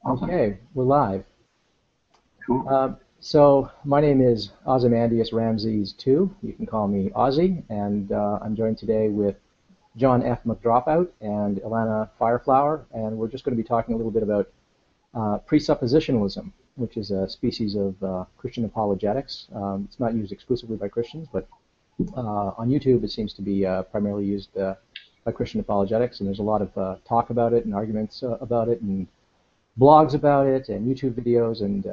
Awesome. Okay, we're live. Cool. So my name is Ozymandias Ramses II. You can call me Ozzy, and I'm joined today with John F. mcdropout and Ilana Fireflower, and we're just going to be talking a little bit about presuppositionalism, which is a species of Christian apologetics. It's not used exclusively by Christians, but on YouTube it seems to be primarily used by Christian apologetics, and there's a lot of talk about it and arguments about it and blogs about it and YouTube videos and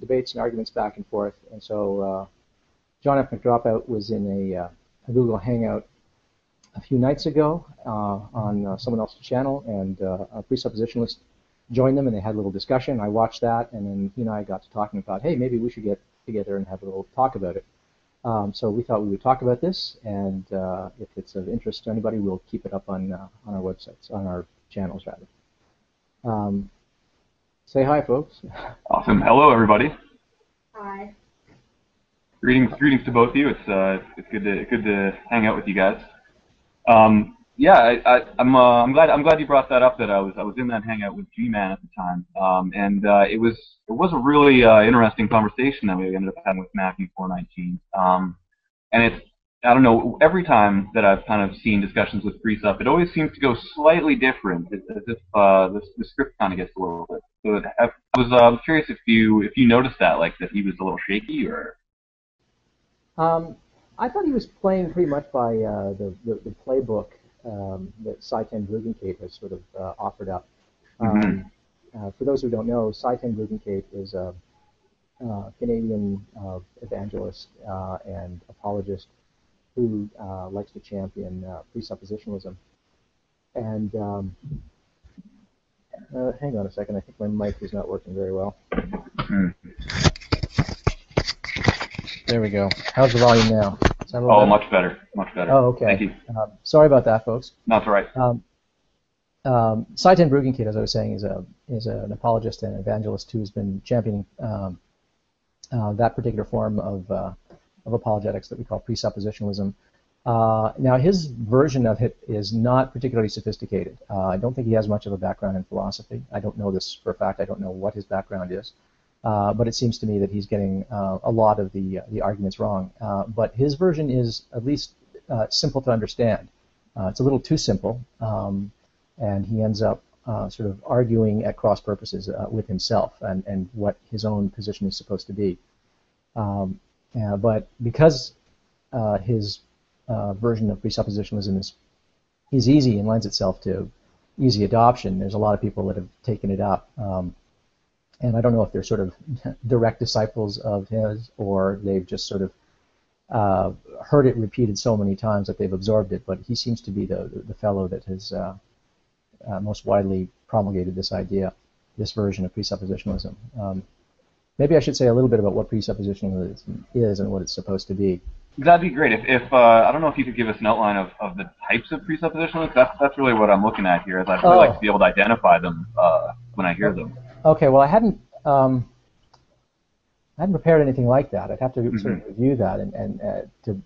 debates and arguments back and forth. And so John F. mcdropout was in a Google Hangout a few nights ago on someone else's channel, and a presuppositionalist joined them, and they had a little discussion. I watched that, and then he and I got to talking about, hey, maybe we should get together and have a little talk about it. So we thought we would talk about this, and if it's of interest to anybody, we'll keep it up on our websites, on our channels rather. Say hi, folks. Awesome. Hello, everybody. Hi. Greetings to both of you. It's good to hang out with you guys. I'm glad you brought that up. That I was in that hangout with G-Man at the time, and it was a really interesting conversation that we ended up having with Matthew 4:19. And it's, I don't know, every time that I've kind of seen discussions with Presup, it always seems to go slightly different. It's as if the script kind of gets a little bit. So I was curious if you noticed that, like that he was a little shaky, or. I thought he was playing pretty much by the playbook that Seitan Bruggencate has sort of offered up. For those who don't know, Seitan Bruggencate is a Canadian evangelist and apologist who likes to champion presuppositionalism. And hang on a second, I think my mic is not working very well. There we go. How's the volume now? Oh, much better, much better. Oh, okay. Thank you. Sorry about that, folks. That's all right. Seitan Bruggencate, as I was saying, is an apologist and evangelist who's been championing that particular form of apologetics that we call presuppositionalism. Now, his version of it is not particularly sophisticated. I don't think he has much of a background in philosophy. I don't know this for a fact. I don't know what his background is. But it seems to me that he's getting a lot of the arguments wrong. But his version is at least simple to understand. It's a little too simple, and he ends up sort of arguing at cross purposes with himself and what his own position is supposed to be. But because his version of presuppositionalism is easy and lends itself to easy adoption, there's a lot of people that have taken it up. And I don't know if they're sort of direct disciples of his, or they've just sort of heard it repeated so many times that they've absorbed it. But he seems to be the fellow that has most widely promulgated this idea, this version of presuppositionalism. Maybe I should say a little bit about what presuppositionalism is and what it's supposed to be. That'd be great. If I don't know if you could give us an outline of the types of presuppositionalists. That's really what I'm looking at here, is I'd really like to be able to identify them when I hear them. Okay, well, I hadn't prepared anything like that. I'd have to sort of review that and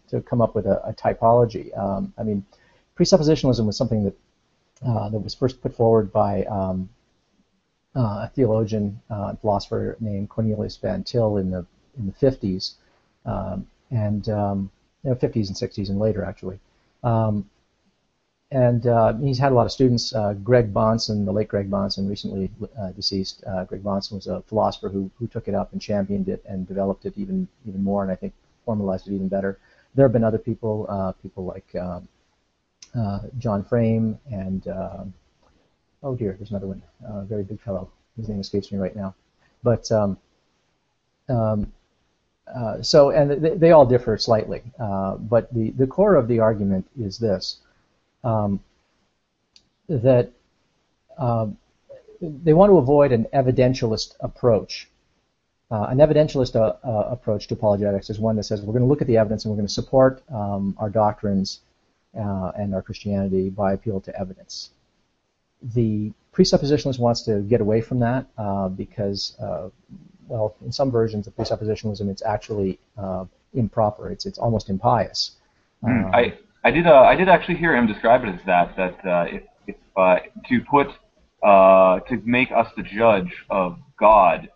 to come up with a typology. I mean, presuppositionalism was something that was first put forward by a theologian and philosopher named Cornelius Van Til in the 50s, and 50s and 60s and later actually. And he's had a lot of students. Greg Bahnsen, the late Greg Bahnsen, recently deceased. Greg Bahnsen was a philosopher who took it up and championed it and developed it even more, and I think formalized it even better. There have been other people, people like John Frame and oh dear, there's another one, a very big fellow. His name escapes me right now. But so, and they all differ slightly, but the core of the argument is this. That they want to avoid an evidentialist approach. An evidentialist approach to apologetics is one that says we're going to look at the evidence and we're going to support our doctrines and our Christianity by appeal to evidence. The presuppositionalist wants to get away from that because, well, in some versions of presuppositionalism, it's actually improper. It's almost impious. I did actually hear him describe it as that if to put to make us the judge of God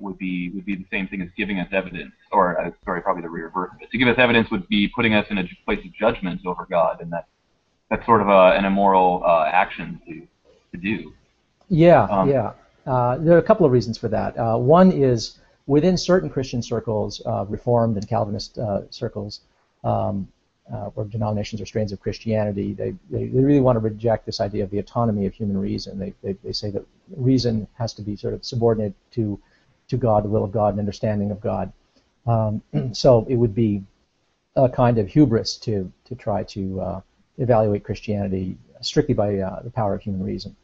would be the same thing as giving us evidence, or sorry, probably the reverse of it. To give us evidence would be putting us in a place of judgment over God, and that's sort of an immoral action to do. Yeah, yeah. There are a couple of reasons for that. One is within certain Christian circles, Reformed and Calvinist circles, or denominations or strains of Christianity, they really want to reject this idea of the autonomy of human reason. They say that reason has to be sort of subordinate to God, the will of God, and understanding of God. So it would be a kind of hubris to try to evaluate Christianity strictly by the power of human reason.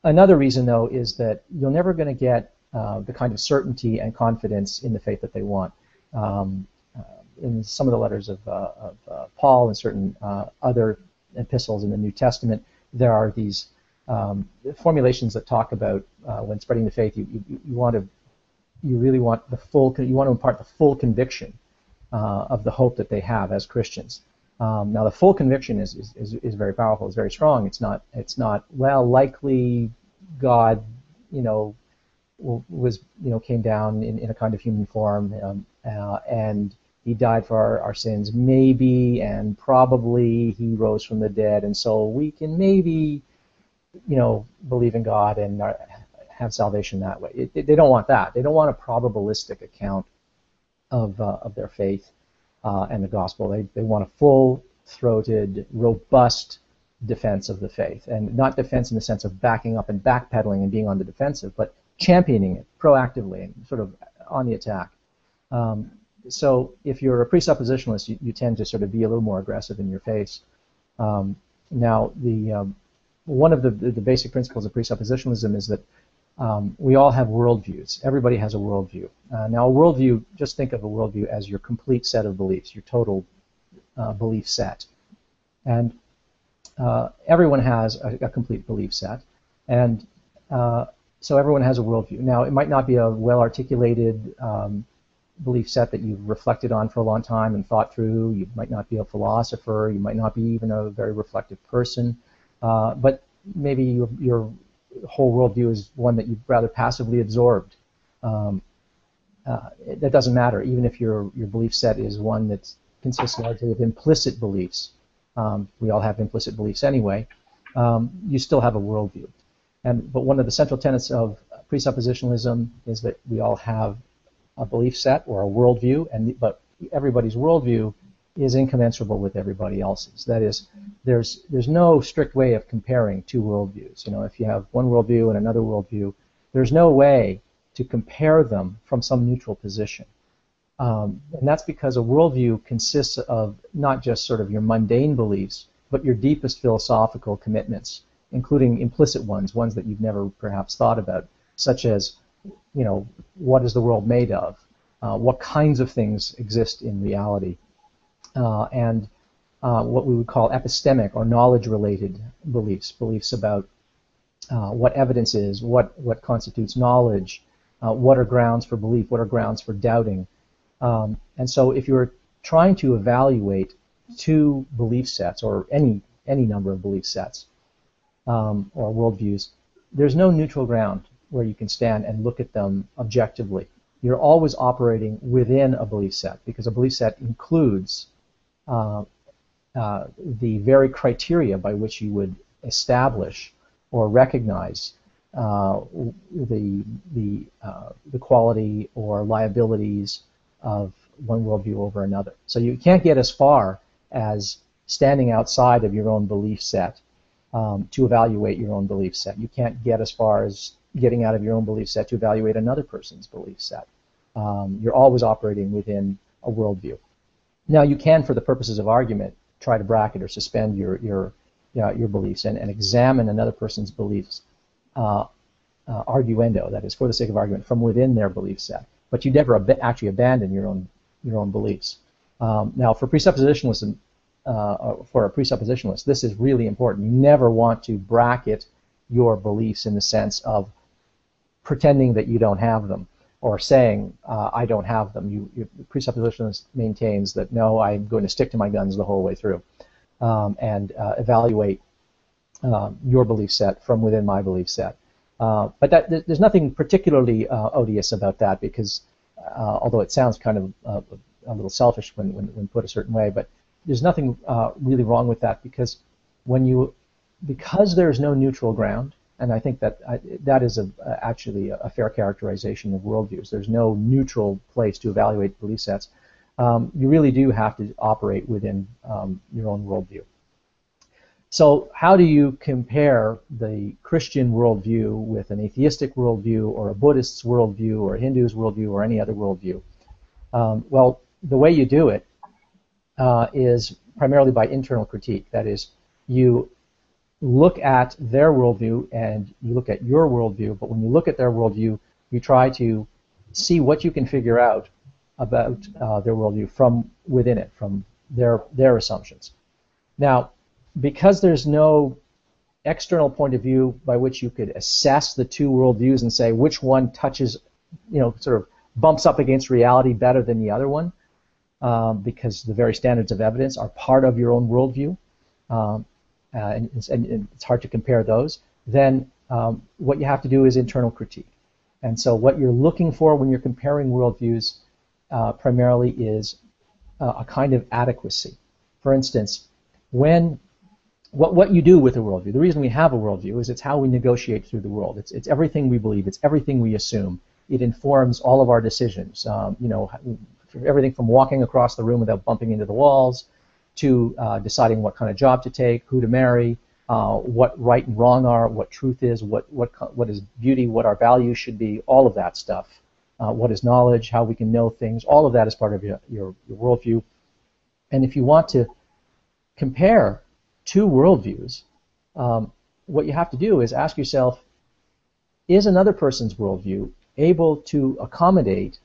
Another reason, though, is that you're never going to get the kind of certainty and confidence in the faith that they want. In some of the letters of Paul and certain other epistles in the New Testament, there are these formulations that talk about when spreading the faith, you really want you want to impart the full conviction of the hope that they have as Christians. Now, the full conviction is very powerful. It's very strong. It's not well, likely God, was came down in a kind of human form, and he died for our sins, maybe, and probably he rose from the dead, and so we can maybe, believe in God and have salvation that way. They don't want that. They don't want a probabilistic account of their faith and the gospel. They want a full-throated, robust defense of the faith, and not defense in the sense of backing up and backpedaling and being on the defensive, but championing it proactively and sort of on the attack. So if you're a presuppositionalist, you tend to sort of be a little more aggressive in your face. Now, one of the basic principles of presuppositionalism is that we all have worldviews. Everybody has a worldview. Now, a worldview, just think of a worldview as your complete set of beliefs, your total belief set. And everyone has a complete belief set. And so everyone has a worldview. Now, it might not be a well-articulated belief set that you've reflected on for a long time and thought through. You might not be a philosopher. You might not be even a very reflective person. But maybe your whole worldview is one that you've rather passively absorbed. That doesn't matter, even if your belief set is one that consists largely of implicit beliefs. We all have implicit beliefs anyway. You still have a worldview. But one of the central tenets of presuppositionalism is that we all have a belief set or a worldview, but everybody's worldview is incommensurable with everybody else's. That is, there's no strict way of comparing two worldviews. If you have one worldview and another worldview, there's no way to compare them from some neutral position. And that's because a worldview consists of not just sort of your mundane beliefs, but your deepest philosophical commitments, including implicit ones that you've never perhaps thought about, such as, what is the world made of? What kinds of things exist in reality? And what we would call epistemic or knowledge-related beliefs about what evidence is, what constitutes knowledge, what are grounds for belief, what are grounds for doubting. And so if you're trying to evaluate two belief sets or any number of belief sets or worldviews, there's no neutral ground where you can stand and look at them objectively. You're always operating within a belief set because a belief set includes the very criteria by which you would establish or recognize the quality or liabilities of one worldview over another. So you can't get as far as standing outside of your own belief set to evaluate your own belief set. You can't get as far as getting out of your own belief set to evaluate another person's belief set. You're always operating within a worldview. Now, you can, for the purposes of argument, try to bracket or suspend your beliefs and examine another person's beliefs, arguendo, that is, for the sake of argument, from within their belief set. But you never actually abandon your own beliefs. Now, for presuppositionalism, for a presuppositionalist, this is really important. You never want to bracket your beliefs in the sense of pretending that you don't have them, or saying, I don't have them. Your presuppositionalist maintains that, no, I'm going to stick to my guns the whole way through, and evaluate your belief set from within my belief set. But there's nothing particularly odious about that, because although it sounds kind of a little selfish when put a certain way, but there's nothing really wrong with that, because because there's no neutral ground, and I think that is actually a fair characterization of worldviews. There's no neutral place to evaluate belief sets. You really do have to operate within your own worldview. So how do you compare the Christian worldview with an atheistic worldview, or a Buddhist's worldview, or a Hindu's worldview, or any other worldview? Well, the way you do it is primarily by internal critique. That is, you look at their worldview and you look at your worldview, but when you look at their worldview, you try to see what you can figure out about their worldview from within it, from their assumptions. Now, because there's no external point of view by which you could assess the two worldviews and say which one touches, sort of bumps up against reality better than the other one, because the very standards of evidence are part of your own worldview, and it's hard to compare those, then what you have to do is internal critique. And so what you're looking for when you're comparing worldviews primarily is a kind of adequacy. For instance, what you do with a worldview, the reason we have a worldview is it's how we negotiate through the world. It's everything we believe. It's everything we assume. It informs all of our decisions. Everything from walking across the room without bumping into the walls, to deciding what kind of job to take, who to marry, what right and wrong are, what truth is, what is beauty, what our values should be, all of that stuff. What is knowledge, how we can know things, all of that is part of your worldview. And if you want to compare two worldviews, what you have to do is ask yourself, is another person's worldview able to accommodate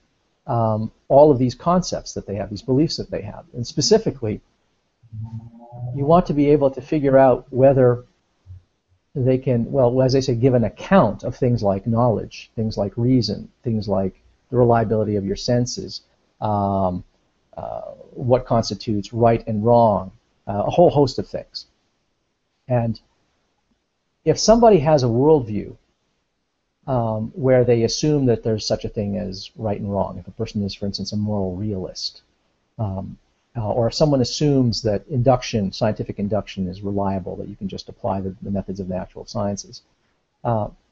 all of these concepts that they have, these beliefs that they have? And specifically, you want to be able to figure out whether they can, well, as they say, give an account of things like knowledge, things like reason, things like the reliability of your senses, what constitutes right and wrong, a whole host of things. And if somebody has a worldview where they assume that there's such a thing as right and wrong, if a person is, for instance, a moral realist, or if someone assumes that scientific induction is reliable, that you can just apply the methods of natural sciences,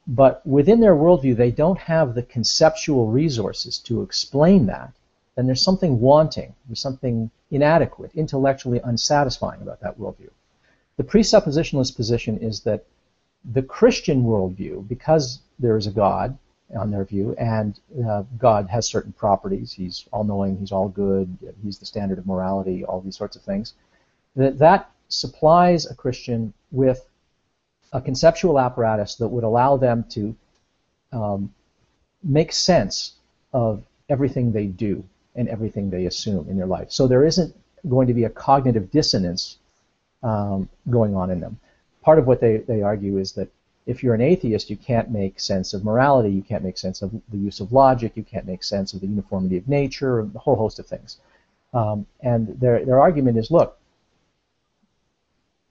but within their worldview they don't have the conceptual resources to explain that, then there's something wanting, there's something inadequate, intellectually unsatisfying about that worldview. The presuppositionalist position is that the Christian worldview, because there is a God, on their view, and God has certain properties, he's all-knowing, he's all good, he's the standard of morality, all these sorts of things, that supplies a Christian with a conceptual apparatus that would allow them to make sense of everything they do and everything they assume in their life. So there isn't going to be a cognitive dissonance going on in them. Part of what they argue is that if you're an atheist, you can't make sense of morality, you can't make sense of the use of logic, you can't make sense of the uniformity of nature, a whole host of things. And their argument is, look,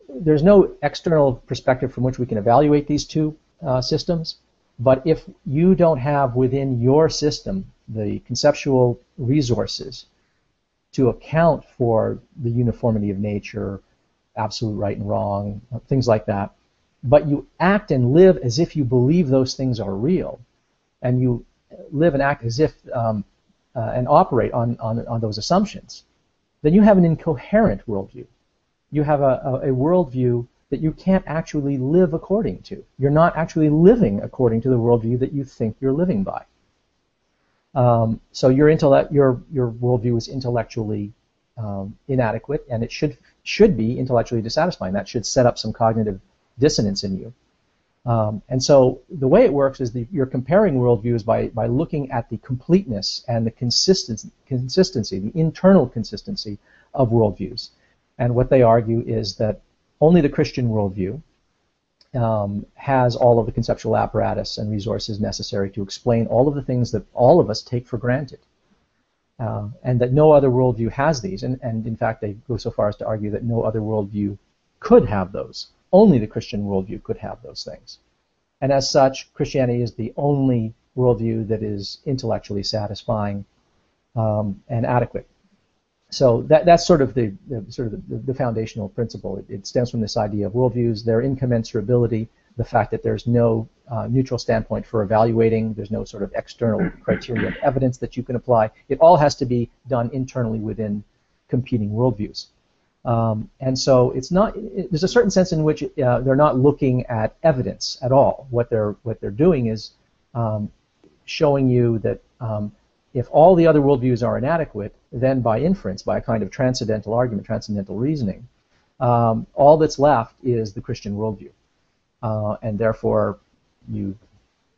there's no external perspective from which we can evaluate these two systems, but if you don't have within your system the conceptual resources to account for the uniformity of nature, absolute right and wrong, things like that, but you act and live as if you believe those things are real, and you live and act as if and operate on those assumptions, then you have an incoherent worldview. You have a worldview that you can't actually live according to. You're not actually living according to the worldview that you think you're living by. So your worldview is intellectually inadequate, and it should be intellectually dissatisfying. That should set up some cognitive dissonance in you. And so the way it works is you're comparing worldviews by looking at the completeness and the consistency, the internal consistency of worldviews. And what they argue is that only the Christian worldview has all of the conceptual apparatus and resources necessary to explain all of the things that all of us take for granted. And that no other worldview has these. And in fact, they go so far as to argue that no other worldview could have those. only the Christian worldview could have those things. And as such, Christianity is the only worldview that is intellectually satisfying and adequate. So that's sort of the foundational principle. It stems from this idea of worldviews, their incommensurability, the fact that there's no neutral standpoint for evaluating, there's no sort of external criteria of evidence that you can apply. It all has to be done internally within competing worldviews. And so it's not. There's a certain sense in which they're not looking at evidence at all. What they're doing is showing you that if all the other worldviews are inadequate, then by inference, by a kind of transcendental argument, transcendental reasoning, all that's left is the Christian worldview. And therefore, you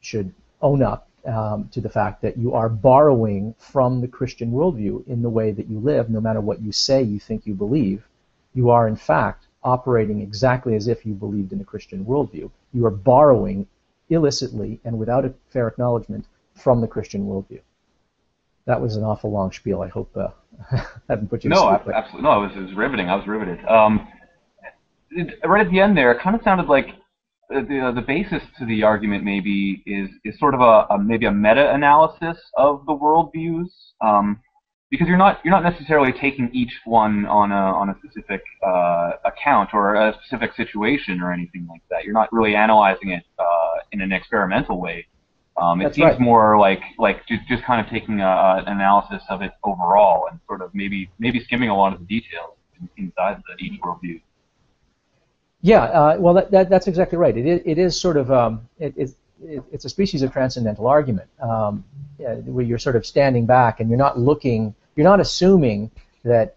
should own up to the fact that you are borrowing from the Christian worldview in the way that you live, no matter what you say you think you believe. You are, in fact, operating exactly as if you believed in the Christian worldview. You are borrowing illicitly and without a fair acknowledgement from the Christian worldview. That was an awful long spiel. I hope I haven't put you to sleep. No, absolutely. No, it was riveting. I was riveted. Right at the end there, it kind of sounded like the basis to the argument maybe is sort of maybe a meta-analysis of the worldviews, because you're not necessarily taking each one on a specific account or a specific situation or anything like that. You're not really analyzing it in an experimental way. It seems right. More like just kind of taking an analysis of it overall and sort of maybe skimming a lot of the details inside each worldview. Yeah, well, that's exactly right. It is sort of it's a species of transcendental argument where you're sort of standing back and you're not assuming that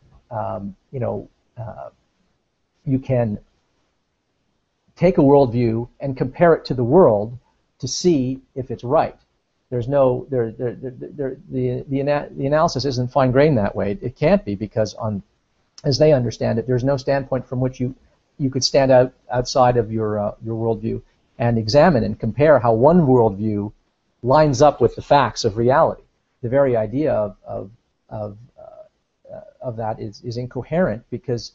you can take a worldview and compare it to the world to see if it's right. There's no the analysis isn't fine-grained that way. It can't be because as they understand it, there's no standpoint from which you could stand outside of your worldview and examine and compare how one worldview lines up with the facts of reality. The very idea of that is incoherent because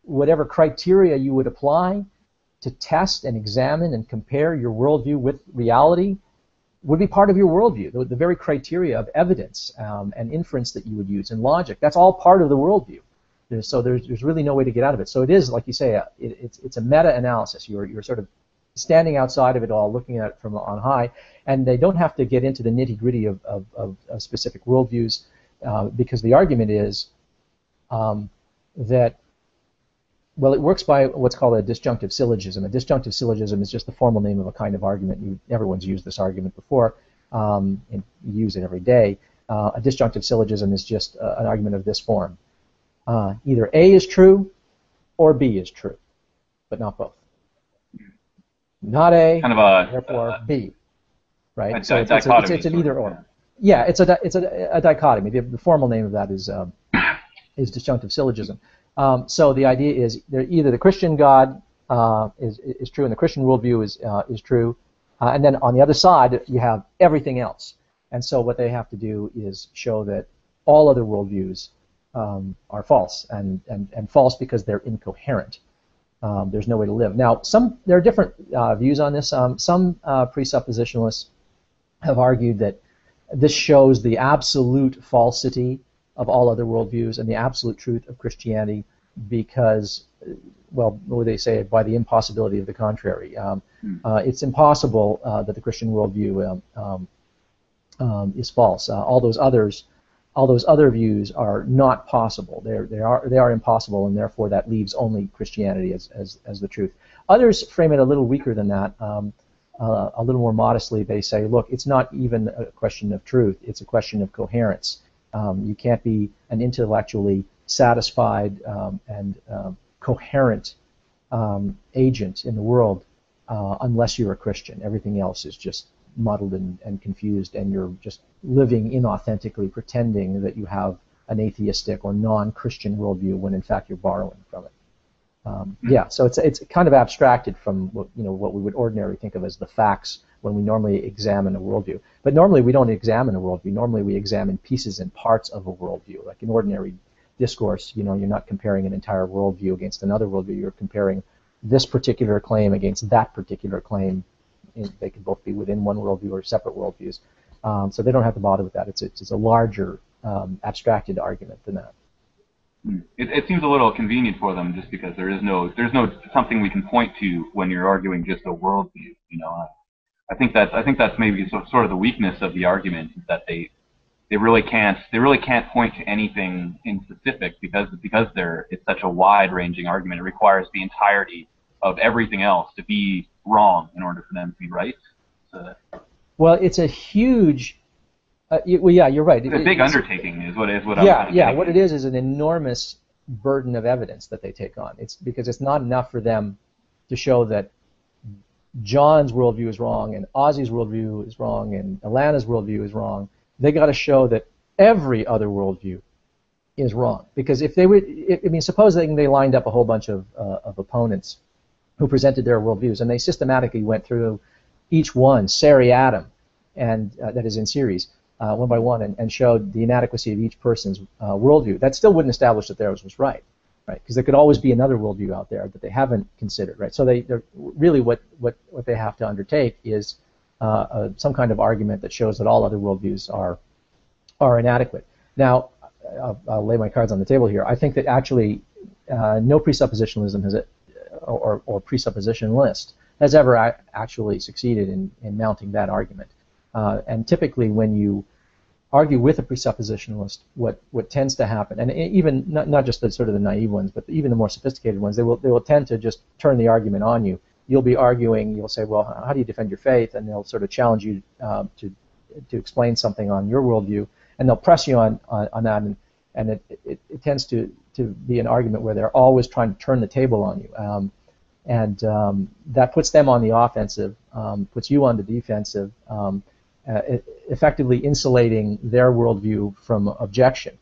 whatever criteria you would apply to test and examine and compare your worldview with reality would be part of your worldview. The very criteria of evidence and inference that you would use and logic, that's all part of the worldview. So there's really no way to get out of it. So it is, like you say, it's a meta-analysis. You're sort of standing outside of it all, looking at it from on high, and they don't have to get into the nitty-gritty of specific worldviews because the argument is that, well, it works by what's called a disjunctive syllogism. A disjunctive syllogism is just the formal name of a kind of argument. Everyone's used this argument before, and you use it every day. A disjunctive syllogism is just an argument of this form. Either A is true or B is true, but not both. Not A, kind of therefore B, right? So it's an either or. Yeah, it's a dichotomy. The formal name of that is disjunctive syllogism. So the idea is either the Christian God is true and the Christian worldview is true, and then on the other side you have everything else. And so what they have to do is show that all other worldviews are false and false because they're incoherent. There's no way to live. Now, there are different views on this. Some presuppositionalists have argued that this shows the absolute falsity of all other worldviews and the absolute truth of Christianity because, well, what would they say, by the impossibility of the contrary. It's impossible that the Christian worldview is false. All those other views are not possible. They are impossible, and therefore that leaves only Christianity as the truth. Others frame it a little weaker than that. A little more modestly, they say, look, it's not even a question of truth. It's a question of coherence. You can't be an intellectually satisfied and coherent agent in the world unless you're a Christian. Everything else is just muddled and confused, and you're just living inauthentically, pretending that you have an atheistic or non-Christian worldview when in fact you're borrowing from it. Yeah, so it's kind of abstracted from what we would ordinarily think of as the facts when we normally examine a worldview. But normally we don't examine a worldview. Normally we examine pieces and parts of a worldview. Like in ordinary discourse, you're not comparing an entire worldview against another worldview. You're comparing this particular claim against that particular claim. They can both be within one worldview or separate worldviews. So they don't have to bother with that. It's a larger abstracted argument than that. It seems a little convenient for them, just because there's no something we can point to when you're arguing just a worldview. I think that's maybe sort of the weakness of the argument, is that they really can't point to anything in specific, because it's such a wide-ranging argument. It requires the entirety of everything else to be wrong in order for them to be right. So, well, it's a huge. Well, yeah, you're right. It's a big undertaking, is what I'm Yeah. What it is an enormous burden of evidence that they take on. It's because it's not enough for them to show that John's worldview is wrong and Ozzy's worldview is wrong and Ilana's worldview is wrong. They got to show that every other worldview is wrong. Because if they would, suppose they lined up a whole bunch of opponents who presented their worldviews, and they systematically went through each one seriatim, and that is in series, one by one, and showed the inadequacy of each person's worldview. That still wouldn't establish that theirs was right? Because there could always be another worldview out there that they haven't considered, right? So they're really what they have to undertake is some kind of argument that shows that all other worldviews are inadequate. Now, I'll lay my cards on the table here. I think that actually no presuppositionalism or presuppositionalist has ever actually succeeded in mounting that argument. And typically, when you argue with a presuppositionalist, what tends to happen, and even not just the sort of the naive ones, but even the more sophisticated ones, they will tend to just turn the argument on you. You'll be arguing, you'll say, well, how do you defend your faith? And they'll sort of challenge you to explain something on your worldview, and they'll press you on that, and it tends to be an argument where they're always trying to turn the table on you. And that puts them on the offensive, puts you on the defensive, effectively insulating their worldview from objection,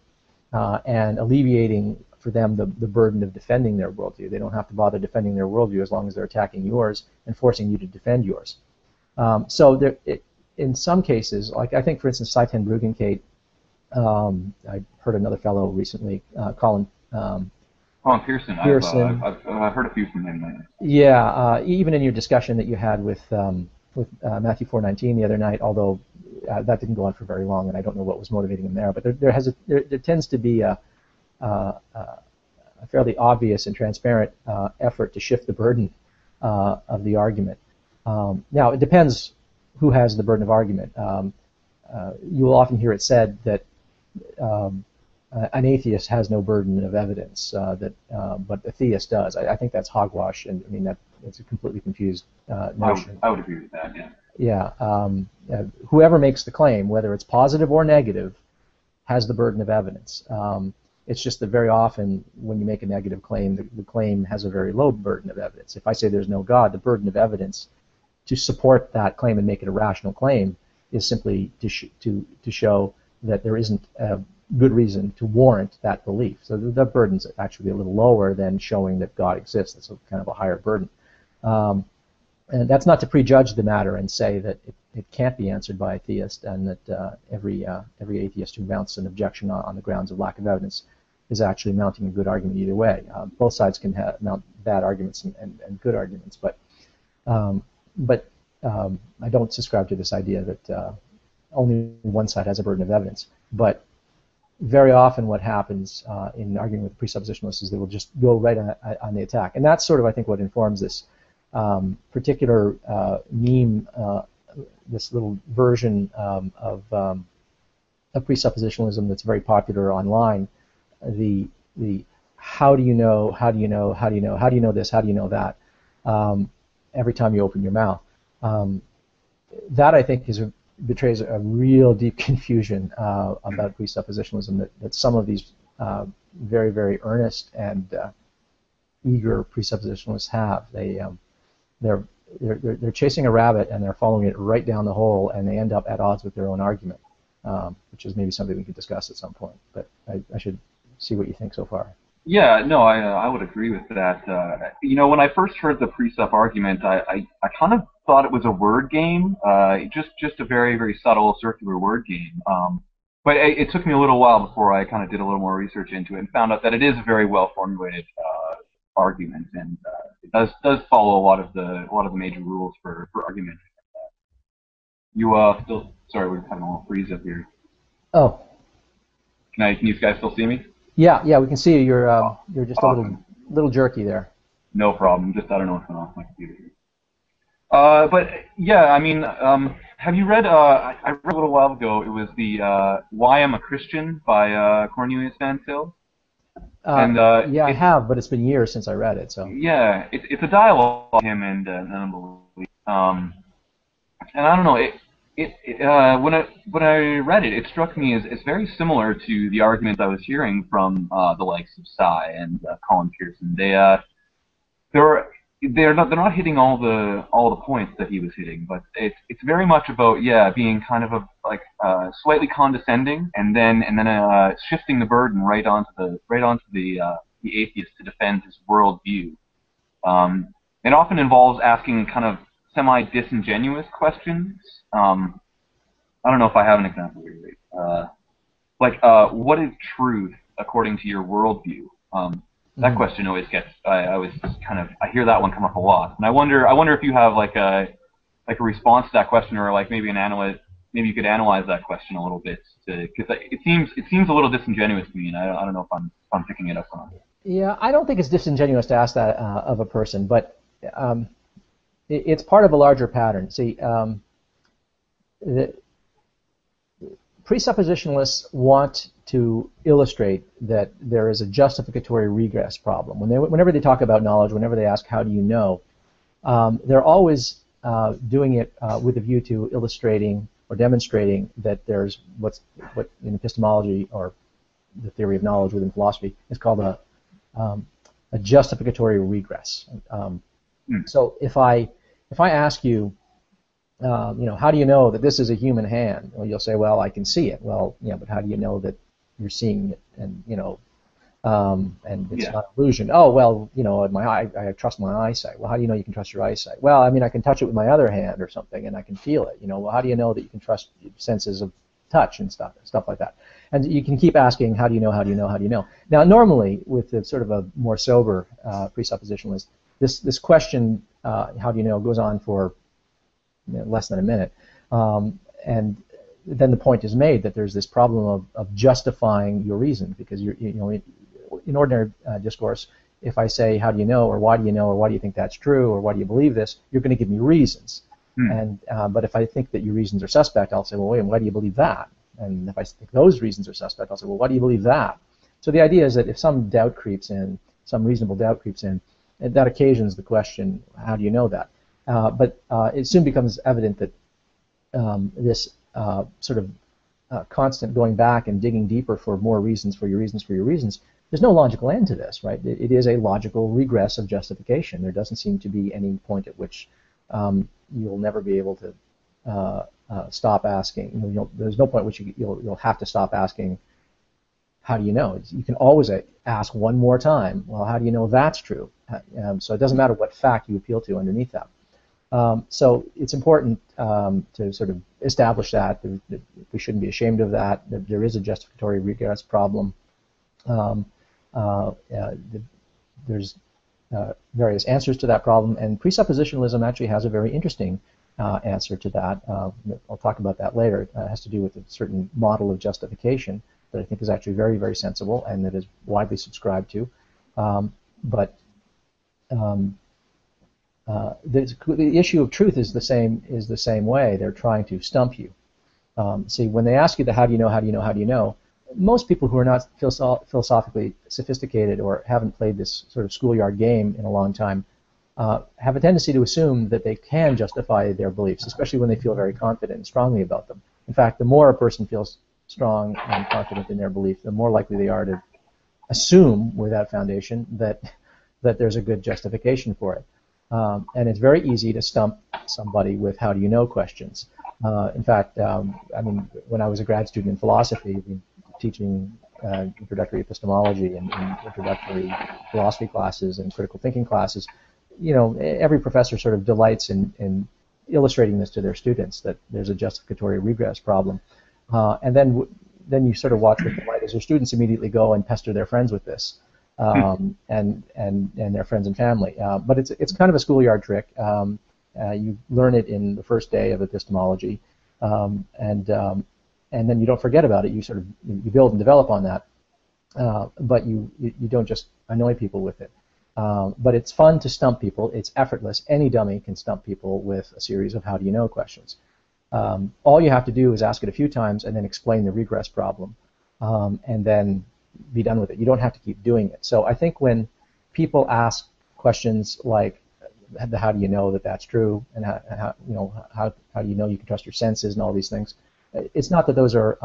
and alleviating for them the burden of defending their worldview. They don't have to bother defending their worldview as long as they're attacking yours and forcing you to defend yours. So in some cases, like I think, for instance, Seitan Bruggencate, I heard another fellow recently, Colin Pearson. I've heard a few from him. Yeah, even in your discussion that you had with Matthew 4:19 the other night, although that didn't go on for very long, and I don't know what was motivating him there. But there tends to be a fairly obvious and transparent effort to shift the burden of the argument. Now, it depends who has the burden of argument. You will often hear it said that an atheist has no burden of evidence, but a theist does. I think that's hogwash, and I mean that's a completely confused notion. I would agree with that. Yeah. Yeah. Whoever makes the claim, whether it's positive or negative, has the burden of evidence. It's just that very often when you make a negative claim, the claim has a very low burden of evidence. If I say there's no God, the burden of evidence to support that claim and make it a rational claim is simply to show that there isn't a good reason to warrant that belief. So the burden's actually a little lower than showing that God exists. That's kind of a higher burden. And that's not to prejudge the matter and say that it can't be answered by a theist, and that every atheist who mounts an objection on the grounds of lack of evidence is actually mounting a good argument either way. Both sides can mount bad arguments and good arguments, but I don't subscribe to this idea that only one side has a burden of evidence. But very often what happens in arguing with presuppositionalists is they will just go right on the attack. And that's sort of, I think, what informs this particular meme, this little version of presuppositionalism that's very popular online. The how do you know, how do you know, how do you know, how do you know this, how do you know that, every time you open your mouth. That, I think, betrays a real deep confusion about presuppositionalism that some of these very, very earnest and eager presuppositionalists have. They're chasing a rabbit and they're following it right down the hole, and they end up at odds with their own argument, which is maybe something we could discuss at some point. But I should see what you think so far. Yeah, no, I would agree with that. When I first heard the presup argument, I kind of thought it was a word game, just a very, very subtle circular word game. But it took me a little while before I kind of did a little more research into it and found out that it is a very well formulated argument, and does follow a lot of the major rules for argument. You still sorry, we're having a little freeze up here. Oh. Can you guys still see me? Yeah, we can see you. You're just awesome. a little jerky there. No problem. Just I don't know what's going on with my computer here. But yeah, I mean, have you read? I read a little while ago. It was the "Why I'm a Christian" by Cornelius Van Til. Yeah, I have, but it's been years since I read it. So yeah, it's a dialogue with him and an unbelief. And I don't know. When I read it, it struck me as it's very similar to the arguments I was hearing from the likes of Cy and Colin Pearson. They're not hitting all the points that he was hitting, but it's very much about being kind of slightly condescending and then shifting the burden right onto the atheist to defend his worldview. It often involves asking kind of semi-disingenuous questions. I don't know if I have an example here. What is truth according to your worldview? That question always gets. I always kind of I hear that one come up a lot, and I wonder if you have like a response to that question, or like maybe maybe you could analyze that question a little bit, because it seems a little disingenuous to me, and I don't know if I'm picking it up wrong. Yeah, I don't think it's disingenuous to ask that of a person, but it's part of a larger pattern. See, the presuppositionalists want to illustrate that there is a justificatory regress problem. Whenever they talk about knowledge, whenever they ask, how do you know, they're always doing it with a view to illustrating or demonstrating that there's what in epistemology, or the theory of knowledge within philosophy, is called a justificatory regress. So if I ask you, how do you know that this is a human hand? Well, you'll say, well, I can see it. Well, yeah, but how do you know that you're seeing it, and and it's not illusion? Oh, well, my eye, I trust my eyesight. Well, how do you know you can trust your eyesight? Well, I mean, I can touch it with my other hand or something, and I can feel it. Well, how do you know that you can trust senses of touch and stuff like that? And you can keep asking, how do you know? How do you know? How do you know? Now, normally, with the sort of a more sober presuppositionalist, this question, how do you know, goes on for less than a minute, and then the point is made that there's this problem of justifying your reason, because in ordinary discourse, if I say, how do you know, or why do you know, or why do you think that's true, or why do you believe this, you're going to give me reasons. And but if I think that your reasons are suspect, I'll say, well, wait, why do you believe that? And if I think those reasons are suspect, I'll say, well, why do you believe that? So the idea is that if some doubt creeps in, some reasonable doubt creeps in, that occasions the question, how do you know that? But it soon becomes evident that this sort of constant going back and digging deeper for more reasons for your reasons, there's no logical end to this, right? It is a logical regress of justification. There doesn't seem to be any point at which you'll never be able to stop asking. There's no point at which you'll have to stop asking, how do you know? You can always ask one more time, well, how do you know that's true? So it doesn't matter what fact you appeal to underneath that. So it's important to sort of establish that we shouldn't be ashamed of that there is a justificatory regress problem. There's various answers to that problem, and presuppositionalism actually has a very interesting answer to that. I'll talk about that later. It has to do with a certain model of justification that I think is actually very, very sensible and that is widely subscribed to. The issue of truth is the same way. They're trying to stump you. See, when they ask you the how do you know, most people who are not philosophically sophisticated or haven't played this sort of schoolyard game in a long time have a tendency to assume that they can justify their beliefs, especially when they feel very confident and strongly about them. In fact, the more a person feels strong and confident in their belief, the more likely they are to assume without foundation that there's a good justification for it. And it's very easy to stump somebody with how do you know questions. In fact, I mean, when I was a grad student in philosophy, teaching introductory epistemology and introductory philosophy classes and critical thinking classes, every professor sort of delights in illustrating this to their students, that there's a justificatory regress problem. And then you sort of watch with delight as your students immediately go and pester their friends with this. and their friends and family. But it's kind of a schoolyard trick. You learn it in the first day of epistemology, and then you don't forget about it. You sort of you build and develop on that, but you don't just annoy people with it. But it's fun to stump people. It's effortless. Any dummy can stump people with a series of how do you know questions. All you have to do is ask it a few times and then explain the regress problem, and then be done with it. You don't have to keep doing it. So I think when people ask questions like, how do you know that that's true, and how do you know you can trust your senses and all these things, it's not that those are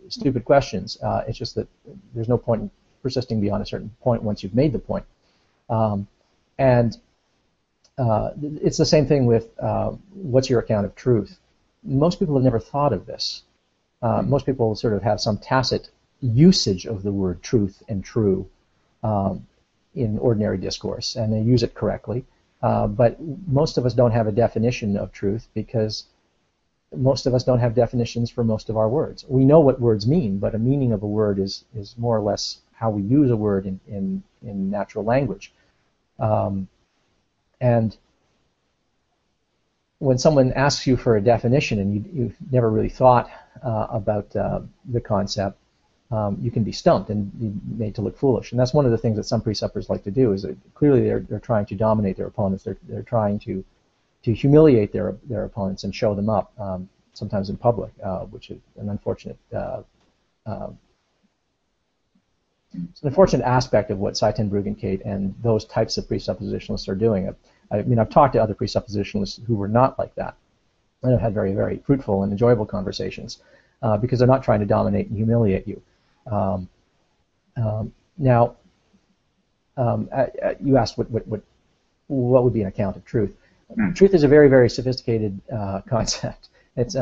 stupid questions. It's just that there's no point in persisting beyond a certain point once you've made the point. And it's the same thing with what's your account of truth. Most people have never thought of this. Most people sort of have some tacit usage of the word truth and true in ordinary discourse, and they use it correctly. But most of us don't have a definition of truth because most of us don't have definitions for most of our words. We know what words mean, but a meaning of a word is more or less how we use a word in natural language. And when someone asks you for a definition and you've never really thought about the concept, you can be stumped and be made to look foolish. And that's one of the things that some presuppers like to do, is that clearly they're trying to dominate their opponents. They're trying to humiliate their opponents and show them up, sometimes in public, which is an unfortunate it's an unfortunate aspect of what Seyten-Bruggencate and those types of presuppositionalists are doing. I mean, I've talked to other presuppositionalists who were not like that, and I've had very, very fruitful and enjoyable conversations because they're not trying to dominate and humiliate you. Now, you asked what would be an account of truth. Truth is a very, very sophisticated concept. It's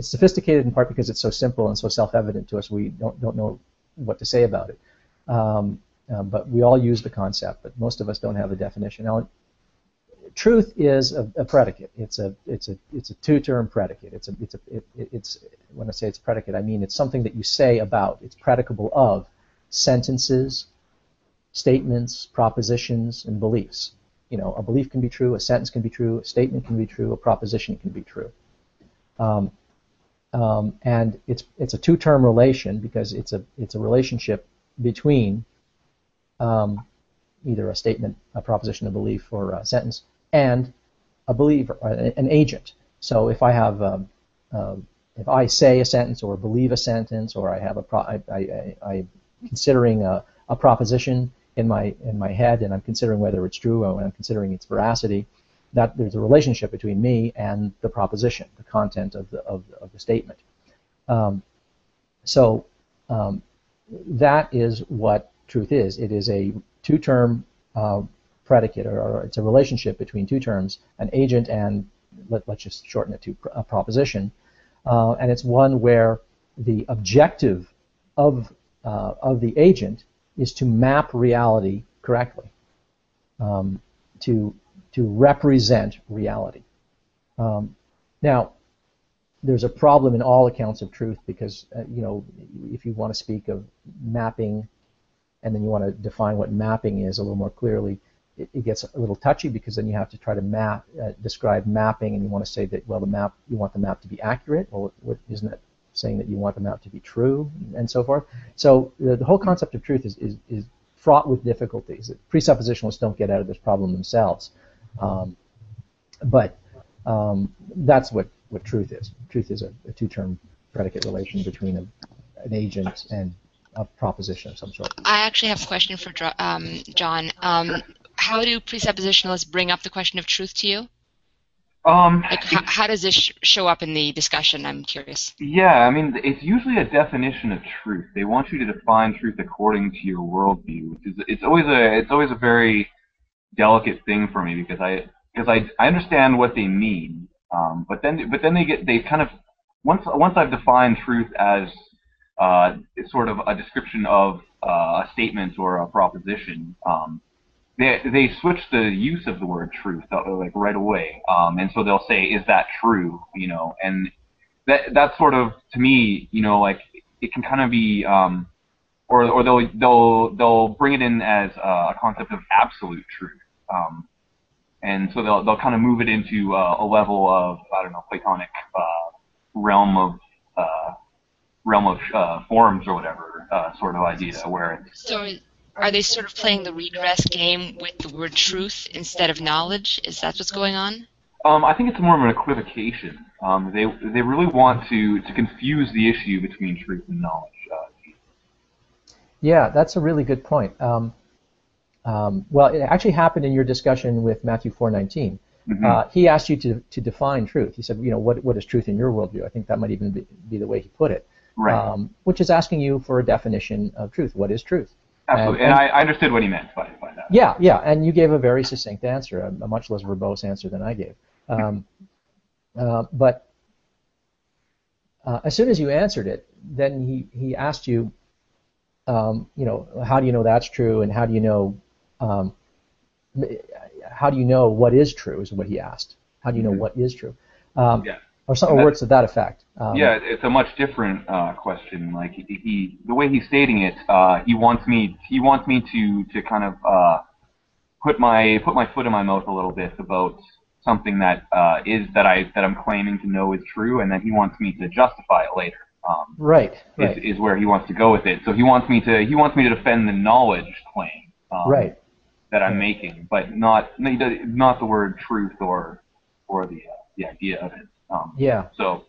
sophisticated in part because it's so simple and so self-evident to us. We don't know what to say about it. But we all use the concept, but most of us don't have a definition. Now, truth is a predicate. It's a two-term predicate. It's when I say it's predicate, I mean it's something that you say about. It's predicable of sentences, statements, propositions, and beliefs. You know, a belief can be true, a sentence can be true, a statement can be true, a proposition can be true. And it's a two-term relation because it's a relationship between either a statement, a proposition, a belief, or a sentence, and a believer, an agent. So if I have, if I say a sentence or believe a sentence, or I have I'm considering a proposition in my head, and I'm considering whether it's true, or I'm considering its veracity, that there's a relationship between me and the proposition, the content of the statement. So that is what truth is. It is a two-term predicate, or it's a relationship between two terms, an agent and, let's just shorten it to a proposition, and it's one where the objective of the agent is to map reality correctly, to represent reality. Now, there's a problem in all accounts of truth because, if you want to speak of mapping and then you want to define what mapping is a little more clearly, it gets a little touchy because then you have to try to describe mapping, and you want to say that, well, you want the map to be accurate. Well, isn't that saying that you want the map to be true, and so forth? So the whole concept of truth is fraught with difficulties. Presuppositionalists don't get out of this problem themselves. But that's what truth is. Truth is a two-term predicate relation between an agent and a proposition of some sort. I actually have a question for John. How do presuppositionalists bring up the question of truth to you? How does this show up in the discussion? I'm curious. Yeah, I mean, it's usually a definition of truth. They want you to define truth according to your worldview, which is it's always a very delicate thing for me because I understand what they mean, but then they kind of once I've defined truth as sort of a description of a statement or a proposition, they switch the use of the word truth like right away, and so they'll say, "Is that true?" And that sort of, to me, like it can kind of be or they'll bring it in as a concept of absolute truth, and so they'll kind of move it into a level of, I don't know, Platonic realm of forms or whatever sort of idea where it's. So are they sort of playing the regress game with the word truth instead of knowledge? Is that what's going on? I think it's more of an equivocation. They really want to confuse the issue between truth and knowledge. Yeah, that's a really good point. Well, it actually happened in your discussion with Matthew 4:19. Mm-hmm. He asked you to define truth. He said, what is truth in your worldview? I think that might even be the way he put it. Right. Which is asking you for a definition of truth. What is truth? Absolutely, and I understood what he meant by that. Yeah, and you gave a very succinct answer, a much less verbose answer than I gave. But as soon as you answered it, then he asked you, how do you know that's true, and how do you know what is true? Is what he asked. How do you know what is true? Yeah. Or words to that effect. Yeah, it's a much different question. Like the way he's stating it, he wants me to kind of put my foot in my mouth a little bit about something that I'm claiming to know is true, and then he wants me to justify it later. Right. Is where he wants to go with it. So he wants me to defend the knowledge claim. Right. That I'm making, but not the word truth or the idea of it. Yeah. So.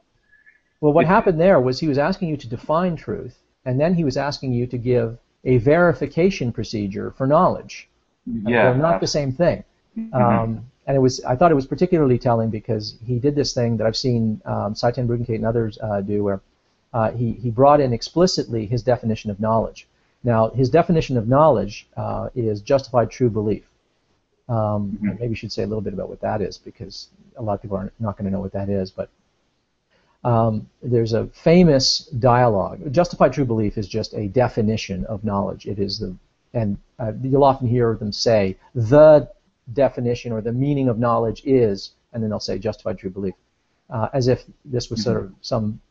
Well, what happened there was he was asking you to define truth, and then he was asking you to give a verification procedure for knowledge. Yeah. They're not the same thing. Mm-hmm. And I thought it was particularly telling because he did this thing that I've seen Saitan Bruggencate and others do, where he brought in explicitly his definition of knowledge. Now, his definition of knowledge is justified true belief. Maybe you should say a little bit about what that is, because a lot of people are not going to know what that is. But there's a famous dialogue. Justified true belief is just a definition of knowledge. It is you'll often hear them say the definition or the meaning of knowledge is, and then they'll say justified true belief, as if this was sort of some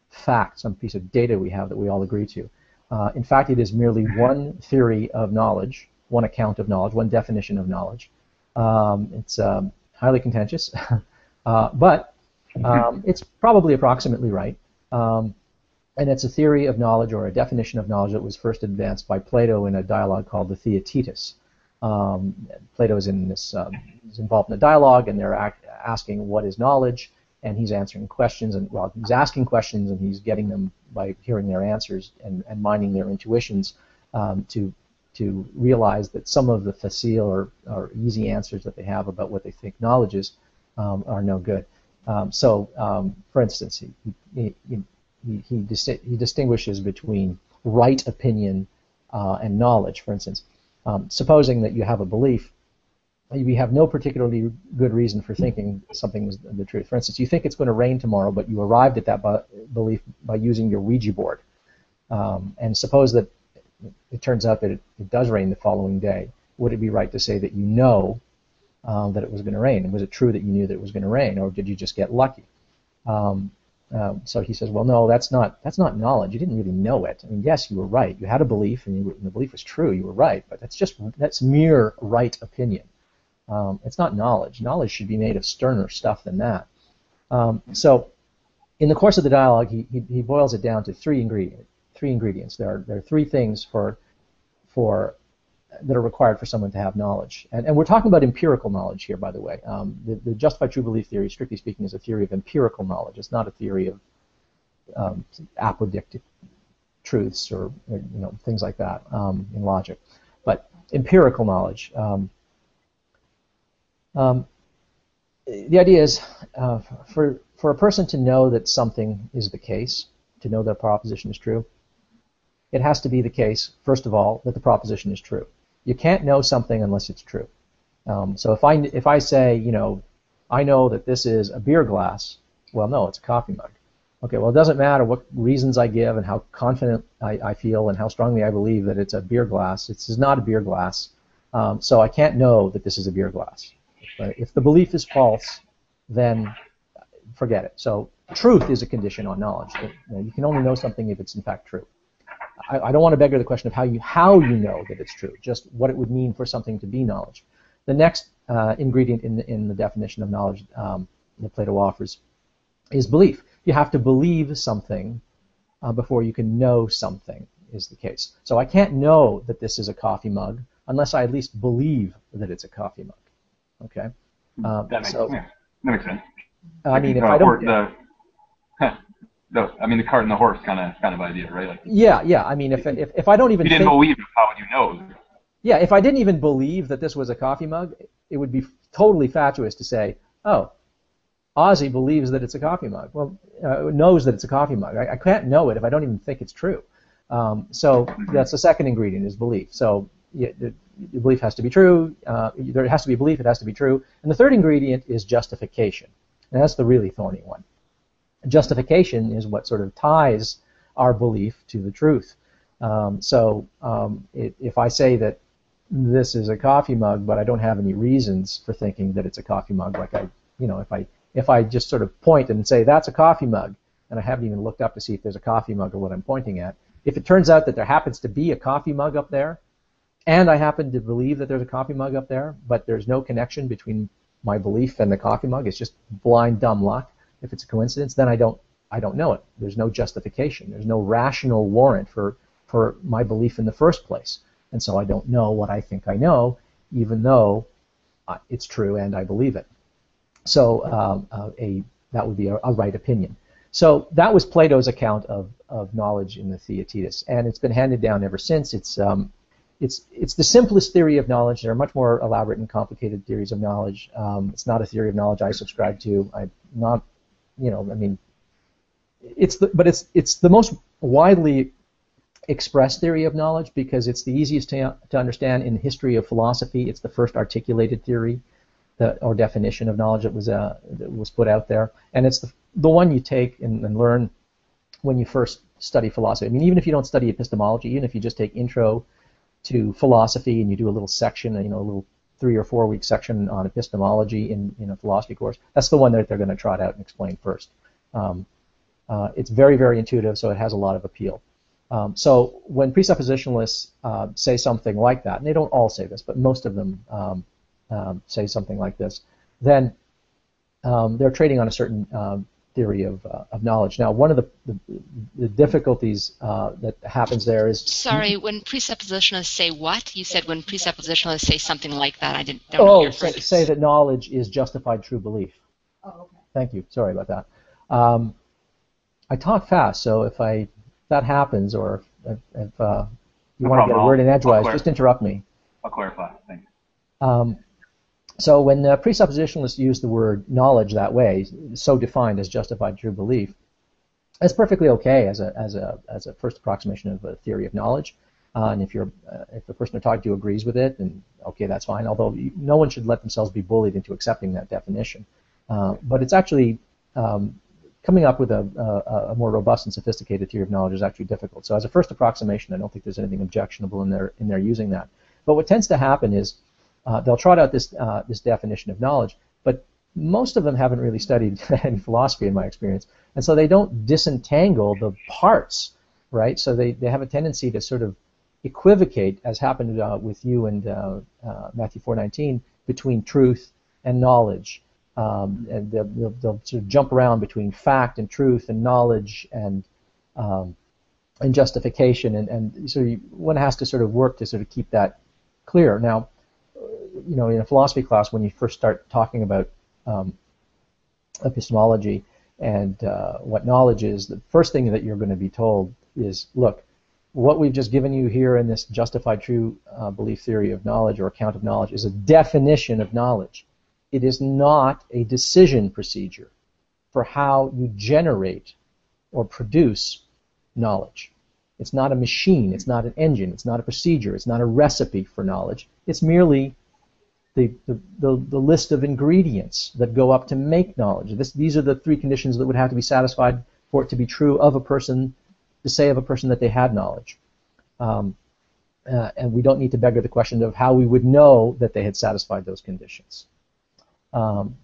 fact, some piece of data we have that we all agree to. In fact, it is merely one theory of knowledge, one account of knowledge, one definition of knowledge. It's highly contentious, but it's probably approximately right. And it's a theory of knowledge or a definition of knowledge that was first advanced by Plato in a dialogue called the Theaetetus. Plato is involved in a dialogue, and they're asking what is knowledge, and he's answering questions, and he's asking questions, and he's getting them by hearing their answers and mining their intuitions to realize that some of the facile or easy answers that they have about what they think knowledge is are no good. For instance, he distinguishes between right opinion and knowledge. For instance, supposing that you have a belief, you have no particularly good reason for thinking something was the truth. For instance, you think it's going to rain tomorrow, but you arrived at that belief by using your Ouija board. And suppose that it turns out that it does rain the following day. Would it be right to say that you know that it was going to rain? And was it true that you knew that it was going to rain, or did you just get lucky? So he says, well, no, that's not knowledge. You didn't really know it. I mean, yes, you were right. You had a belief, and the belief was true. You were right, but that's mere right opinion. It's not knowledge. Knowledge should be made of sterner stuff than that. So, in the course of the dialogue, he boils it down to three ingredients. There are three things that are required for someone to have knowledge. And we're talking about empirical knowledge here, by the way. The justified true belief theory, strictly speaking, is a theory of empirical knowledge. It's not a theory of apodictic truths or things like that in logic. But empirical knowledge. The idea is for a person to know that something is the case, to know that a proposition is true, it has to be the case, first of all, that the proposition is true. You can't know something unless it's true. So if I say, I know that this is a beer glass, well, no, it's a coffee mug. Okay, well, it doesn't matter what reasons I give and how confident I feel and how strongly I believe that it's a beer glass. This is not a beer glass, so I can't know that this is a beer glass. If the belief is false, then forget it. So truth is a condition on knowledge. You can only know something if it's in fact true. I don't want to beggar the question of how you know that it's true, just what it would mean for something to be knowledge. The next ingredient in the definition of knowledge that Plato offers is belief. You have to believe something before you can know something, is the case. So I can't know that this is a coffee mug unless I at least believe that it's a coffee mug. Okay? That makes sense. I mean, if I don't... the cart and the horse kind of idea, right? Like, yeah. I mean, if I don't even you didn't believe it, how would you know? Yeah, if I didn't even believe that this was a coffee mug, it would be totally fatuous to say, oh, Ozzy believes that it's a coffee mug. Well, knows that it's a coffee mug. I can't know it if I don't even think it's true. So that's the second ingredient, is belief. So the belief has to be true. There has to be belief. It has to be true. And the third ingredient is justification. And that's the really thorny one. Justification is what sort of ties our belief to the truth. If I say that this is a coffee mug, but I don't have any reasons for thinking that it's a coffee mug, like if I just sort of point and say that's a coffee mug, and I haven't even looked up to see if there's a coffee mug or what I'm pointing at, if it turns out that there happens to be a coffee mug up there, and I happen to believe that there's a coffee mug up there, but there's no connection between my belief and the coffee mug, it's just blind dumb luck. If it's a coincidence, then I don't know it. There's no justification. There's no rational warrant for my belief in the first place. And so I don't know what I think I know, even though it's true and I believe it. So that would be a right opinion. So that was Plato's account of knowledge in the Theaetetus, and it's been handed down ever since. It's the simplest theory of knowledge. There are much more elaborate and complicated theories of knowledge. It's not a theory of knowledge I subscribe to. I'm not, it's the most widely expressed theory of knowledge because it's the easiest to understand in the history of philosophy. It's the first articulated theory or definition of knowledge that was put out there, and it's the one you take and learn when you first study philosophy. I mean, even if you don't study epistemology, even if you just take intro to philosophy and you do a little section, a little 3 or 4 week section on epistemology in a philosophy course, that's the one that they're going to trot out and explain first. It's very, very intuitive, so it has a lot of appeal. So when presuppositionalists say something like that, and they don't all say this, but most of them say something like this, then they're trading on a certain theory of knowledge. Now, one of the difficulties that happens there is... Sorry, when presuppositionalists say what? You said when presuppositionalists say something like that. I don't know your phrase. Say that knowledge is justified true belief. Oh, okay. Thank you. Sorry about that. I talk fast, so if that happens, or if you want to get a word in edgewise, just interrupt me. I'll clarify. Thanks. So when presuppositionalists use the word knowledge that way, so defined as justified true belief, that's perfectly okay as a first approximation of a theory of knowledge. And if the person they're talking to agrees with it, then okay, that's fine. Although no one should let themselves be bullied into accepting that definition. But it's actually coming up with a more robust and sophisticated theory of knowledge is actually difficult. So as a first approximation, I don't think there's anything objectionable in their using that. But what tends to happen is they'll trot out this definition of knowledge, but most of them haven't really studied any philosophy in my experience, and so they don't disentangle the parts, right? So they have a tendency to sort of equivocate, as happened with you and Matthew 4:19, between truth and knowledge. And they'll sort of jump around between fact and truth and knowledge and justification, and so one has to sort of work to sort of keep that clear. Now, in a philosophy class, when you first start talking about epistemology and what knowledge is, the first thing that you're going to be told is, look, what we've just given you here in this justified true belief theory of knowledge or account of knowledge is a definition of knowledge. It is not a decision procedure for how you generate or produce knowledge. It's not a machine, it's not an engine, it's not a procedure, it's not a recipe for knowledge. It's merely the list of ingredients that go up to make knowledge. These are the 3 conditions that would have to be satisfied for it to be true of a person, to say of a person that they had knowledge. And we don't need to beggar the question of how we would know that they had satisfied those conditions.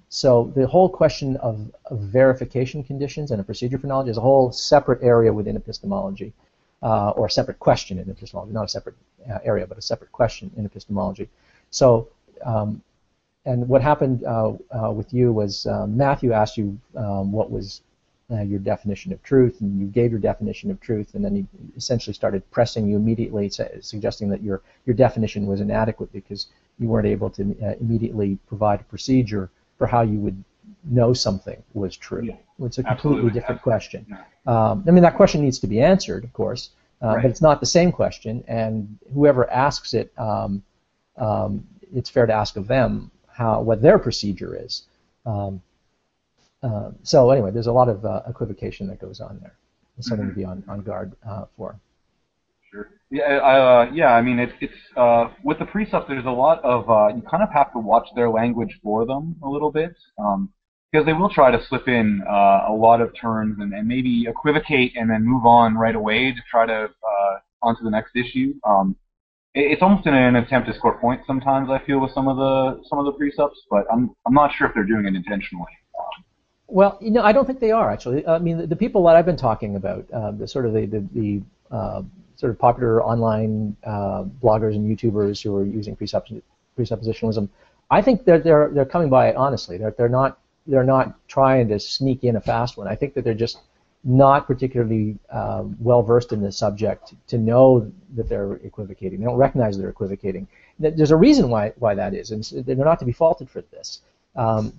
So the whole question of verification conditions and a procedure for knowledge is a whole separate area within epistemology. or a separate question in epistemology, not a separate area, but a separate question in epistemology. So, and what happened with you was Matthew asked you what was your definition of truth, and you gave your definition of truth, and then he essentially started pressing you immediately, suggesting that your definition was inadequate because you weren't able to immediately provide a procedure for how you would know something was true. Yeah, it's a completely different question. Yeah. I mean, that question needs to be answered, of course, but it's not the same question, and whoever asks it, it's fair to ask of them what their procedure is. So anyway, there's a lot of equivocation that goes on there. It's something to be on guard for. Sure. Yeah. Yeah. I mean, it's with the precepts. There's a lot of you kind of have to watch their language for them a little bit, because they will try to slip in a lot of terms and maybe equivocate and then move on right away to try to onto the next issue. It's almost an attempt to score points sometimes, I feel, with some of the precepts, but I'm not sure if they're doing it intentionally. Well, I don't think they are actually. I mean, the people that I've been talking about, the sort of popular online bloggers and YouTubers who are using presuppositionalism, I think they're coming by it honestly. They're not trying to sneak in a fast one. I think that they're just not particularly well versed in the subject to know that they're equivocating. They don't recognize they're equivocating. There's a reason why that is, and they're not to be faulted for this.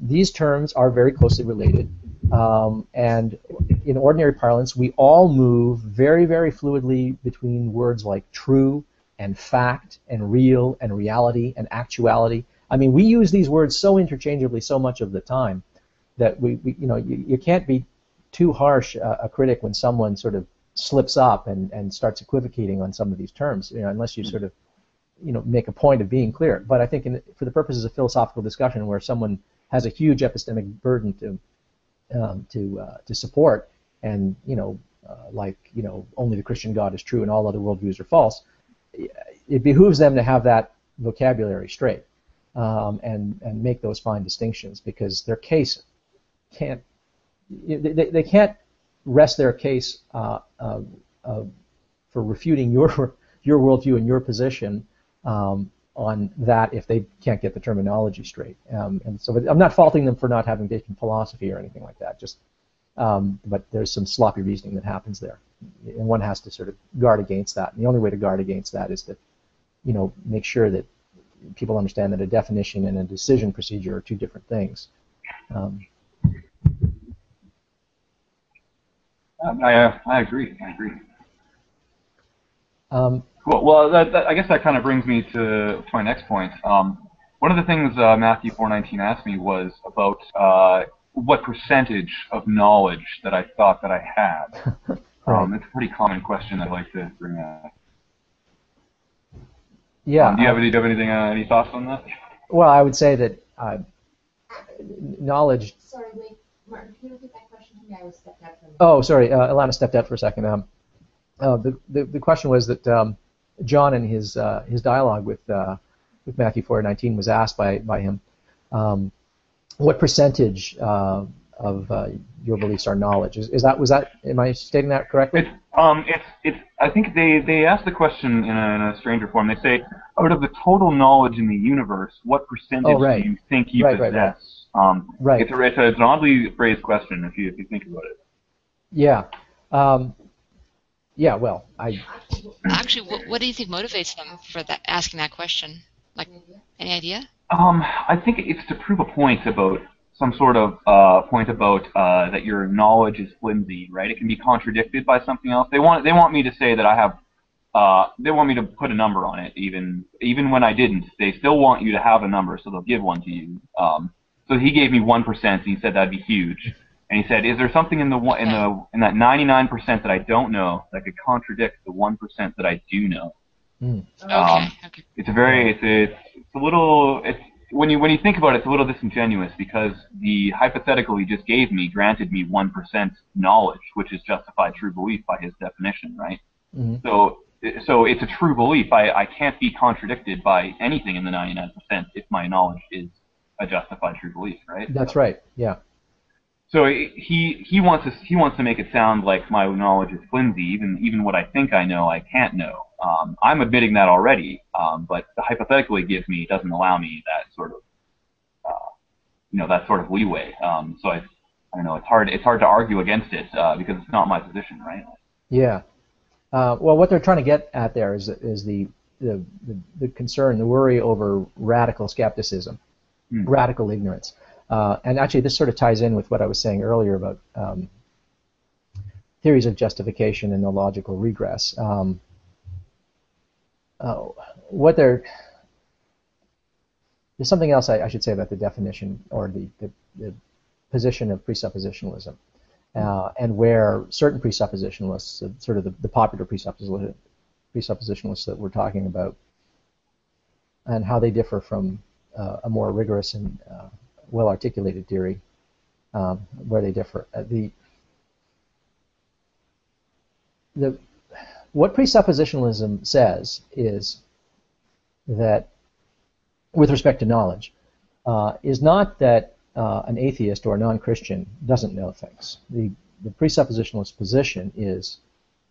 These terms are very closely related, and in ordinary parlance, we all move very, very fluidly between words like true and fact and real and reality and actuality. I mean, we use these words so interchangeably so much of the time that you can't be too harsh a critic when someone sort of slips up and starts equivocating on some of these terms, unless you sort of make a point of being clear. But I think for the purposes of philosophical discussion, where someone has a huge epistemic burden to support, and only the Christian God is true and all other worldviews are false, it behooves them to have that vocabulary straight and make those fine distinctions, because their case they can't rest their case for refuting your worldview and your position on that if they can't get the terminology straight. And so I'm not faulting them for not having taken philosophy or anything like that. But there's some sloppy reasoning that happens there, and one has to sort of guard against that. And the only way to guard against that is to, make sure that people understand that a definition and a decision procedure are two different things. I agree. Cool. Well, I guess that kind of brings me to my next point. One of the things Matthew 4:19 asked me was about what percentage of knowledge that I thought that I had. Right. It's a pretty common question I'd like to bring up. Yeah. Do you have any thoughts on that? Well, I would say that knowledge. Sorry, wait, Martin. Can you repeat that question to me? I was stepped out for a minute. Oh, sorry. Ilana stepped out for a second. The question was that John in his dialogue with Matthew 4:19 was asked by him, what percentage of your beliefs are knowledge? Am I stating that correctly? I think they asked the question in a stranger form. They say, out of the total knowledge in the universe, what percentage do you think you possess? Right. It's an oddly phrased question if you think about it. Yeah. Yeah, well, Actually, what do you think motivates them for asking that question? Like, any idea? I think it's to prove a point about some sort of point about that your knowledge is flimsy, right? It can be contradicted by something else. They want me to say that I have. They want me to put a number on it, even when I didn't. They still want you to have a number, so they'll give one to you. So he gave me 1%, and he said that'd be huge. And he said, "Is there something in that 99% that I don't know that could contradict the 1% that I do know?" Okay. It's a little. When you think about it, it's a little disingenuous, because the hypothetical he just gave me granted me 1% knowledge, which is justified true belief by his definition, right? Mm-hmm. So it's a true belief. I can't be contradicted by anything in the 99% if my knowledge is a justified true belief, right? That's right. Yeah. So he wants to make it sound like my knowledge is flimsy. Even what I think I know, I can't know. I'm admitting that already, but the hypothetical he gives me doesn't allow me that sort of that sort of leeway. So I don't know. It's hard to argue against it because it's not my position, right? Yeah. Well, what they're trying to get at there is the concern, the worry over radical skepticism, radical ignorance. And actually, this sort of ties in with what I was saying earlier about theories of justification and the logical regress. There's something else I should say about the definition or the position of presuppositionalism, and where certain presuppositionalists, sort of the popular presuppositionalists that we're talking about, and how they differ from a more rigorous and well-articulated theory, where they differ. What presuppositionalism says is that, with respect to knowledge, is not that an atheist or a non-Christian doesn't know things. The presuppositionalist position is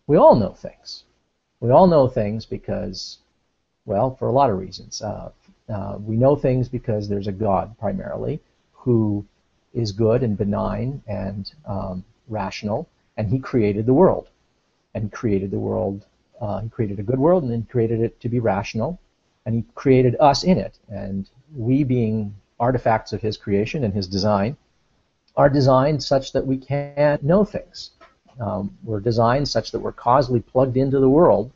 we all know things. We all know things because, well, for a lot of reasons. We know things because there's a God, primarily, who is good and benign and rational, and he created the world. And he created the world, he created a good world, and then created it to be rational, and he created us in it. And we, being artifacts of his creation and his design, are designed such that we can't know things. We're designed such that we're causally plugged into the world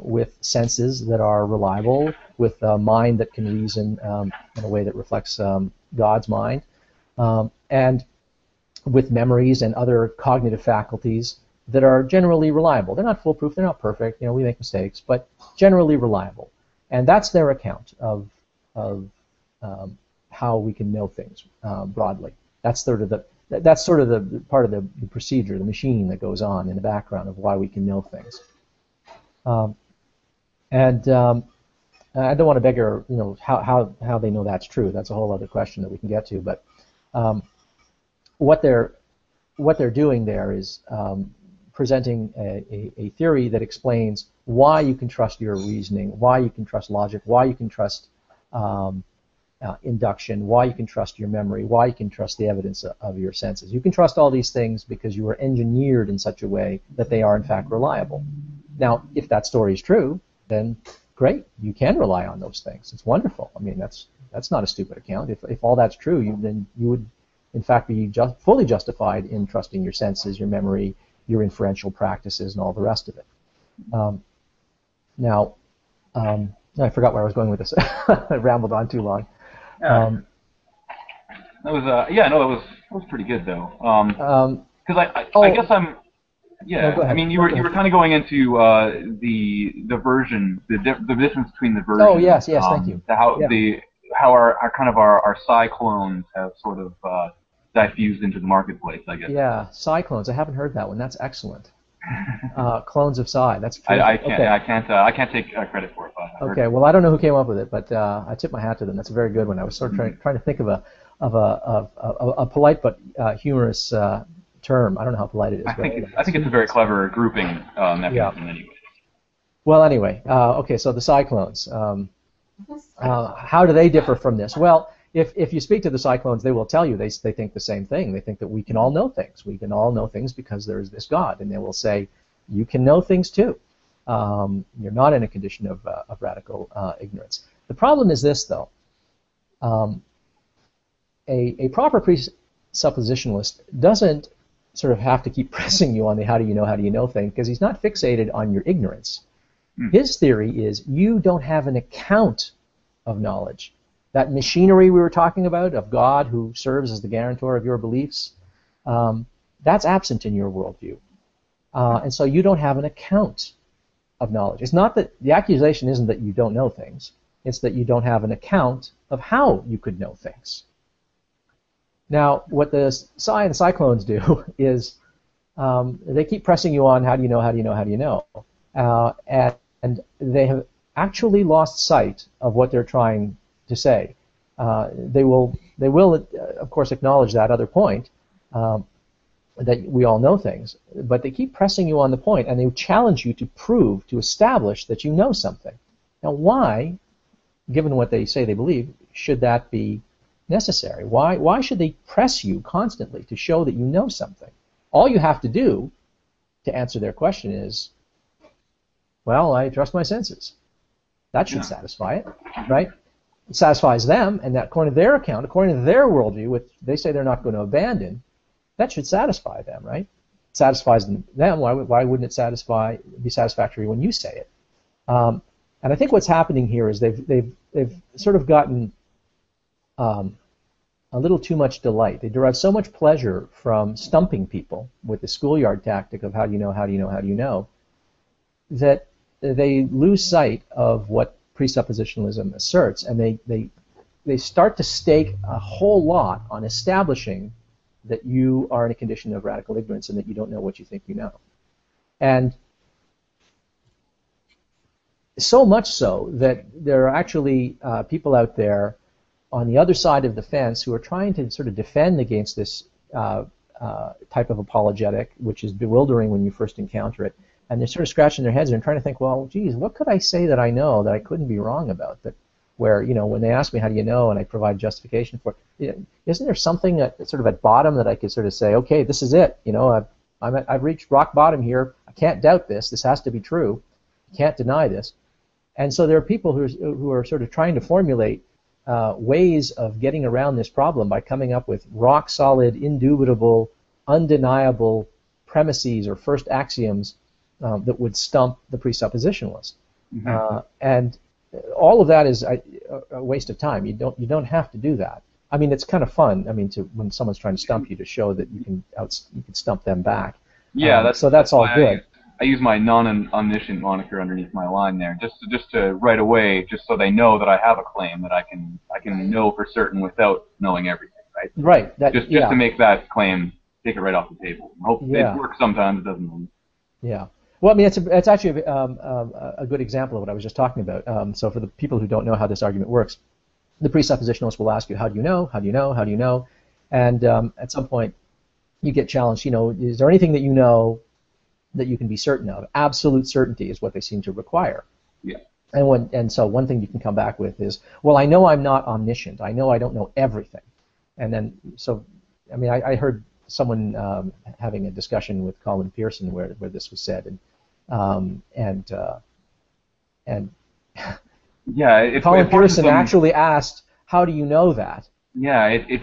with senses that are reliable, with a mind that can reason in a way that reflects God's mind, and with memories and other cognitive faculties that are generally reliable. They're not foolproof, they're not perfect, we make mistakes, but generally reliable. And that's their account of how we can know things broadly. That's sort of the part of the procedure, the machine that goes on in the background of why we can know things. I don't want to beggar, how they know that's true. That's a whole other question that we can get to. But what they're doing there is presenting a theory that explains why you can trust your reasoning, why you can trust logic, why you can trust induction, why you can trust your memory, why you can trust the evidence of your senses. You can trust all these things because you were engineered in such a way that they are in fact reliable. Now, if that story is true, then great, you can rely on those things. It's wonderful. I mean, that's not a stupid account. If all that's true, then you would in fact be fully justified in trusting your senses, your memory, your inferential practices, and all the rest of it. Now, I forgot where I was going with this. I rambled on too long. That was pretty good though. Because I guess I'm. Yeah, no, I mean, you were kind of going into the version, the difference between the versions. Oh yes, thank you. How our psi clones have sort of diffused into the marketplace, I guess. Yeah, psi clones. I haven't heard that one. That's excellent. Clones of psi. That's true. I can't take credit for it. Okay, well, I don't know who came up with it, but I tip my hat to them. That's a very good one. I was sort of trying to think of a polite but humorous term. I don't know how polite it is. I think it's a very clever grouping mechanism anyway. Well, anyway, okay, so the psi clones. How do they differ from this? Well, if you speak to the psi clones, they will tell you they think the same thing. They think that we can all know things. We can all know things because there is this God. And they will say, you can know things too. You're not in a condition of radical ignorance. The problem is this, though. A proper presuppositionalist doesn't sort of have to keep pressing you on the how do you know thing, because he's not fixated on your ignorance. His theory is you don't have an account of knowledge. That machinery we were talking about of God who serves as the guarantor of your beliefs, that's absent in your worldview. And so you don't have an account of knowledge. It's not that the accusation isn't that you don't know things. It's that you don't have an account of how you could know things. Now, what the psi and cyclones do is they keep pressing you on how do you know, and they have actually lost sight of what they're trying to say. They will, of course, acknowledge that other point, that we all know things, but they keep pressing you on the point, and they challenge you to prove, to establish that you know something. Now, why, given what they say they believe, should that be necessary? Why should they press you constantly to show that you know something? All you have to do to answer their question is, well, I trust my senses. That should satisfy it, right? It satisfies them, and that according to their account, according to their worldview, which they say they're not going to abandon, that should satisfy them, right? It satisfies them. Why wouldn't it be satisfactory when you say it? And I think what's happening here is they've sort of gotten a little too much delight. They derive so much pleasure from stumping people with the schoolyard tactic of how do you know, how do you know, how do you know, that they lose sight of what presuppositionalism asserts, and they start to stake a whole lot on establishing that you are in a condition of radical ignorance and that you don't know what you think you know. And so much so that there are actually people out there on the other side of the fence who are trying to sort of defend against this type of apologetic, which is bewildering when you first encounter it. And they're sort of scratching their heads and trying to think, well, geez, what could I say that I know that I couldn't be wrong about? That where, when they ask me how do you know and I provide justification for it, isn't there something sort of at bottom that I could sort of say, okay, this is it. I've reached rock bottom here. I can't doubt this. This has to be true. I can't deny this. And so there are people who are sort of trying to formulate ways of getting around this problem by coming up with rock solid, indubitable, undeniable premises or first axioms that would stump the presuppositionalist. Mm-hmm. And all of that is a waste of time. You don't have to do that. I mean, it's kind of fun. I mean, when someone's trying to stump you, to show that you can stump them back. Yeah, that's all good. I use my non-omniscient moniker underneath my line there, just to right away, just so they know that I have a claim that I can know for certain without knowing everything, right? Right. Just to make that claim, take it right off the table. I hope it works sometimes. It doesn't. Yeah. Well, I mean, it's actually a good example of what I was just talking about. So for the people who don't know how this argument works, the presuppositionalist will ask you, how do you know? How do you know? How do you know? And at some point, you get challenged. Is there anything that you know that you can be certain of? Absolute certainty is what they seem to require. Yeah. And so one thing you can come back with is, well, I know I'm not omniscient. I know I don't know everything. And then, I heard someone having a discussion with Colin Pearson where this was said, and Colin Pearson actually asked, how do you know that? Yeah, if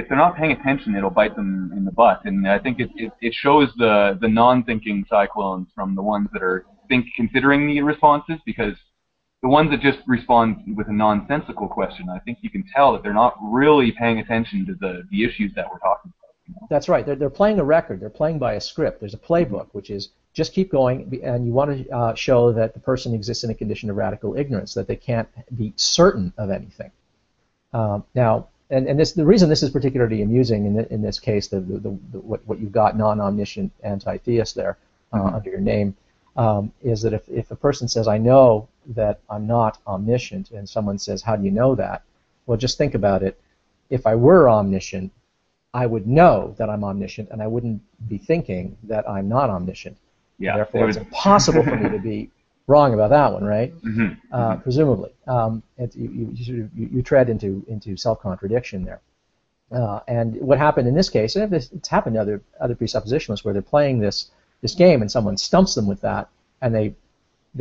they're not paying attention, it'll bite them in the butt, and I think it shows the non-thinking cyclones from the ones that are considering the responses, because the ones that just respond with a nonsensical question, I think you can tell that they're not really paying attention to the issues that we're talking about. That's right. They're playing a record. They're playing by a script. There's a playbook, which is just keep going, and you want to show that the person exists in a condition of radical ignorance, that they can't be certain of anything. Now, the reason this is particularly amusing in this case, what you've got non-omniscient anti-theist there under your name, is that if a person says, I know that I'm not omniscient, and someone says, how do you know that? Well, just think about it. If I were omniscient, I would know that I'm omniscient, and I wouldn't be thinking that I'm not omniscient. Yeah. Therefore, it's impossible for me to be wrong about that one, right? Mm-hmm. Presumably, you tread into self-contradiction there. And what happened in this case, and it's happened to other presuppositionalists where they're playing this game and someone stumps them with that, and they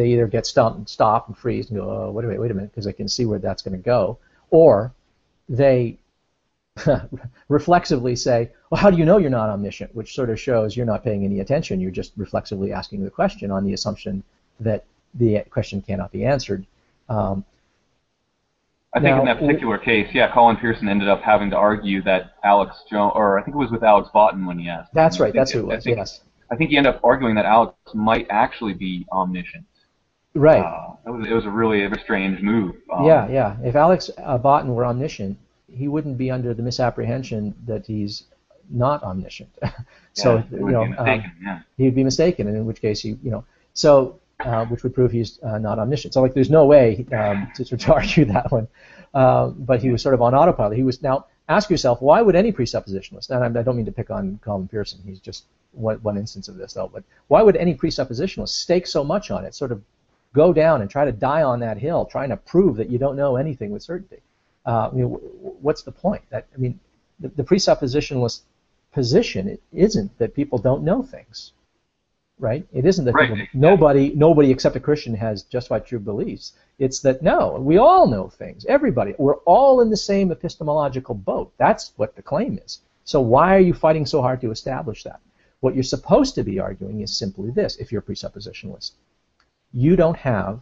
either get stumped and stop and freeze and go, oh, wait a minute, because they can see where that's going to go, or they reflexively say, well, how do you know you're not omniscient? Which sort of shows you're not paying any attention. You're just reflexively asking the question on the assumption that the question cannot be answered. I think in that particular case, Colin Pearson ended up having to argue that Alex Jones, or I think it was with Alex Boughton when he asked. That's right. That's who it was. Yes. I think he ended up arguing that Alex might actually be omniscient. Right. It was a really strange move. Yeah. If Alex Boughton were omniscient, he wouldn't be under the misapprehension that he's not omniscient. So he'd be mistaken, and in which case which would prove he's not omniscient. So there's no way to argue that one. But he was sort of on autopilot. He was now ask yourself, why would any presuppositionalist, and I don't mean to pick on Colin Pearson, he's just one instance of this though, but why would any presuppositionalist stake so much on it, sort of go down and try to die on that hill, trying to prove that you don't know anything with certainty? What's the point? The presuppositionalist position isn't that people don't know things, right? It isn't that people, nobody except a Christian has justified true beliefs. It's that, no, we all know things. Everybody. We're all in the same epistemological boat. That's what the claim is. So why are you fighting so hard to establish that? What you're supposed to be arguing is simply this, if you're a presuppositionalist. You don't have,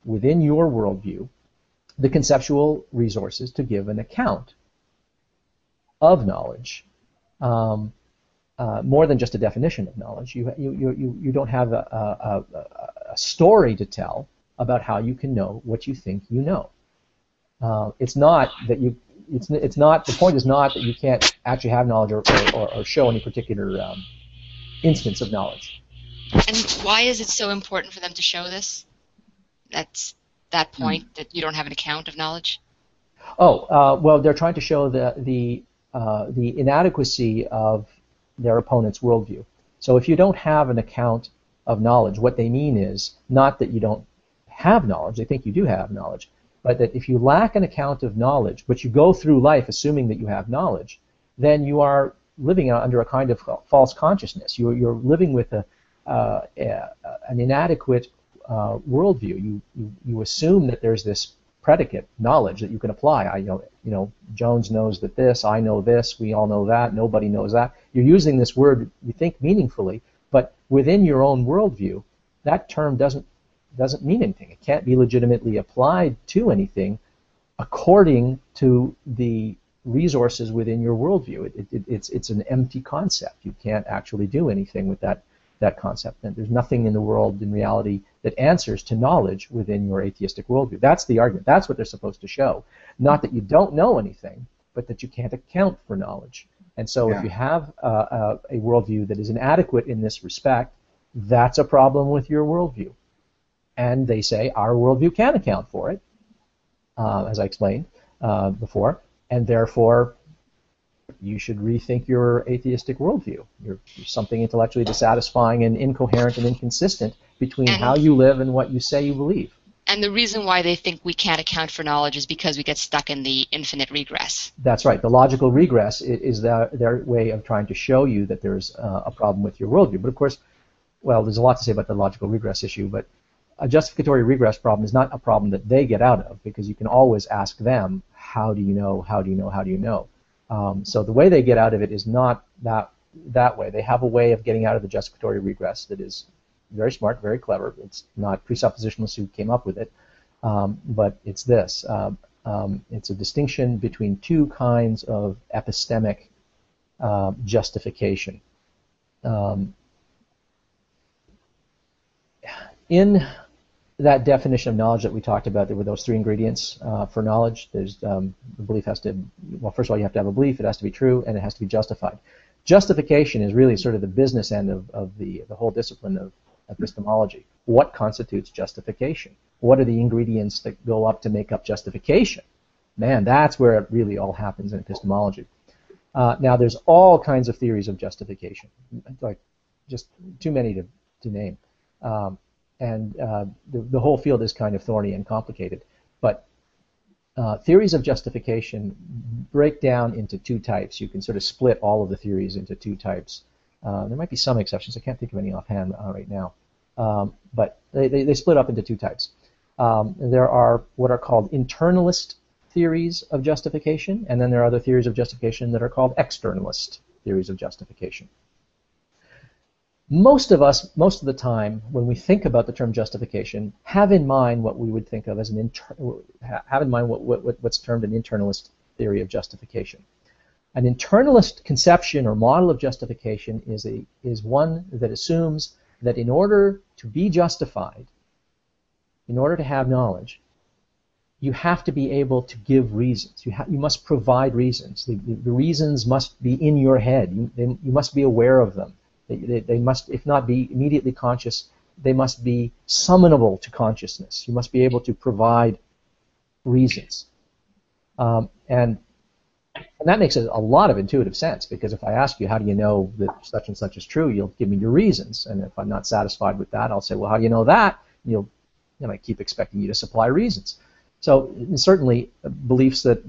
within your worldview, the conceptual resources to give an account of knowledge, more than just a definition of knowledge. You don't have a story to tell about how you can know what you think you know. It's not that you. It's not. The point is not that you can't actually have knowledge or show any particular instance of knowledge. And why is it so important for them to show this? That's that point, that you don't have an account of knowledge? Well, they're trying to show the inadequacy of their opponent's worldview. So if you don't have an account of knowledge, what they mean is not that you don't have knowledge, they think you do have knowledge, but that if you lack an account of knowledge, but you go through life assuming that you have knowledge, then you are living under a kind of false consciousness. You're living with an inadequate worldview. You assume that there's this predicate knowledge that you can apply. Jones knows that this, I know this, we all know that, nobody knows that. You're using this word, you think, meaningfully, but within your own worldview, that term doesn't mean anything. It can't be legitimately applied to anything according to the resources within your worldview. It's an empty concept. You can't actually do anything with that concept. And there's nothing in the world, in reality, that answers to knowledge within your atheistic worldview. That's the argument. That's what they're supposed to show. Not that you don't know anything, but that you can't account for knowledge. And so if you have a worldview that is inadequate in this respect, that's a problem with your worldview. And they say our worldview can account for it, as I explained before, and therefore you should rethink your atheistic worldview. You're something intellectually dissatisfying and incoherent and inconsistent between how you live and what you say you believe. And the reason why they think we can't account for knowledge is because we get stuck in the infinite regress. That's right. The logical regress is their way of trying to show you that there's a problem with your worldview. But of course, well, there's a lot to say about the logical regress issue, but a justificatory regress problem is not a problem that they get out of, because you can always ask them, how do you know, how do you know, how do you know? So the way they get out of it is not that way. They have a way of getting out of the justificatory regress that is very smart, very clever. It's not presuppositionalists who came up with it, but it's this. It's a distinction between two kinds of epistemic justification. In that definition of knowledge that we talked about, there were those three ingredients for knowledge. There's the belief has to, well, first of all, you have to have a belief, it has to be true, and it has to be justified. Justification is really sort of the business end of the whole discipline of epistemology. What constitutes justification? What are the ingredients that go up to make up justification? Man, that's where it really all happens in epistemology. Now, there's all kinds of theories of justification, like just too many to name. And the whole field is kind of thorny and complicated. But theories of justification break down into two types. You can sort of split all of the theories into two types. There might be some exceptions. I can't think of any offhand right now. But they split up into two types. There are what are called internalist theories of justification, and then there are other theories of justification that are called externalist theories of justification. Most of us, most of the time, when we think about the term justification, have in mind what we would think of as what's termed an internalist theory of justification. An internalist conception or model of justification is one that assumes that in order to be justified, in order to have knowledge, you have to be able to give reasons. You must provide reasons. The reasons must be in your head. You must be aware of them. They must, if not be immediately conscious, they must be summonable to consciousness. You must be able to provide reasons. And And that makes a lot of intuitive sense, because if I ask you, how do you know that such and such is true, you'll give me your reasons. And if I'm not satisfied with that, I'll say, well, how do you know that? And I keep expecting you to supply reasons. So certainly beliefs that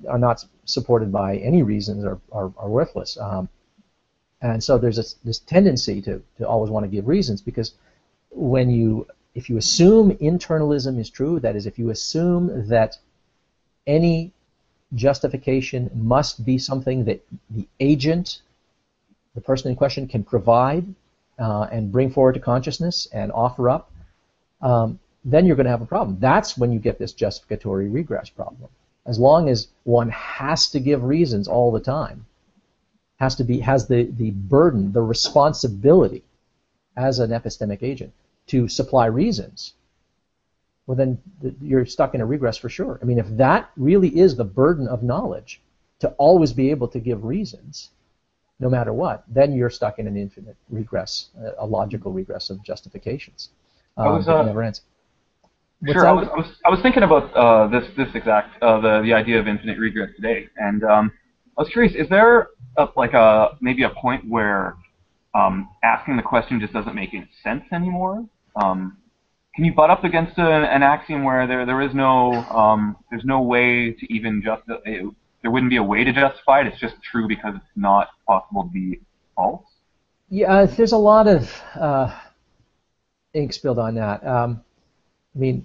are not supported by any reasons are worthless. And so there's this tendency to always want to give reasons, because if you assume internalism is true, that is, if you assume that any justification must be something that the agent, the person in question, can provide and bring forward to consciousness and offer up, then you're going to have a problem. That's when you get this justificatory regress problem. As long as one has to give reasons all the time, has the burden, the responsibility as an epistemic agent to supply reasons, well, then you're stuck in a regress for sure. I mean, if that really is the burden of knowledge, to always be able to give reasons, no matter what, then you're stuck in an infinite regress, a logical regress of justifications. It never ends. Sure, I was thinking about this exact the idea of infinite regress today, and I was curious: is there maybe a point where asking the question just doesn't make any sense anymore? Can you butt up against an axiom where there's no way to even there wouldn't be a way to justify it? It's just true because it's not possible to be false. Yeah, there's a lot of ink spilled on that. I mean,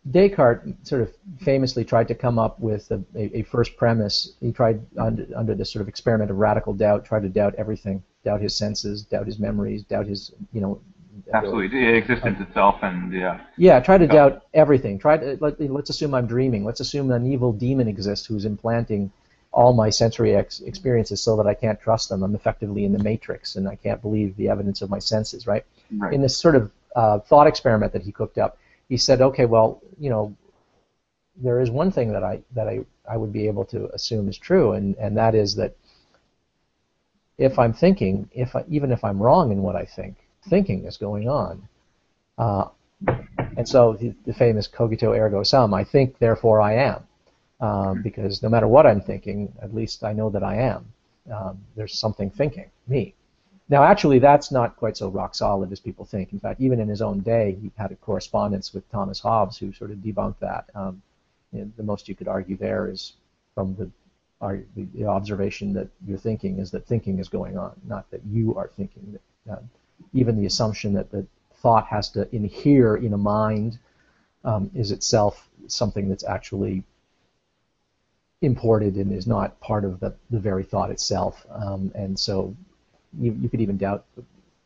Descartes sort of famously tried to come up with a first premise. He tried under this sort of experiment of radical doubt, tried to doubt everything, doubt his senses, doubt his memories, doubt his, absolutely, the existence itself, and yeah. Yeah, try to doubt everything. Let's assume I'm dreaming. Let's assume an evil demon exists who's implanting all my sensory experiences so that I can't trust them. I'm effectively in the matrix, and I can't believe the evidence of my senses, right? In this sort of thought experiment that he cooked up, he said, okay, well, there is one thing that I would be able to assume is true, and that is that if I'm thinking, even if I'm wrong in what I think, thinking is going on. And so the famous cogito ergo sum, I think, therefore I am. Because no matter what I'm thinking, at least I know that I am. There's something thinking, me. Now, actually, that's not quite so rock solid as people think. In fact, even in his own day, he had a correspondence with Thomas Hobbes who sort of debunked that. The most you could argue there is from the observation that you're thinking is that thinking is going on, not that you are thinking. Even the assumption that the thought has to inhere in a mind is itself something that's actually imported and is not part of the very thought itself. And so you could even doubt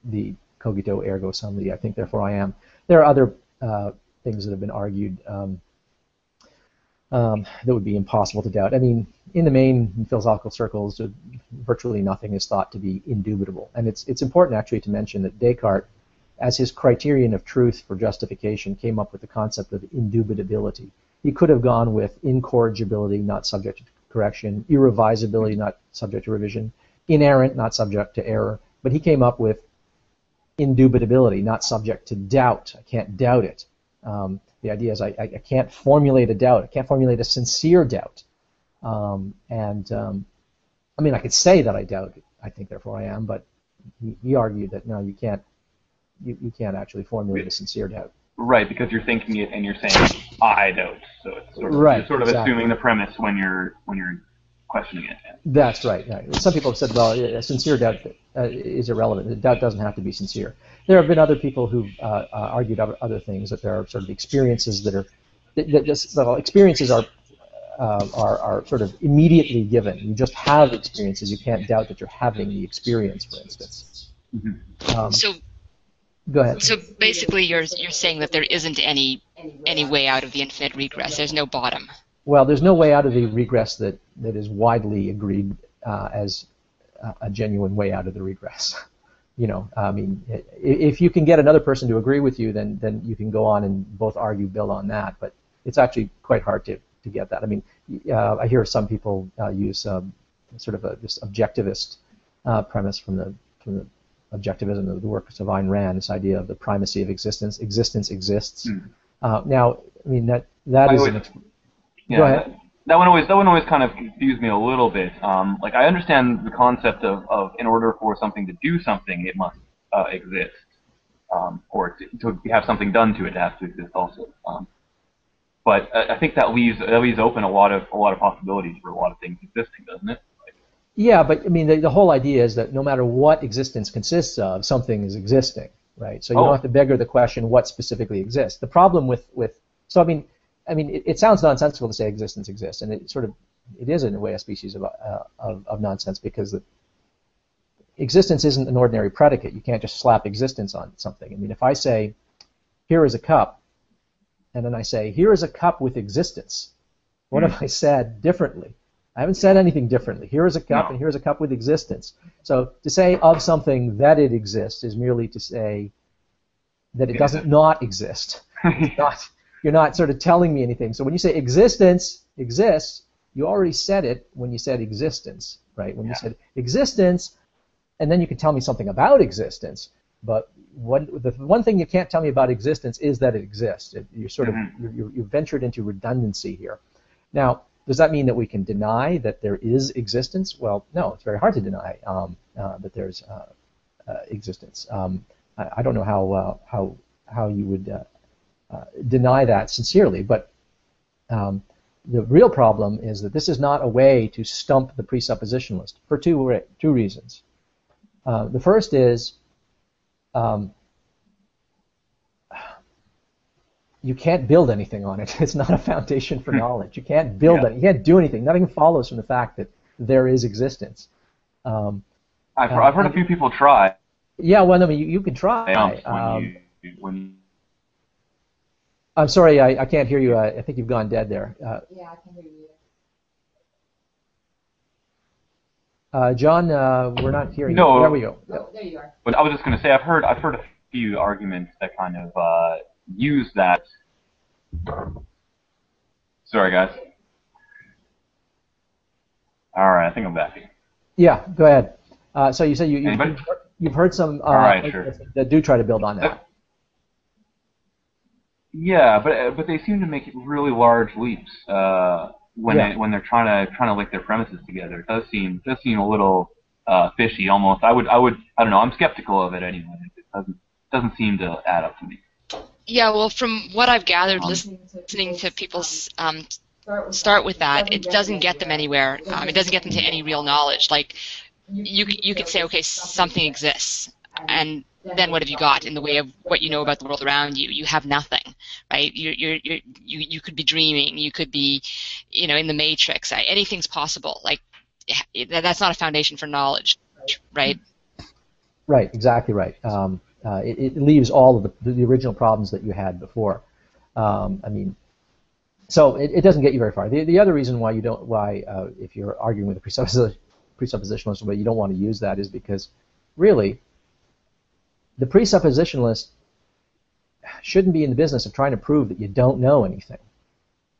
the cogito ergo sum, the I think therefore I am. There are other things that have been argued that would be impossible to doubt. I mean, in the main, in philosophical circles, virtually nothing is thought to be indubitable. And it's important actually to mention that Descartes, as his criterion of truth for justification, came up with the concept of indubitability. He could have gone with incorrigibility, not subject to correction, irrevisability, not subject to revision, inerrant, not subject to error, but he came up with indubitability, not subject to doubt. I can't doubt it. The idea is I can't formulate a doubt. I can't formulate a sincere doubt. I mean, I could say that I doubt it. I think therefore I am, but he argued that no, you can't. You can't actually formulate a sincere doubt. Right, because you're thinking it and you're saying I doubt. So it's sort of, you're sort of assuming the premise when you're questioning it. That's right. Yeah. Some people have said, well, a sincere doubt is irrelevant. The doubt doesn't have to be sincere. There have been other people who've argued other things, that there are sort of experiences that are experiences are sort of immediately given. You just have experiences. You can't doubt that you're having the experience, for instance. So go ahead. So basically, you're saying that there isn't any way out of the infinite regress. There's no bottom. Well, there's no way out of the regress that is widely agreed as a genuine way out of the regress. I mean, if you can get another person to agree with you, then you can go on and both argue, build on that. But it's actually quite hard to get that. I mean, I hear some people use sort of this objectivist premise from the objectivism of the works of Ayn Rand, this idea of the primacy of existence. Existence exists. Now, I mean, that is an... Go ahead. that one always kind of confused me a little bit. Like I understand the concept of in order for something to do something, it must exist, or to have something done to it, it has to exist also. But I think that leaves open a lot of possibilities for a lot of things existing, doesn't it? Yeah, but I mean the whole idea is that no matter what existence consists of, something is existing, right? So you don't have to beggar the question what specifically exists. The problem with so I mean it sounds nonsensical to say existence exists, and it is in a way a species of nonsense, because existence isn't an ordinary predicate. You can't just slap existence on something. I mean, if I say here is a cup, and then I say, here is a cup with existence. What have I said differently? I haven't said anything differently. Here is a cup, and here is a cup with existence. So to say of something that it exists is merely to say that it doesn't not exist. You're not sort of telling me anything. So when you say existence exists, you already said it when you said existence, right? When you said existence, and then you can tell me something about existence, but the one thing you can't tell me about existence is that it exists. You've ventured into redundancy here. Now, does that mean that we can deny that there is existence? Well, no, it's very hard to deny that there's existence. I don't know how you would deny that sincerely, but the real problem is that this is not a way to stump the presuppositionalist for two reasons. The first is you can't build anything on it. It's not a foundation for knowledge. You can't build it. You can't do anything. Nothing follows from the fact that there is existence. I've heard a few people try. Yeah, well, I mean, you can try. I'm sorry, I can't hear you. I think you've gone dead there. Yeah, I can hear you. John, we're not hearing you. There we go. Oh, there you are. But I was just going to say, I've heard a few arguments that kind of use that. Sorry, guys. All right, I think I'm back. Yeah, go ahead. So you said you've heard some sure. that do try to build on that. Yeah, but they seem to make really large leaps when they're trying to link their premises together. It does seem a little fishy almost. I don't know. I'm skeptical of it anyway. It doesn't seem to add up to me. Yeah, well, from what I've gathered, listening to people start with that, it doesn't get them anywhere. It doesn't get them to any real knowledge. Like, you could say, okay, something exists, and then what have you got in the way of what you know about the world around you? You have nothing, right? You could be dreaming. You could be, in the Matrix. Anything's possible. Like, that's not a foundation for knowledge, right? Right, exactly right. It leaves all of the original problems that you had before. So it doesn't get you very far. The other reason why if you're arguing with a presuppositionalist, why you don't want to use that is because really the presuppositionalist shouldn't be in the business of trying to prove that you don't know anything.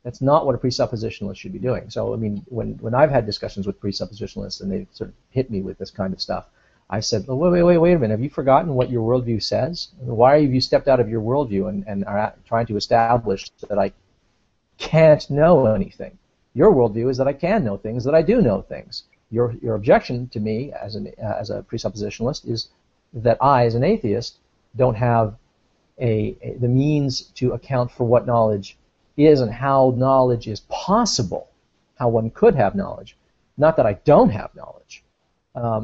That's not what a presuppositionalist should be doing. So I mean, when I've had discussions with presuppositionalists and they sort of hit me with this kind of stuff, I said, well, wait a minute, have you forgotten what your worldview says? Why have you stepped out of your worldview and are trying to establish that I can't know anything? Your worldview is that I can know things, that I do know things. Your objection to me as a presuppositionalist is that I, as an atheist, don't have the means to account for what knowledge is and how knowledge is possible, how one could have knowledge. Not that I don't have knowledge.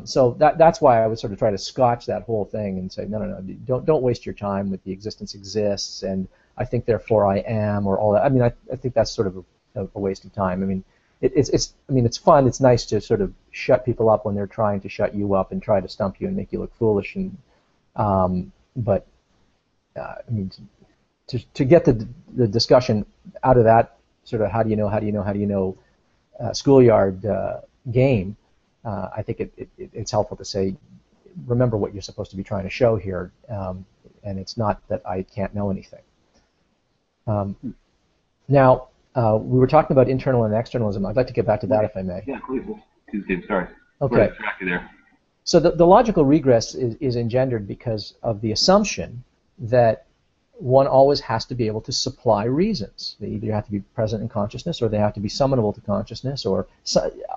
So that's why I would sort of try to scotch that whole thing and say, no, don't waste your time with the existence exists and I think therefore I am or all that. I mean, I think that's sort of a waste of time. I mean, it's fun. It's nice to sort of shut people up when they're trying to shut you up and try to stump you and make you look foolish. And but I mean, to get the discussion out of that sort of how do you know schoolyard game. I think it's helpful to say, remember what you're supposed to be trying to show here, and it's not that I can't know anything. Now, we were talking about internal and externalism. I'd like to get back to that if I may. Yeah, please. Sorry. Okay. There. So the logical regress is engendered because of the assumption that one always has to be able to supply reasons. They either have to be present in consciousness, or they have to be summonable to consciousness, or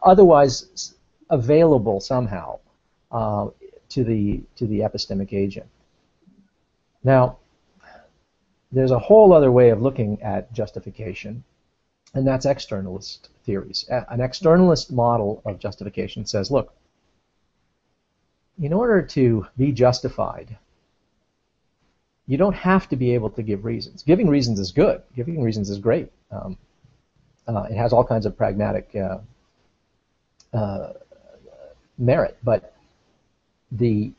otherwise available somehow to the epistemic agent. Now, there's a whole other way of looking at justification, and that's externalist theories. An externalist model of justification says, look, in order to be justified, you don't have to be able to give reasons. Giving reasons is good. Giving reasons is great. It has all kinds of pragmatic merit. But the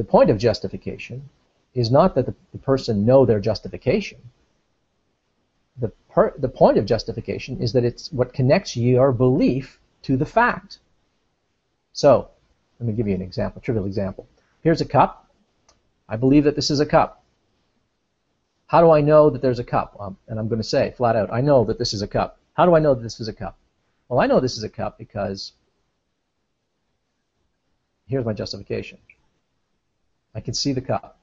point of justification is not that the person know their justification. The point of justification is that it's what connects your belief to the fact. So, let me give you an example, a trivial example. Here's a cup. I believe that this is a cup. How do I know that there's a cup? And I'm going to say flat out, I know that this is a cup. How do I know that this is a cup? Well, I know this is a cup because here's my justification. I can see the cup.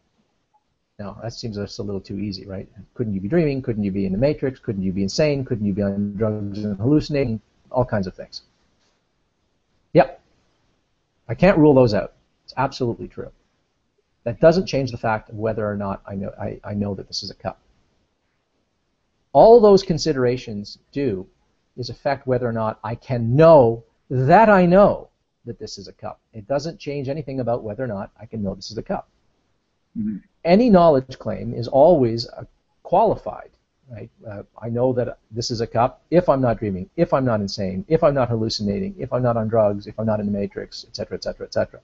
Now, that seems just a little too easy, right? Couldn't you be dreaming? Couldn't you be in the Matrix? Couldn't you be insane? Couldn't you be on drugs and hallucinating? All kinds of things. Yep. I can't rule those out. It's absolutely true. That doesn't change the fact of whether or not I know that this is a cup. All those considerations do is affect whether or not I can know that I know that this is a cup. It doesn't change anything about whether or not I can know this is a cup. Mm-hmm. Any knowledge claim is always qualified, right? I know that this is a cup if I'm not dreaming, if I'm not insane, if I'm not hallucinating, if I'm not on drugs, if I'm not in the Matrix, etc., etc., etc.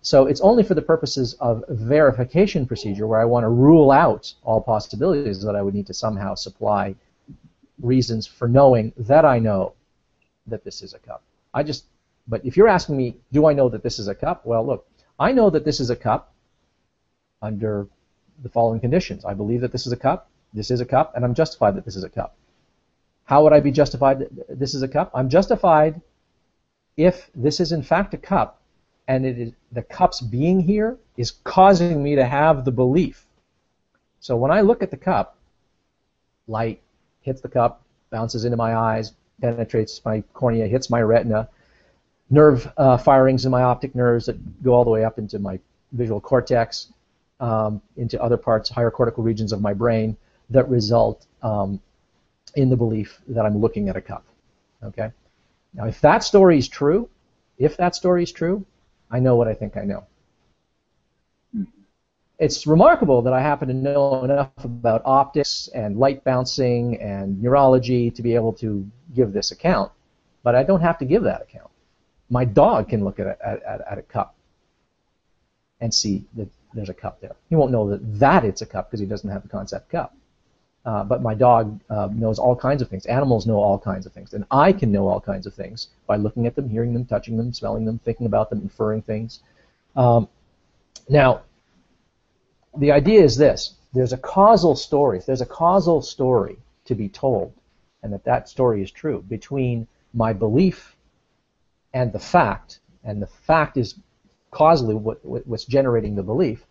So it's only for the purposes of verification procedure where I want to rule out all possibilities that I would need to somehow supply reasons for knowing that I know that this is a cup. But if you're asking me, do I know that this is a cup? Well, look, I know that this is a cup under the following conditions. I believe that this is a cup, and I'm justified that this is a cup. How would I be justified that this is a cup? I'm justified if this is in fact a cup, and it is the cup's being here is causing me to have the belief. So when I look at the cup, light hits the cup, bounces into my eyes, penetrates my cornea, hits my retina, nerve firings in my optic nerves that go all the way up into my visual cortex, into other parts, higher cortical regions of my brain that result in the belief that I'm looking at a cup. Okay? Now, if that story is true, I know what I think I know. It's remarkable that I happen to know enough about optics and light bouncing and neurology to be able to give this account, but I don't have to give that account. My dog can look at a cup and see that there's a cup there. He won't know that it's a cup because he doesn't have the concept cup. But my dog knows all kinds of things. Animals know all kinds of things. And I can know all kinds of things by looking at them, hearing them, touching them, smelling them, thinking about them, inferring things. Now, the idea is this. There's a causal story. If there's a causal story to be told, and that story is true, between my belief and the fact is causally what's generating the belief,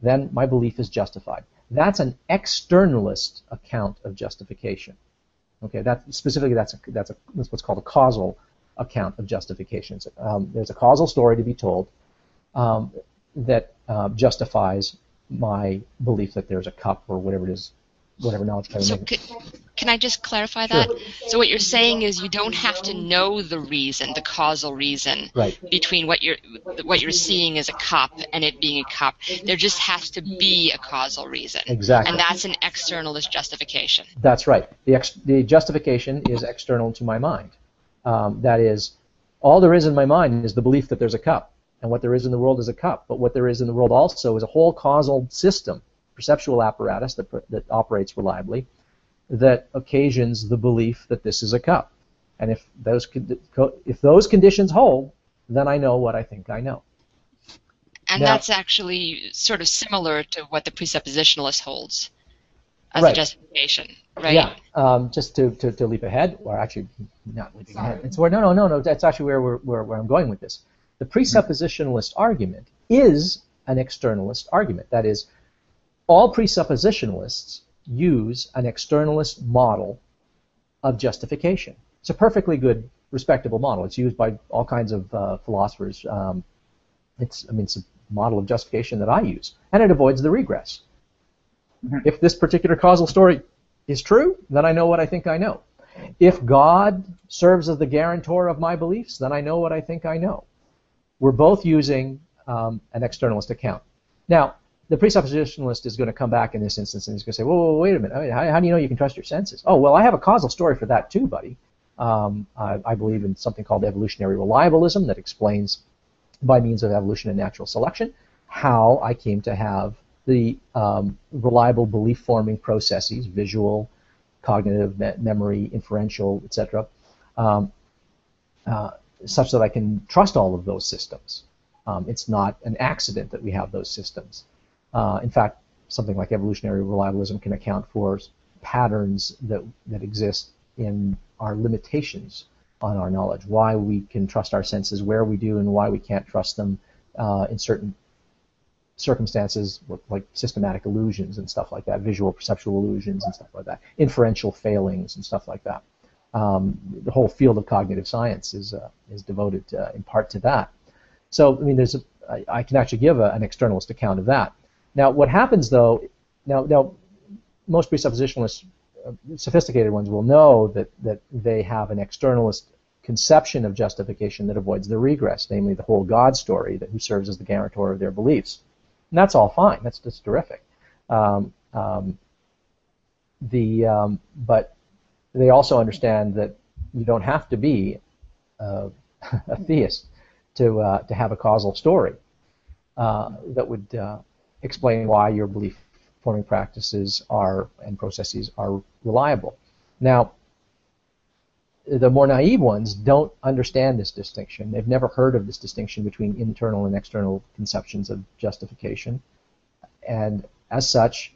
then my belief is justified. That's an externalist account of justification. Okay, that's what's called a causal account of justification. There's a causal story to be told that justifies my belief that there's a cup or whatever it is, whatever knowledge claim. So can I just clarify that? Sure. So what you're saying is you don't have to know the reason, the causal reason, right, between what you're seeing as a cup and it being a cup. There just has to be a causal reason. Exactly. And that's an externalist justification. That's right. The justification is external to my mind. That is, all there is in my mind is the belief that there's a cup. And what there is in the world is a cup. But what there is in the world also is a whole causal system, perceptual apparatus that operates reliably, that occasions the belief that this is a cup. And if those conditions hold, then I know what I think I know. And now, that's actually sort of similar to what the presuppositionalist holds as right, a justification, right? Yeah. Just to leap ahead, or actually not leaping ahead. It's where no. That's actually where I'm going with this. The presuppositionalist argument is an externalist argument. That is, all presuppositionalists use an externalist model of justification. It's a perfectly good, respectable model. It's used by all kinds of philosophers. It's a model of justification that I use, and it avoids the regress. If this particular causal story is true, then I know what I think I know. If God serves as the guarantor of my beliefs, then I know what I think I know. We're both using an externalist account. Now, the presuppositionalist is going to come back in this instance and he's going to say, whoa, wait a minute, how do you know you can trust your senses? Oh, well, I have a causal story for that too, buddy. I believe in something called evolutionary reliabilism that explains, by means of evolution and natural selection, how I came to have the reliable belief-forming processes, visual, cognitive, memory, inferential, etc., such that I can trust all of those systems. It's not an accident that we have those systems. In fact, something like evolutionary reliabilism can account for patterns that exist in our limitations on our knowledge, why we can trust our senses, where we do, and why we can't trust them in certain circumstances, like systematic illusions and stuff like that, visual perceptual illusions and stuff like that, inferential failings and stuff like that. The whole field of cognitive science is devoted in part to that. So, I mean, I can actually give an externalist account of that. Now, what happens though? Now, most presuppositionalists, sophisticated ones, will know that they have an externalist conception of justification that avoids the regress, namely the whole God story, who serves as the guarantor of their beliefs. And that's all fine. That's terrific. But they also understand that you don't have to be a theist to have a causal story that would explain why your belief-forming practices and processes are reliable. Now, the more naive ones don't understand this distinction. They've never heard of this distinction between internal and external conceptions of justification, and as such,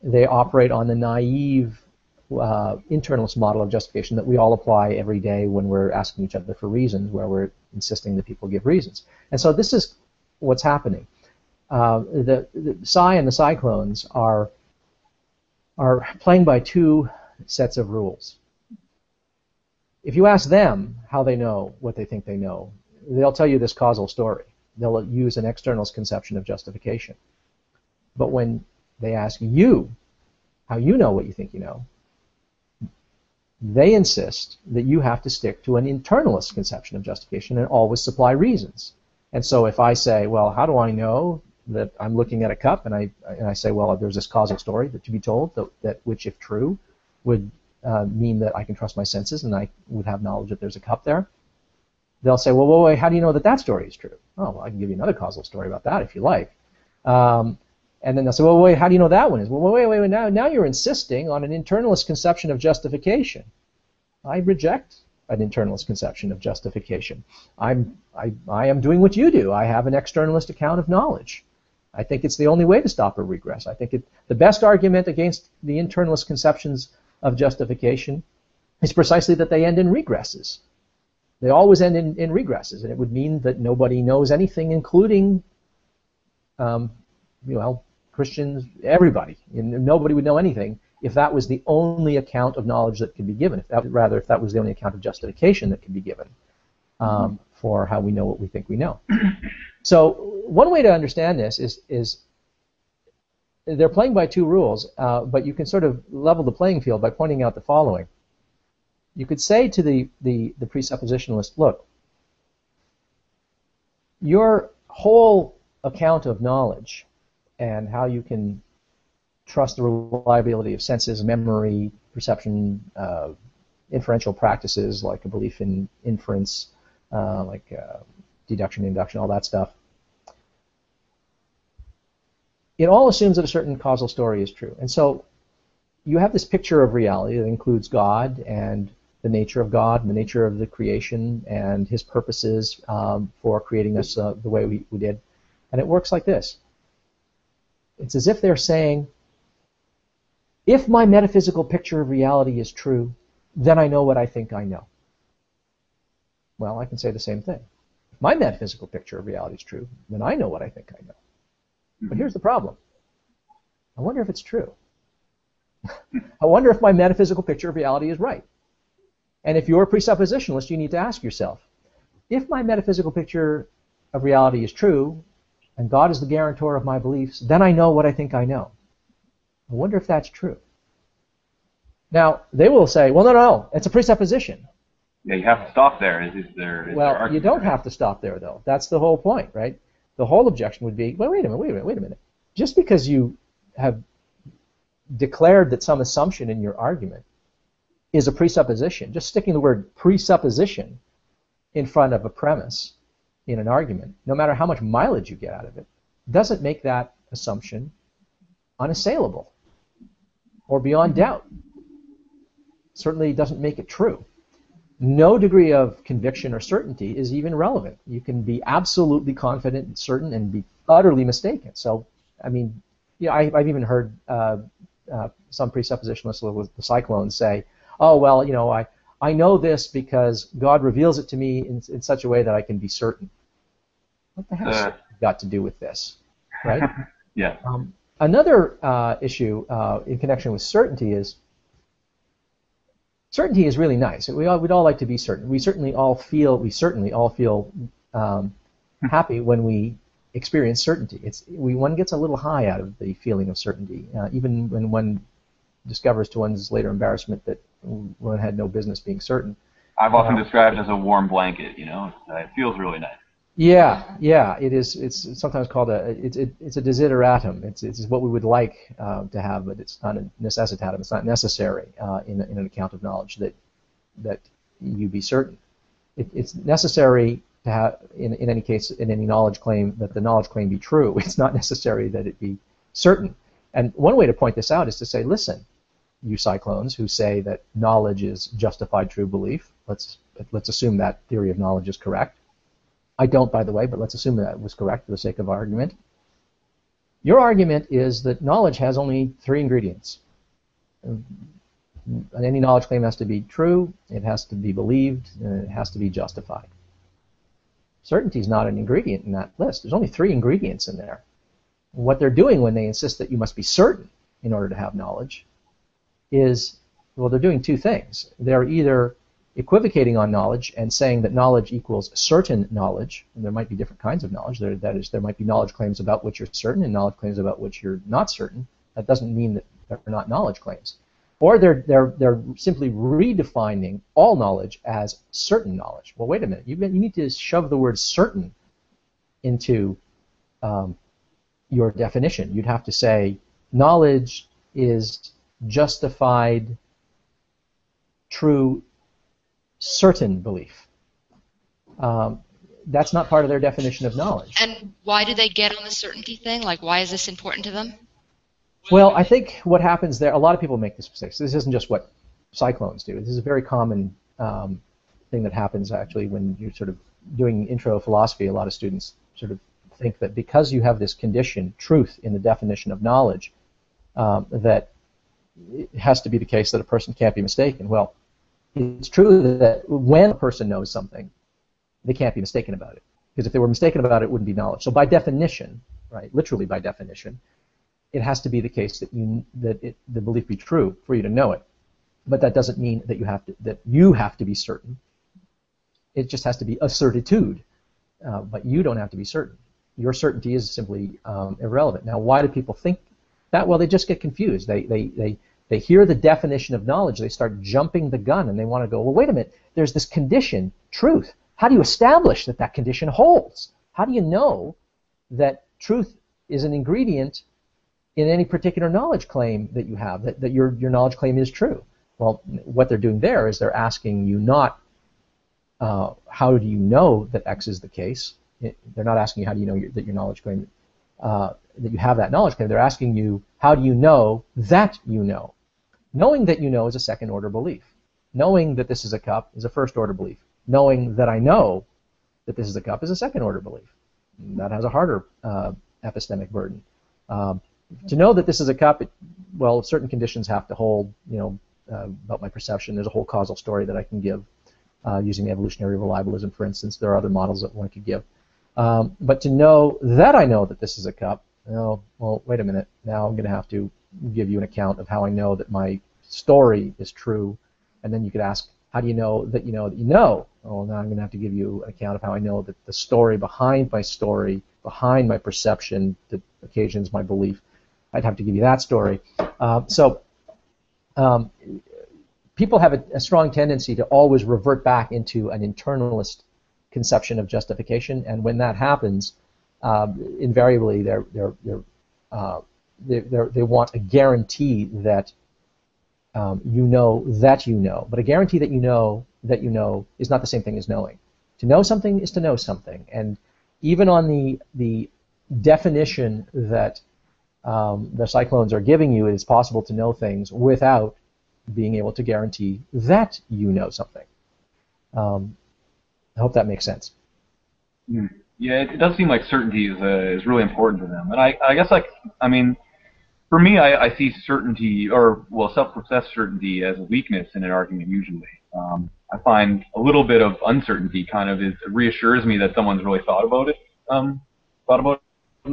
they operate on the naive internalist model of justification that we all apply every day when we're asking each other for reasons, where we're insisting that people give reasons. And so this is what's happening. The psi and the cyclones are playing by two sets of rules. If you ask them how they know what they think they know, they'll tell you this causal story. They'll use an externalist conception of justification. But when they ask you how you know what you think you know, they insist that you have to stick to an internalist conception of justification and always supply reasons. And so if I say, well, how do I know that I'm looking at a cup, and I say, well, there's this causal story that to be told, that which, if true, would mean that I can trust my senses and I would have knowledge that there's a cup there. They'll say, well, wait, how do you know that that story is true? Oh, well, I can give you another causal story about that if you like. And then they'll say, well, wait, how do you know that one is? Well, wait, now you're insisting on an internalist conception of justification. I reject an internalist conception of justification. I am doing what you do. I have an externalist account of knowledge. I think it's the only way to stop a regress. I think the best argument against the internalist conceptions of justification is precisely that they end in regresses. They always end in regresses, and it would mean that nobody knows anything, including, Christians, everybody. Nobody would know anything if that was the only account of knowledge that could be given. If that was the only account of justification that could be given for how we know what we think we know. So one way to understand this is they're playing by two rules, but you can sort of level the playing field by pointing out the following. You could say to the presuppositionalist, look, your whole account of knowledge and how you can trust the reliability of senses, memory, perception, inferential practices like a belief in inference, deduction, induction, all that stuff. It all assumes that a certain causal story is true. And so you have this picture of reality that includes God and the nature of God and the nature of the creation and his purposes for creating us the way we did. And it works like this. It's as if they're saying, if my metaphysical picture of reality is true, then I know what I think I know. Well, I can say the same thing. If my metaphysical picture of reality is true, then I know what I think I know. But here's the problem. I wonder if it's true. I wonder if my metaphysical picture of reality is right. And if you're a presuppositionalist, you need to ask yourself, if my metaphysical picture of reality is true, and God is the guarantor of my beliefs, then I know what I think I know. I wonder if that's true. Now, they will say, well, no, it's a presupposition. Yeah, you have to stop there. Well, you don't have to stop there, though. That's the whole point, right? The whole objection would be, well, wait a minute. Just because you have declared that some assumption in your argument is a presupposition, just sticking the word presupposition in front of a premise in an argument, no matter how much mileage you get out of it, doesn't make that assumption unassailable or beyond doubt. Certainly doesn't make it true. No degree of conviction or certainty is even relevant. You can be absolutely confident and certain and be utterly mistaken. So, I mean, I've even heard some presuppositionalists with the cyclones say, oh, well, I know this because God reveals it to me in such a way that I can be certain. What the heck has got to do with this, right? Yeah. Another issue in connection with certainty is certainty is really nice. We'd all like to be certain. We certainly all feel happy when we experience certainty. One gets a little high out of the feeling of certainty, even when one discovers to one's later embarrassment that one had no business being certain. I've often described it as a warm blanket. It feels really nice. Yeah, it is. It's sometimes called it's a desideratum. It's what we would like to have, but it's not a necessitatum. It's not necessary in an account of knowledge that you be certain. It's necessary to have, in any case, in any knowledge claim, that the knowledge claim be true. It's not necessary that it be certain. And one way to point this out is to say, listen, you cyclones who say that knowledge is justified true belief. Let's assume that theory of knowledge is correct. I don't, by the way, but let's assume that was correct for the sake of argument. Your argument is that knowledge has only 3 ingredients. And any knowledge claim has to be true, it has to be believed, and it has to be justified. Certainty is not an ingredient in that list. There's only 3 ingredients in there. What they're doing when they insist that you must be certain in order to have knowledge is, well, they're doing 2 things. They're either equivocating on knowledge and saying that knowledge equals certain knowledge, and there might be different kinds of knowledge. There might be knowledge claims about which you're certain and knowledge claims about which you're not certain. That doesn't mean that they're not knowledge claims. Or they're simply redefining all knowledge as certain knowledge. Well, wait a minute. You need to shove the word certain into your definition. You'd have to say knowledge is justified true certain belief. That's not part of their definition of knowledge. And why do they get on the certainty thing? Like, why is this important to them? Well, I think what happens there, a lot of people make this mistake. So this isn't just what cyclones do. This is a very common thing that happens, actually, when you're sort of doing intro philosophy. A lot of students sort of think that because you have this condition, truth, in the definition of knowledge, that it has to be the case that a person can't be mistaken. Well, it's true that when a person knows something, they can't be mistaken about it. Because if they were mistaken about it, it wouldn't be knowledge. So by definition, right, literally by definition, it has to be the case that the belief be true for you to know it. But that doesn't mean that you have to be certain. It just has to be a certitude. But you don't have to be certain. Your certainty is simply irrelevant. Now, why do people think that? Well, they just get confused. They hear the definition of knowledge, they start jumping the gun, and they want to go, well, wait a minute, there's this condition, truth. How do you establish that that condition holds? How do you know that truth is an ingredient in any particular knowledge claim that you have, that your knowledge claim is true? Well, what they're doing there is they're asking you not how do you know that X is the case. They're not asking you how do you know that your knowledge claim, that you have that knowledge claim. They're asking you how do you know that you know. Knowing that you know is a second-order belief. Knowing that this is a cup is a first-order belief. Knowing that I know that this is a cup is a second-order belief. That has a harder epistemic burden. To know that this is a cup, well, certain conditions have to hold. About my perception, there's a whole causal story that I can give using evolutionary reliabilism, for instance. There are other models that one could give. But to know that I know that this is a cup, oh, well, wait a minute. Now I'm going to have to give you an account of how I know that my story is true. And then you could ask, how do you know that you know that you know? Oh, now I'm going to have to give you an account of how I know that the story, behind my perception that occasions my belief, I'd have to give you that story. People have a strong tendency to always revert back into an internalist conception of justification, and when that happens, invariably they want a guarantee that you know, but a guarantee that you know is not the same thing as knowing. To know something is to know something, and even on the definition that the cyclones are giving you, it is possible to know things without being able to guarantee that you know something. I hope that makes sense. Yeah, it does seem like certainty is really important to them, and I guess for me, I see certainty, or self-professed certainty, as a weakness in an argument usually. I find a little bit of uncertainty it reassures me that someone's really thought about an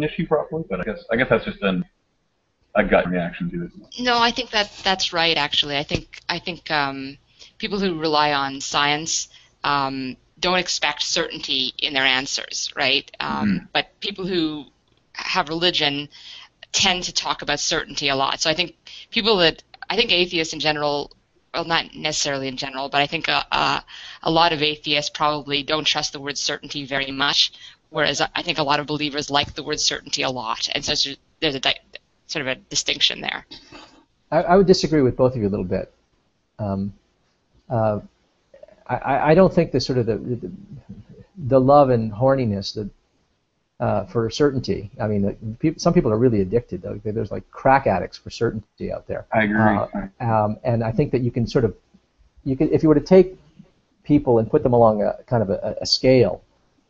issue properly. But I guess that's just a gut reaction to it. No, I think that's right. Actually, I think people who rely on science don't expect certainty in their answers, right? But people who have religion tend to talk about certainty a lot. So I think atheists in general, well, not necessarily in general, but I think a lot of atheists probably don't trust the word certainty very much, whereas I think a lot of believers like the word certainty a lot, and so there's a sort of a distinction there. I would disagree with both of you a little bit. I don't think the sort of the love and horniness that for certainty. I mean, some people are really addicted, though. There's like crack addicts for certainty out there. I agree. And I think that you can if you were to take people and put them along a kind of a scale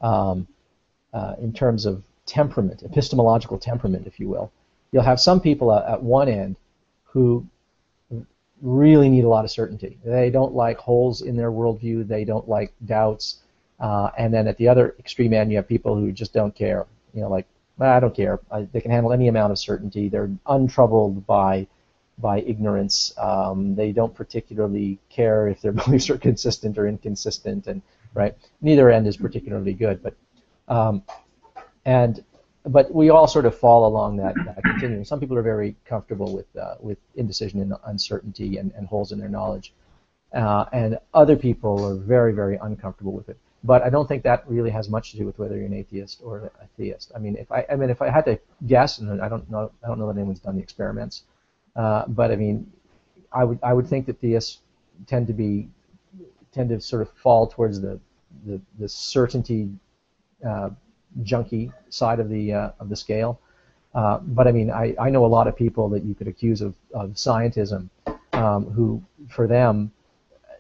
in terms of temperament, epistemological temperament, if you will, you'll have some people at one end who really need a lot of certainty. They don't like holes in their worldview. They don't like doubts. And then at the other extreme end, you have people who just don't care. I don't care. They can handle any amount of certainty. They're untroubled by ignorance. They don't particularly care if their beliefs are consistent or inconsistent. And right, neither end is particularly good. But we all sort of fall along that continuum. Some people are very comfortable with indecision and uncertainty and holes in their knowledge, and other people are very, very uncomfortable with it. But I don't think that really has much to do with whether you're an atheist or a theist. If I had to guess, and I don't know that anyone's done the experiments, but I would think that theists tend to sort of fall towards the certainty junkie side of the scale. But I know a lot of people that you could accuse of scientism, who, for them,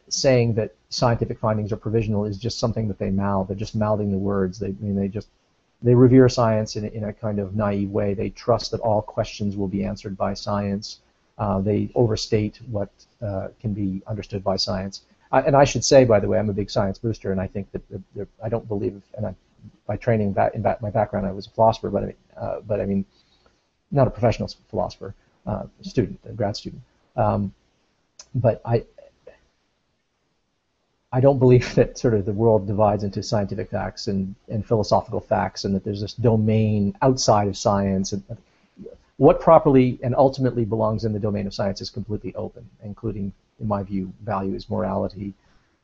saying that scientific findings are provisional is just something that they mouth. They're just mouthing the words. They revere science in a kind of naive way. They trust that all questions will be answered by science. They overstate what can be understood by science. And I should say, by the way, I'm a big science booster, and I think that I don't believe, by training, my background, I was a philosopher, but not a professional philosopher, a grad student. But I don't believe that sort of the world divides into scientific facts and philosophical facts, and that there's this domain outside of science. And what properly and ultimately belongs in the domain of science is completely open, including, in my view, values, morality,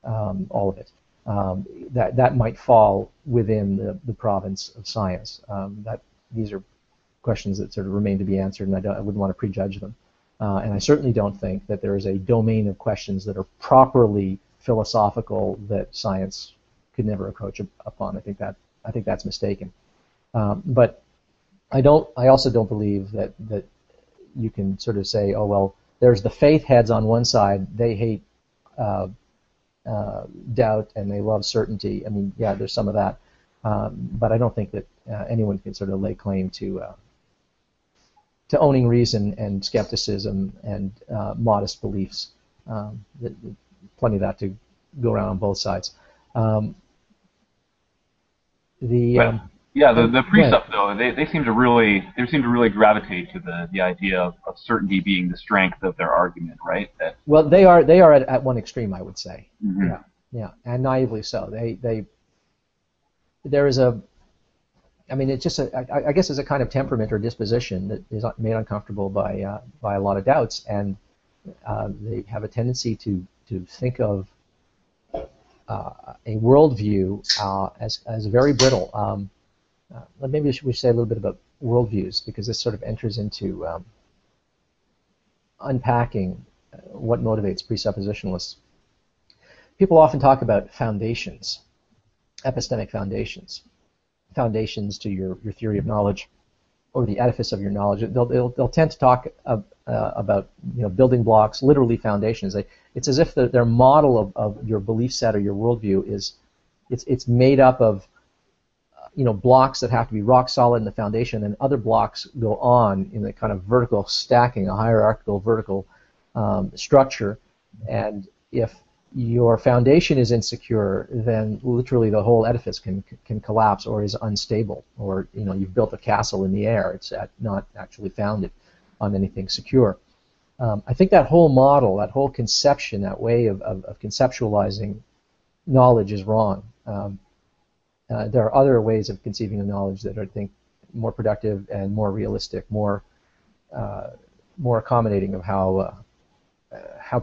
all of it. That might fall within the province of science. These are questions that sort of remain to be answered, and I wouldn't want to prejudge them. And I certainly don't think that there is a domain of questions that are properly philosophical that science could never approach upon. I think that's mistaken. But I also don't believe that you can sort of say, oh well, there's the faith heads on one side. They hate doubt and they love certainty. Yeah, there's some of that, but I don't think that anyone can sort of lay claim to owning reason and skepticism and modest beliefs. Plenty of that to go around on both sides. Yeah, the precept though, they seem to really gravitate to the idea of certainty being the strength of their argument, right? Well, they are at one extreme, I would say. Mm-hmm. Yeah, and naively so. There is a, I mean, it's just I guess it's a kind of temperament or disposition that is made uncomfortable by a lot of doubts, and they have a tendency to think of a worldview as very brittle. Maybe we should say a little bit about worldviews, because this sort of enters into unpacking what motivates presuppositionalists. People often talk about foundations, epistemic foundations to your theory of knowledge, or the edifice of your knowledge. They'll tend to talk about building blocks, literally foundations. It's as if their model of your belief set or your worldview it's made up of blocks that have to be rock solid in the foundation, and other blocks go on in the kind of vertical stacking, a hierarchical vertical structure. And if your foundation is insecure, then literally the whole edifice can collapse or is unstable, or you've built a castle in the air. It's not actually founded on anything secure. I think that whole model, that whole conception, that way of conceptualizing knowledge is wrong. There are other ways of conceiving of knowledge that I think more productive and more realistic, more accommodating of how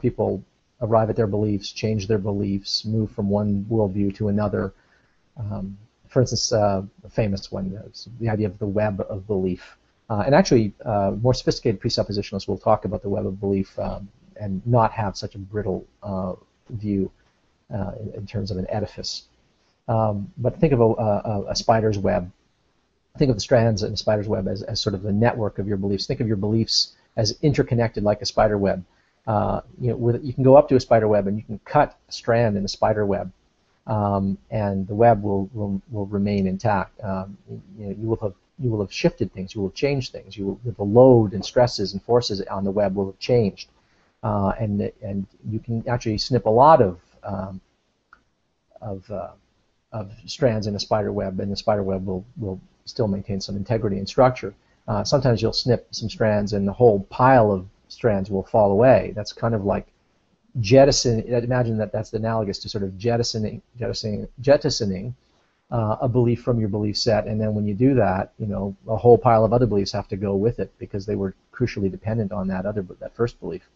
people arrive at their beliefs, change their beliefs, move from one worldview to another. For instance, a famous one, the idea of the web of belief. And actually, more sophisticated presuppositionalists will talk about the web of belief and not have such a brittle view in terms of an edifice. But think of a spider's web. Think of the strands in a spider's web as sort of the network of your beliefs. Think of your beliefs as interconnected like a spider web. You can go up to a spider web and you can cut a strand in a spider web, and the web will remain intact. You will have shifted things. You will have changed things. The load and stresses and forces on the web will have changed, and you can actually snip a lot of strands in a spider web, and the spider web will still maintain some integrity and structure. Sometimes you'll snip some strands and the whole pile of strands will fall away. That's kind of like imagine that's analogous to sort of jettisoning a belief from your belief set, and then when you do that, a whole pile of other beliefs have to go with it because they were crucially dependent on that first belief.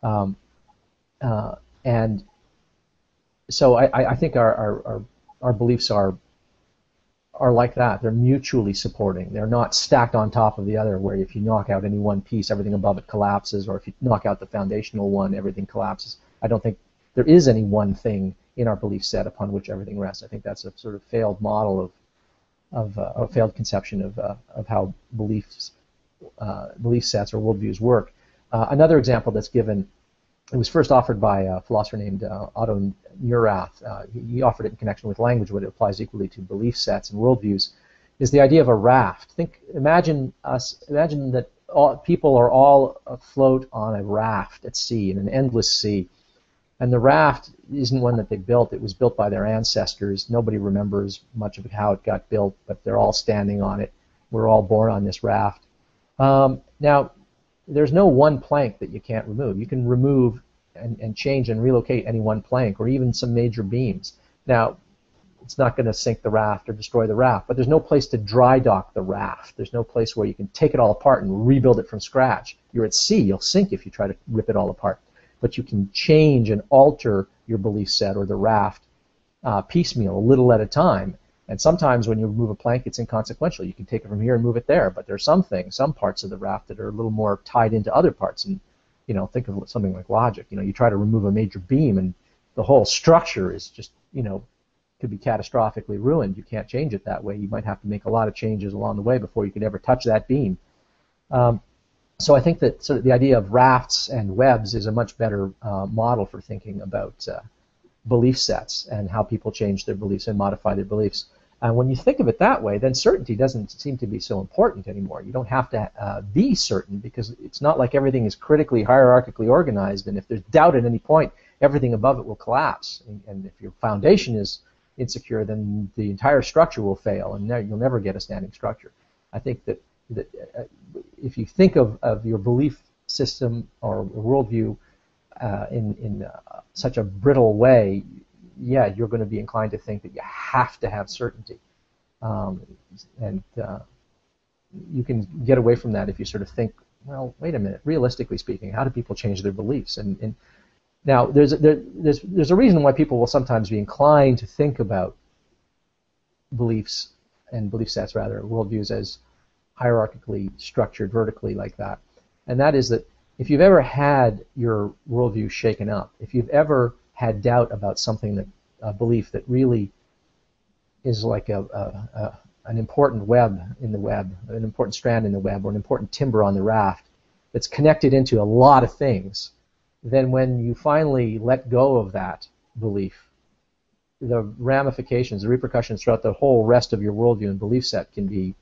And so I think our beliefs are like that. They're mutually supporting. They're not stacked on top of the other, where if you knock out any one piece, everything above it collapses, or if you knock out the foundational one, everything collapses. I don't think there is any one thing in our belief set upon which everything rests. I think that's a sort of failed model of a failed conception of how belief sets or worldviews work. Another example that's given, it was first offered by a philosopher named Otto Neurath. He offered it in connection with language, but it applies equally to belief sets and worldviews, is the idea of a raft. Imagine that people are all afloat on a raft at sea, in an endless sea. And the raft isn't one that they built. It was built by their ancestors. Nobody remembers much of how it got built, but they're all standing on it. We're all born on this raft. Now, there's no one plank that you can't remove. You can remove and change and relocate any one plank, or even some major beams. Now, it's not going to sink the raft or destroy the raft, but there's no place to dry dock the raft. There's no place where you can take it all apart and rebuild it from scratch. You're at sea. You'll sink if you try to rip it all apart. But you can change and alter your belief set or the raft piecemeal, a little at a time. And sometimes when you remove a plank, it's inconsequential. You can take it from here and move it there. But there are some parts of the raft that are a little more tied into other parts. And think of something like logic. You try to remove a major beam, and the whole structure is just could be catastrophically ruined. You can't change it that way. You might have to make a lot of changes along the way before you could ever touch that beam. So I think that sort of the idea of rafts and webs is a much better model for thinking about belief sets and how people change their beliefs and modify their beliefs. And when you think of it that way, then certainty doesn't seem to be so important anymore. You don't have to be certain, because it's not like everything is critically hierarchically organized, and if there's doubt at any point, everything above it will collapse. And if your foundation is insecure, then the entire structure will fail, and you'll never get a standing structure. I think that if you think of your belief system or worldview in such a brittle way, yeah, you're going to be inclined to think that you have to have certainty, and you can get away from that if you sort of think, well, wait a minute, realistically speaking, how do people change their beliefs? And now there's a reason why people will sometimes be inclined to think about beliefs and belief sets, rather, worldviews, as hierarchically structured vertically like that. And that is that if you've ever had your worldview shaken up, if you've ever had doubt about something, that a belief that really is like an important web in the web, an important strand in the web, or an important timber on the raft that's connected into a lot of things, then when you finally let go of that belief, the ramifications, the repercussions throughout the whole rest of your worldview and belief set can be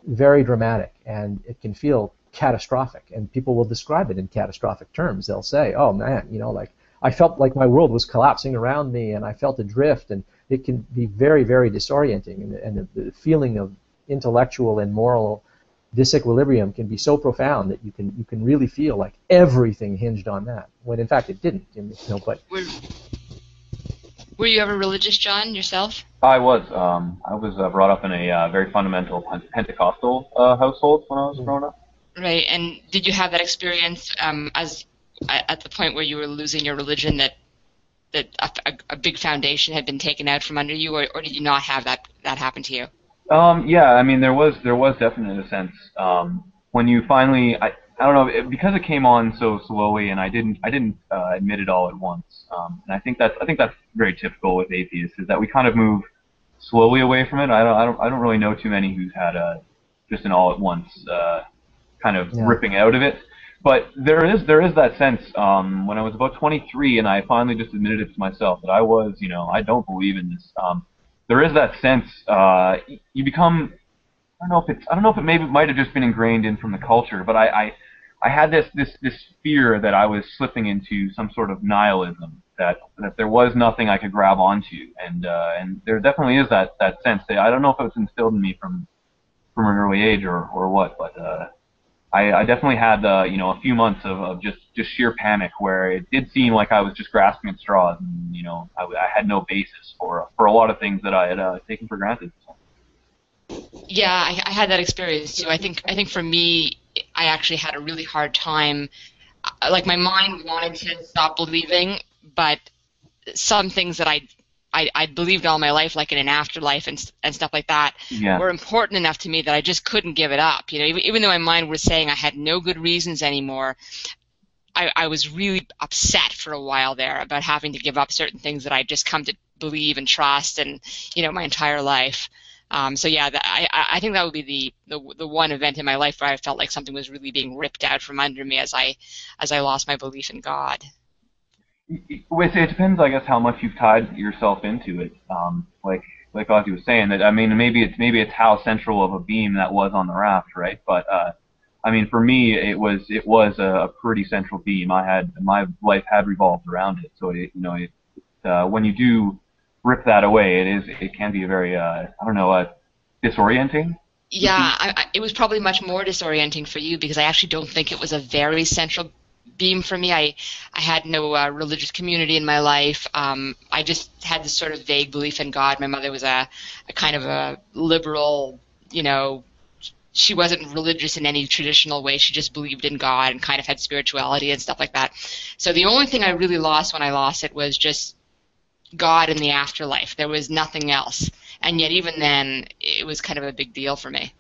very dramatic, and it can feel catastrophic, and people will describe it in catastrophic terms. They'll say, oh man, like I felt like my world was collapsing around me, and I felt adrift, and it can be very, very disorienting, and the feeling of intellectual and moral disequilibrium can be so profound that you can really feel like everything hinged on that, when in fact it didn't. But were you ever religious, John, yourself? I was. I was brought up in a very fundamental Pentecostal household when I was growing up. Right, and did you have that experience as at the point where you were losing your religion, that a big foundation had been taken out from under you, or did you not have that happen to you? Yeah, I mean, there was definitely a sense when you finally, I don't know, because it came on so slowly, and I didn't admit it all at once. And I think that's very typical with atheists, is that we kind of move slowly away from it. I don't really know too many who's had just an all at once kind of ripping out of it. But there is that sense when I was about 23, and I finally just admitted it to myself that I was, I don't believe in this. There is that sense you become, I don't know if it might have just been ingrained in from the culture, but I had this fear that I was slipping into some sort of nihilism, that there was nothing I could grab onto, and there definitely is that sense. I don't know if it was instilled in me from an early age or what, but I definitely had a few months of just sheer panic, where it did seem like I was just grasping at straws, and I had no basis for a lot of things that I had taken for granted. Yeah, I had that experience too. I think for me, I actually had a really hard time. Like, my mind wanted to stop believing, but some things that I believed all my life, like in an afterlife and stuff like that, were important enough to me that I just couldn't give it up. Even though my mind was saying I had no good reasons anymore, I was really upset for a while there about having to give up certain things that I'd just come to believe and trust, and my entire life. So yeah, I think that would be the one event in my life where I felt like something was really being ripped out from under me as I lost my belief in God. It depends, I guess, how much you've tied yourself into it. Like Ozzy was saying, that maybe it's how central of a beam that was on the raft, right? But for me, it was a pretty central beam. My life had revolved around it. So when you do rip that away, it can be very disorienting. Yeah, it was probably much more disorienting for you, because I actually don't think it was a very central beam for me. I had no religious community in my life. I just had this sort of vague belief in God. My mother was a kind of a liberal, she wasn't religious in any traditional way. She just believed in God and kind of had spirituality and stuff like that. So the only thing I really lost when I lost it was just God in the afterlife. There was nothing else. And yet even then, it was kind of a big deal for me.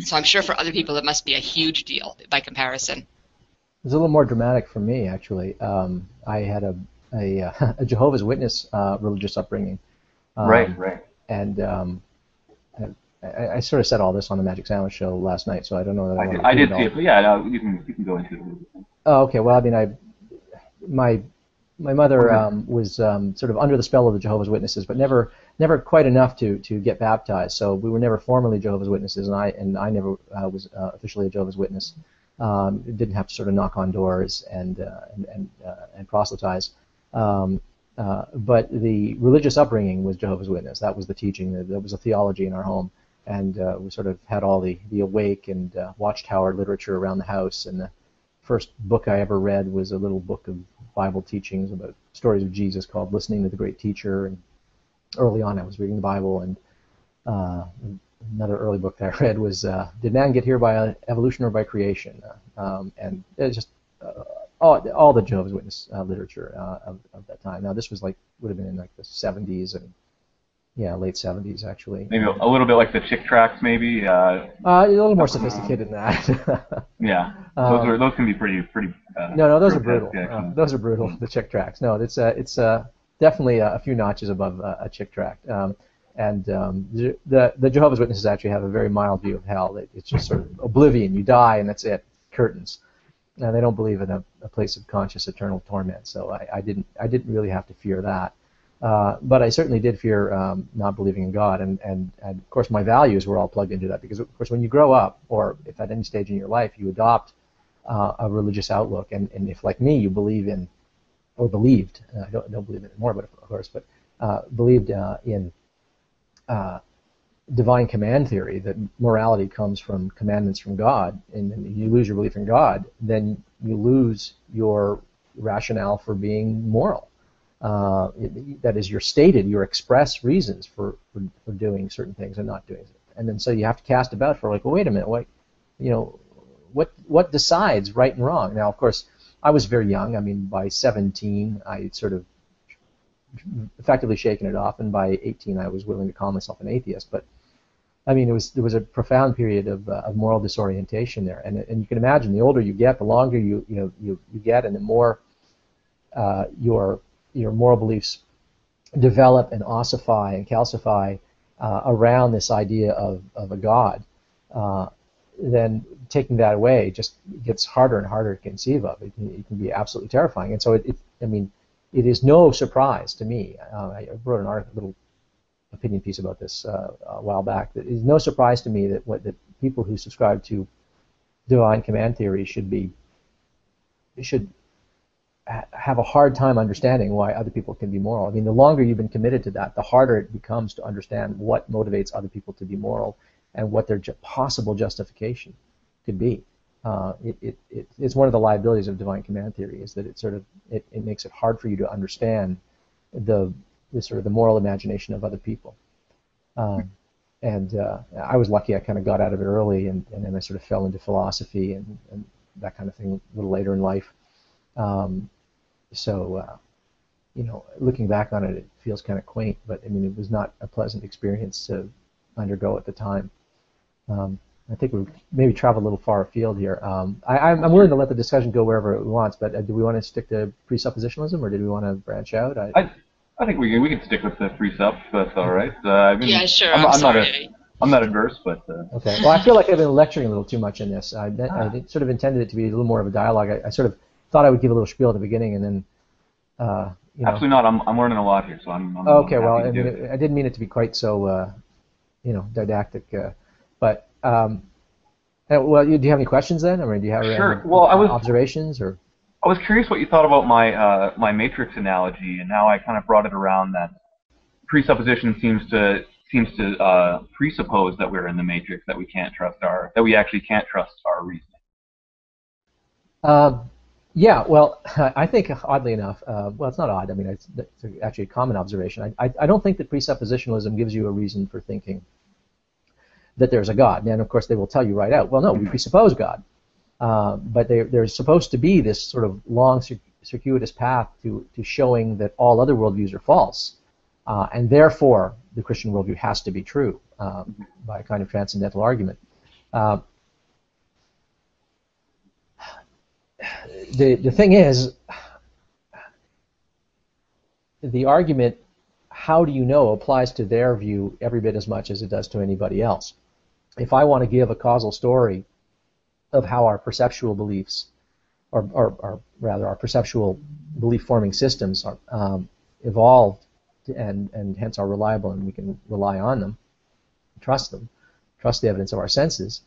So I'm sure for other people it must be a huge deal by comparison. It was a little more dramatic for me, actually. I had a Jehovah's Witness religious upbringing. Right. And I sort of said all this on the Magic Sandwich Show last night, so I don't know that I did see it, but yeah, you can go into it. Oh, okay. Well, my mother was sort of under the spell of the Jehovah's Witnesses, but never quite enough to get baptized. So we were never formally Jehovah's Witnesses, and I never was officially a Jehovah's Witness. Didn't have to sort of knock on doors and proselytize. But the religious upbringing was Jehovah's Witness. That was the teaching. There was a theology in our home, and we sort of had all the awake and watchtower literature around the house. And the first book I ever read was a little book of Bible teachings about stories of Jesus called "Listening to the Great Teacher." And early on, I was reading the Bible, and another early book that I read was "Did Man Get Here by Evolution or by Creation?" And it's just all the Jehovah's Witness literature of that time. Now this was would have been in the 70s and late 70s actually. Maybe a little bit like the Chick tracts, maybe. A little more sophisticated than that. Yeah, those can be pretty. No, those are brutal. Those are brutal. The Chick tracts. No, it's definitely a few notches above a Chick tract. And the Jehovah's Witnesses actually have a very mild view of hell. It's just sort of oblivion. You die and that's it. Curtains. And they don't believe in a place of conscious eternal torment. So I didn't really have to fear that. But I certainly did fear not believing in God. And of course my values were all plugged into that, because of course when you grow up, or if at any stage in your life you adopt a religious outlook, and if like me you believe in, or believed, I don't believe in it anymore, but of course, but believed in divine command theory, that morality comes from commandments from God, and then you lose your belief in God, then you lose your rationale for being moral. That is your stated, your express reasons for doing certain things and not doing it. And then so you have to cast about for well, wait a minute, what decides right and wrong? Now, of course, I was very young. I mean, by 17, I sort of effectively shaken it off, and by 18 I was willing to call myself an atheist. But I mean, there was a profound period of moral disorientation there, and you can imagine, the older you get, the longer you get, and the more your moral beliefs develop and ossify and calcify around this idea of a God. Then taking that away just gets harder and harder to conceive of. It can be absolutely terrifying, and so it is no surprise to me. I wrote a little opinion piece about this a while back. That it is no surprise to me that people who subscribe to divine command theory should have a hard time understanding why other people can be moral. I mean, the longer you've been committed to that, the harder it becomes to understand what motivates other people to be moral and what their possible justification could be. It's one of the liabilities of divine command theory, is that it makes it hard for you to understand the moral imagination of other people. And I was lucky; I kind of got out of it early, and then I sort of fell into philosophy and that kind of thing a little later in life. Looking back on it, it feels kind of quaint, but I mean, it was not a pleasant experience to undergo at the time. I think we've maybe traveled a little far afield here. I'm willing to let the discussion go wherever it wants, but do we want to stick to presuppositionalism, or did we want to branch out? I think we can stick with the presup. That's all right. Yeah, sure. I'm not adverse, but. Okay. Well, I feel like I've been lecturing a little too much in this. I sort of intended it to be a little more of a dialogue. I sort of thought I would give a little spiel at the beginning, and then. Absolutely not. I'm learning a lot here, so I'm okay. Well, I didn't mean it to be quite so, didactic. But well, do you have any questions then? I mean, do you have observations or? I was curious what you thought about my matrix analogy, and how I kind of brought it around that presupposition seems to presuppose that we're in the matrix, that we actually can't trust our reasoning. Yeah, well, I think oddly enough, well, it's not odd. I mean, it's actually a common observation. I don't think that presuppositionalism gives you a reason for thinking that there's a God. And of course, they will tell you right out, well, no, we presuppose God. But there's supposed to be this sort of long, circuitous path to showing that all other worldviews are false. And therefore, the Christian worldview has to be true by a kind of transcendental argument. The thing is, the argument, how do you know, applies to their view every bit as much as it does to anybody else. If I want to give a causal story of how our perceptual beliefs, or rather our perceptual belief-forming systems are evolved and hence are reliable, and we can rely on them, trust the evidence of our senses,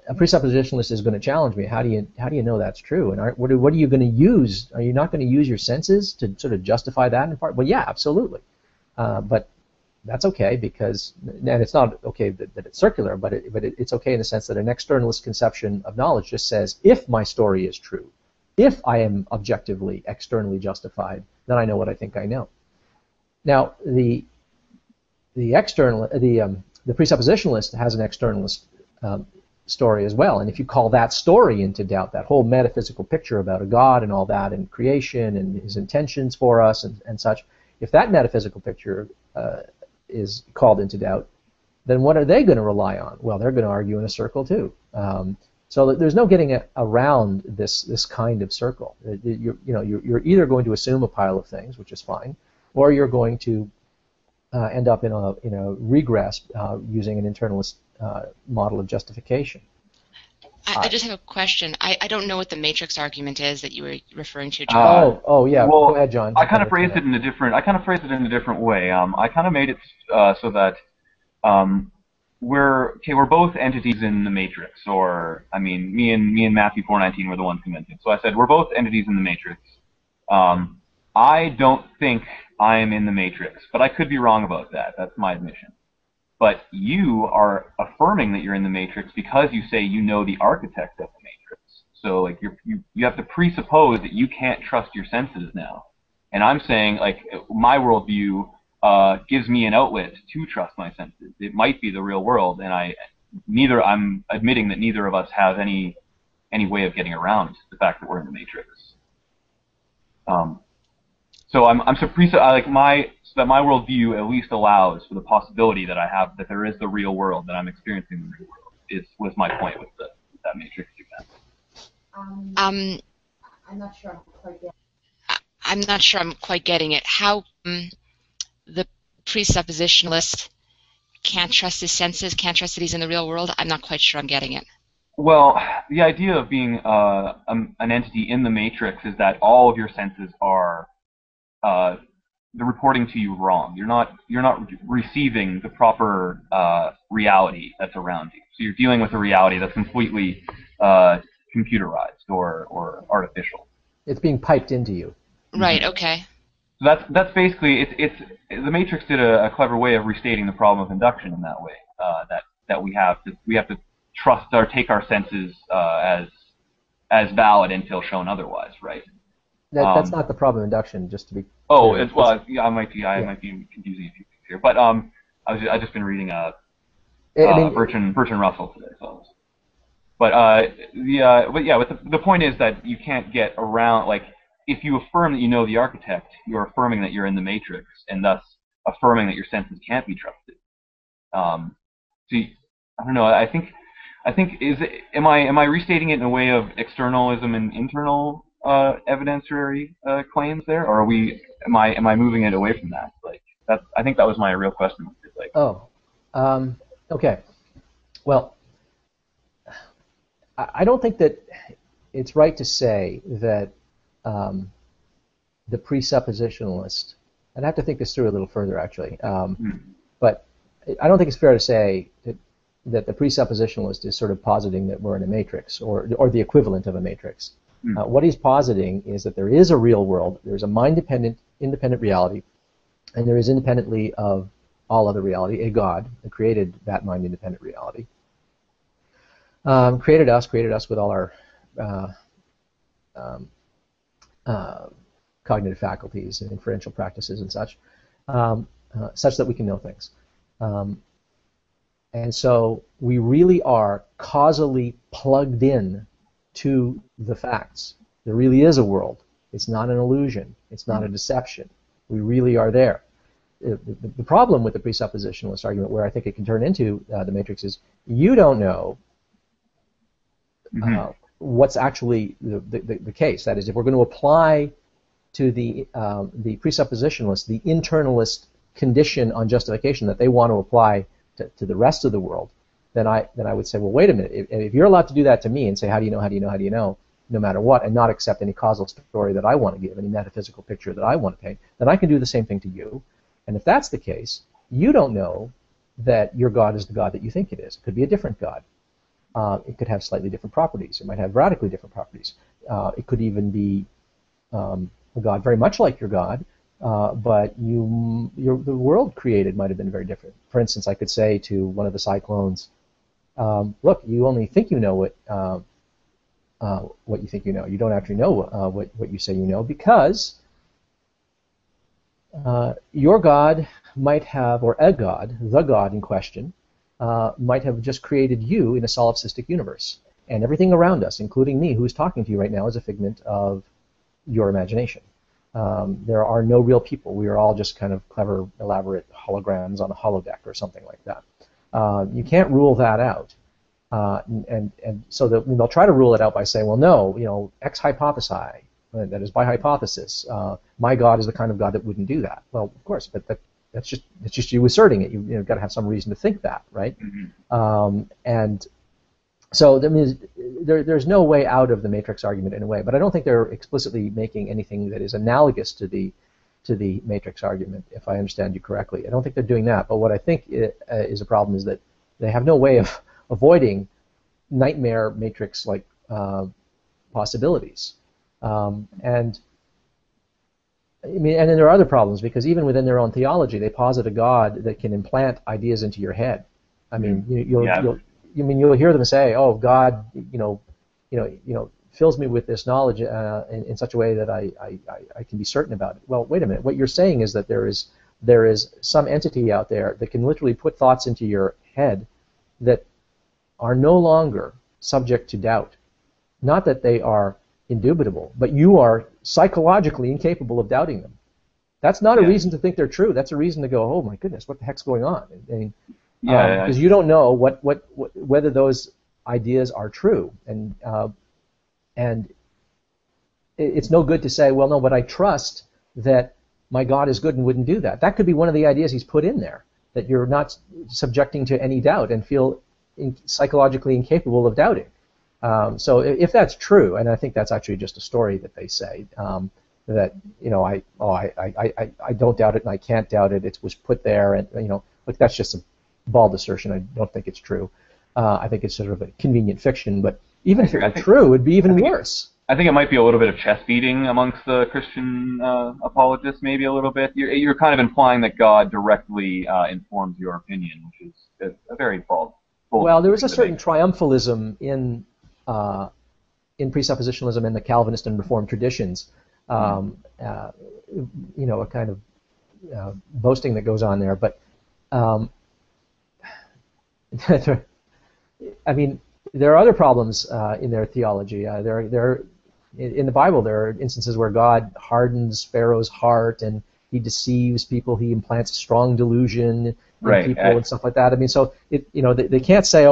a presuppositionalist is going to challenge me. How do you know that's true? And what are you going to use? Are you not going to use your senses to sort of justify that in part? Well, yeah, absolutely. But that's okay because, and it's not okay that it's circular, but it's okay in the sense that an externalist conception of knowledge just says, if my story is true, if I am objectively, externally justified, then I know what I think I know. Now, the presuppositionalist has an externalist story as well, and if you call that story into doubt, that whole metaphysical picture about a God and all that, and creation and his intentions for us and such, if that metaphysical picture is called into doubt, then what are they going to rely on? Well, they're going to argue in a circle too. So there's no getting around this kind of circle. You're either going to assume a pile of things, which is fine, or you're going to end up in a regress using an internalist model of justification. I just have a question. I don't know what the matrix argument is that you were referring to, John. Yeah. Well, go ahead, John. I kind of phrased it in a different way. I kind of made it so that we're both entities in the matrix, or I mean, me and Matthew 4:19 were the ones who meant it. So I said we're both entities in the matrix. I don't think I am in the matrix, but I could be wrong about that. That's my admission. But you are affirming that you're in the matrix because you say you know the architect of the matrix. So like you have to presuppose that you can't trust your senses now. And I'm saying like my worldview gives me an outlet to trust my senses. It might be the real world, and I'm admitting that neither of us have any way of getting around the fact that we're in the matrix. So that my worldview at least allows for the possibility that there is the real world, that I'm experiencing the real world. Was my point with that matrix example. I'm not sure I'm quite getting. I'm not sure I'm quite getting it. How the presuppositionalist can't trust his senses, can't trust that he's in the real world? I'm not quite sure I'm getting it. Well, the idea of being an entity in the matrix is that all of your senses are they're reporting to you wrong. You're not receiving the proper reality that's around you. So you're dealing with a reality that's completely computerized or artificial. It's being piped into you. Right. Okay. So that's basically it's the matrix did a clever way of restating the problem of induction in that way. That we have to trust or take our senses as valid until shown otherwise, right? That's not the problem of induction, just to be. Oh, clear. I might be confusing a few things here, but I've just been reading Bertrand Russell today, so. But the point is that you can't get around, like, if you affirm that you know the architect, you're affirming that you're in the matrix, and thus affirming that your senses can't be trusted. I don't know. I think am I restating it in a way of externalism and internal evidentiary claims there, or am I moving it away from that? Like I think that was my real question. Like, okay. Well, I don't think that it's right to say that the presuppositionalist. I'd have to think this through a little further, actually. But I don't think it's fair to say that the presuppositionalist is sort of positing that we're in a matrix, or the equivalent of a matrix. What he's positing is that there is a real world, there's a mind-dependent, independent reality, and there is independently of all other reality, a God that created that mind-independent reality. Created us with all our cognitive faculties and inferential practices and such, such that we can know things. And so we really are causally plugged in to the facts. There really is a world. It's not an illusion. It's not a deception. We really are there. The problem with the presuppositionalist argument, where I think it can turn into the matrix, is you don't know what's actually the case. That is, if we're going to apply to the presuppositionalist the internalist condition on justification that they want to apply to the rest of the world, then I would say, well, wait a minute. If you're allowed to do that to me and say, how do you know, no matter what, and not accept any causal story that I want to give, any metaphysical picture that I want to paint, then I can do the same thing to you. And if that's the case, you don't know that your God is the God that you think it is. It could be a different God. It could have slightly different properties. It might have radically different properties. It could even be a God very much like your God, but the world created might have been very different. For instance, I could say to one of the cyclones, look, you only think you know what you think you know. You don't actually know what you say you know, because your God might have, or a God, the God in question, might have just created you in a solipsistic universe. And everything around us, including me, who's talking to you right now, is a figment of your imagination. There are no real people. We are all just kind of clever, elaborate holograms on a holodeck or something like that. You can't rule that out. And so they'll try to rule it out by saying, well, no, ex hypothesi, that is by hypothesis. My God is the kind of God that wouldn't do that. Well, of course, but that's just you asserting it. You've got to have some reason to think that, right? Mm-hmm. And so there's no way out of the matrix argument in a way, but I don't think they're explicitly making anything that is analogous to the matrix argument, if I understand you correctly. I don't think they're doing that, but what I think is a problem is that they have no way of avoiding nightmare matrix-like possibilities. And then there are other problems, because even within their own theology, they posit a God that can implant ideas into your head. I mean, you'll hear them say, "Oh, God, fills me with this knowledge in such a way that I can be certain about it." Well, wait a minute. What you're saying is that there is some entity out there that can literally put thoughts into your head that are no longer subject to doubt. Not that they are indubitable, but you are psychologically incapable of doubting them. That's not a reason to think they're true. That's a reason to go, oh my goodness, what the heck's going on? Because you don't know whether those ideas are true, and it's no good to say, well, no, but I trust that my God is good and wouldn't do that. That could be one of the ideas he's put in there, that you're not subjecting to any doubt and feel psychologically incapable of doubting. So if that's true, and I think that's actually just a story that they say, that I don't doubt it and I can't doubt it. It was put there, and look, that's just a bald assertion. I don't think it's true. I think it's sort of a convenient fiction. But even if it were true, it would be even worse. I think it might be a little bit of chest beating amongst the Christian apologists, maybe a little bit. You're kind of implying that God directly informs your opinion, which is a very bold. Well, there is a certain triumphalism in presuppositionalism and the Calvinist and Reformed traditions, a kind of boasting that goes on there. But I mean, there are other problems in their theology. In the Bible, there are instances where God hardens Pharaoh's heart and he deceives people. He implants strong delusion in people and stuff like that. I mean, so they can't say,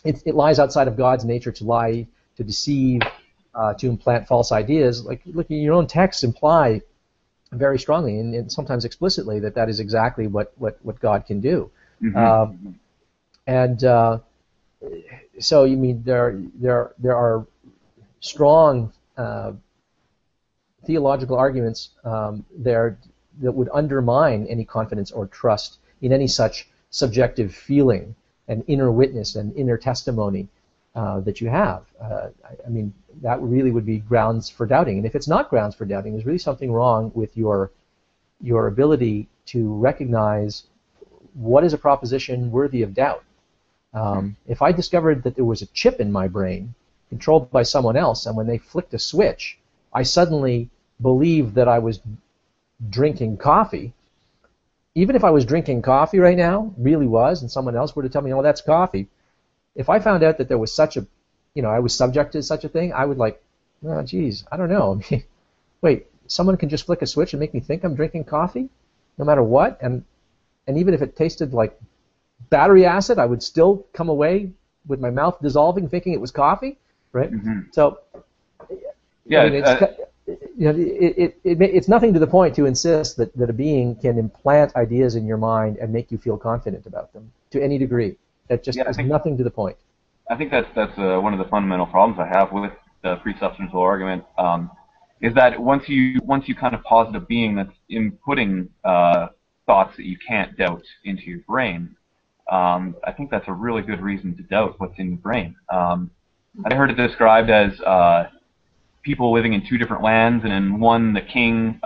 it lies outside of God's nature to lie, to deceive, to implant false ideas. Like, look, your own texts imply very strongly and sometimes explicitly that is exactly what God can do. Mm-hmm. So you mean there are strong theological arguments there that would undermine any confidence or trust in any such subjective feeling and inner witness and inner testimony that you have. I mean, that really would be grounds for doubting. And if it's not grounds for doubting, there's really something wrong with your ability to recognize what is a proposition worthy of doubt. If I discovered that there was a chip in my brain controlled by someone else, and when they flicked a switch, I suddenly believed that I was drinking coffee, even if I was drinking coffee right now, really was, and someone else were to tell me, oh, that's coffee, if I found out that there was such a, I was subject to such a thing, I would like, oh, geez, I don't know. I mean, wait, someone can just flick a switch and make me think I'm drinking coffee, no matter what, and even if it tasted like battery acid, I would still come away with my mouth dissolving, thinking it was coffee, right? Mm-hmm. So, yeah, I mean, it's nothing to the point to insist that a being can implant ideas in your mind and make you feel confident about them to any degree. That just is nothing to the point. I think that's one of the fundamental problems I have with the presuppositional argument, is that once you kind of posit a being that's inputting thoughts that you can't doubt into your brain, I think that's a really good reason to doubt what's in the brain. I heard it described as people living in two different lands, and in one the king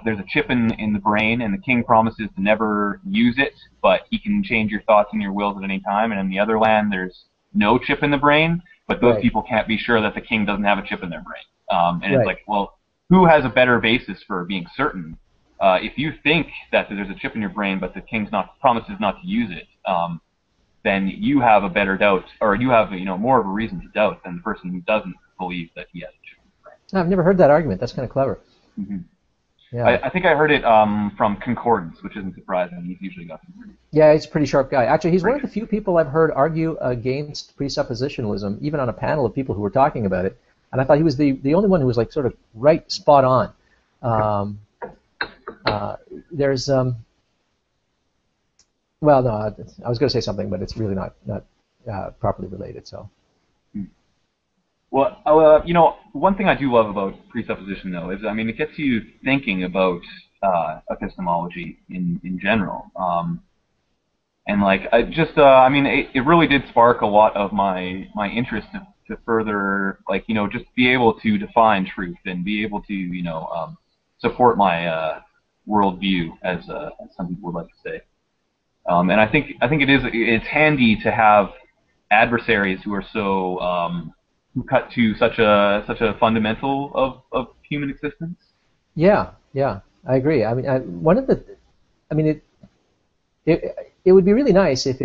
there's a chip in the brain, and the king promises to never use it, but he can change your thoughts and your wills at any time. And in the other land there's no chip in the brain, but those people can't be sure that the king doesn't have a chip in their brain. And it's like, well, who has a better basis for being certain? If you think that there's a chip in your brain, but the king promises not to use it, then you have a better doubt, or you have more of a reason to doubt than the person who doesn't believe that he has a chip in his brain. I've never heard that argument. That's kind of clever. Mm-hmm. Yeah. I think I heard it from Concordance, which isn't surprising. He's usually got some. Yeah, he's a pretty sharp guy. Actually, he's one of the few people I've heard argue against presuppositionalism, even on a panel of people who were talking about it. And I thought he was the only one who was like sort of right spot on. There's well, no, I was going to say something, but it's really not properly related. So. Well, one thing I do love about presupposition, though, is it gets you thinking about epistemology in general. And like, it really did spark a lot of my interest to further, like, just be able to define truth and be able to, support my worldview, as some people would like to say. And I think it's handy to have adversaries who are so who cut to such a fundamental of human existence. Yeah, I agree. It would be really nice if